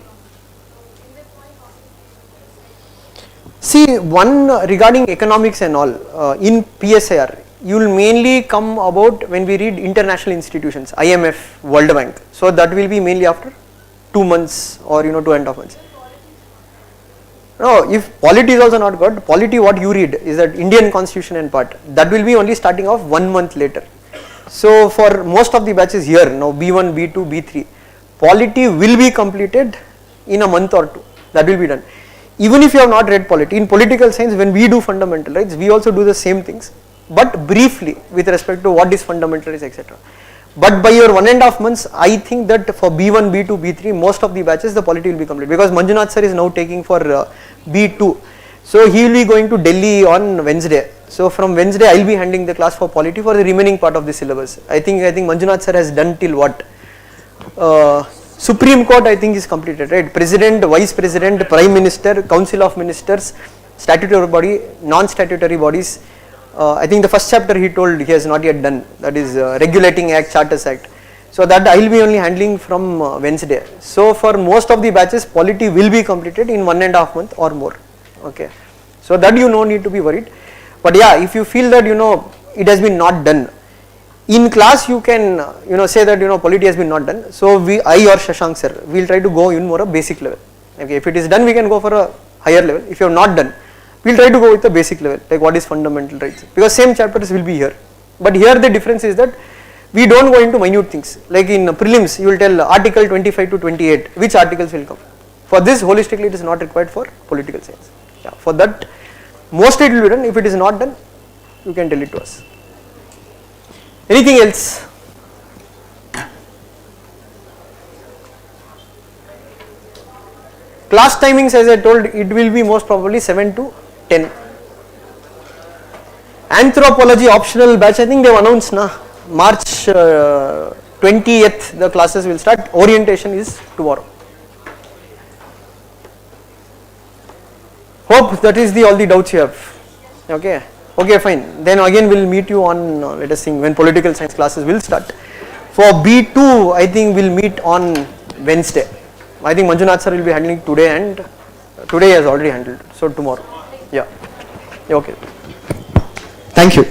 See, one regarding economics and all, in PSIR, you will mainly come about when we read international institutions, IMF, World Bank. So that will be mainly after 2 months or 2.5 months. No, if polity is also not good, polity what you read is that Indian constitution and part, that will be only starting off 1 month later. So for most of the batches here, now B1, B2, B3, polity will be completed in a month or 2, that will be done. Even if you have not read polity, in political science when we do fundamental rights, we also do the same things, but briefly with respect to what is fundamental rights, etc. But by your 1.5 months, I think that for B1, B2, B3, most of the batches the polity will be complete, because Manjunath sir is now taking for B2. So he will be going to Delhi on Wednesday. So from Wednesday I will be handling the class for polity for the remaining part of the syllabus. I think Manjunath sir has done till what? Supreme Court I think is completed, right? President, Vice President, Prime Minister, Council of Ministers, statutory body, non-statutory bodies. I think the first chapter he told he has not yet done, that is Regulating Act, Charters Act. So that I will be only handling from Wednesday. So for most of the batches, polity will be completed in 1.5 months or more. Okay. So that you no need to be worried. But yeah, if you feel that it has been not done, in class you can say that polity has been not done. So I or Shashank sir will try to go in more a basic level. Okay. If it is done, we can go for a higher level. If you have not done, we will try to go with the basic level, like what is fundamental rights, because same chapters will be here. But here the difference is that we don't go into minute things, like in prelims you will tell article 25 to 28, which articles will come. For this holistically it is not required for political science. Yeah, for that mostly it will be done. If it is not done, you can tell it to us. Anything else? Class timings, as I told, it will be most probably 7 to 10. Anthropology optional batch, I think they have announced now, March 20th the classes will start. Orientation is tomorrow. Hope that is all the doubts you have. Okay. Okay, fine. Then again we'll meet you on let us see when political science classes will start. For B2 I think we'll meet on Wednesday. I think Manjunath sir will be handling today, and today he has already handled, so tomorrow. Yeah. Okay. Thank you.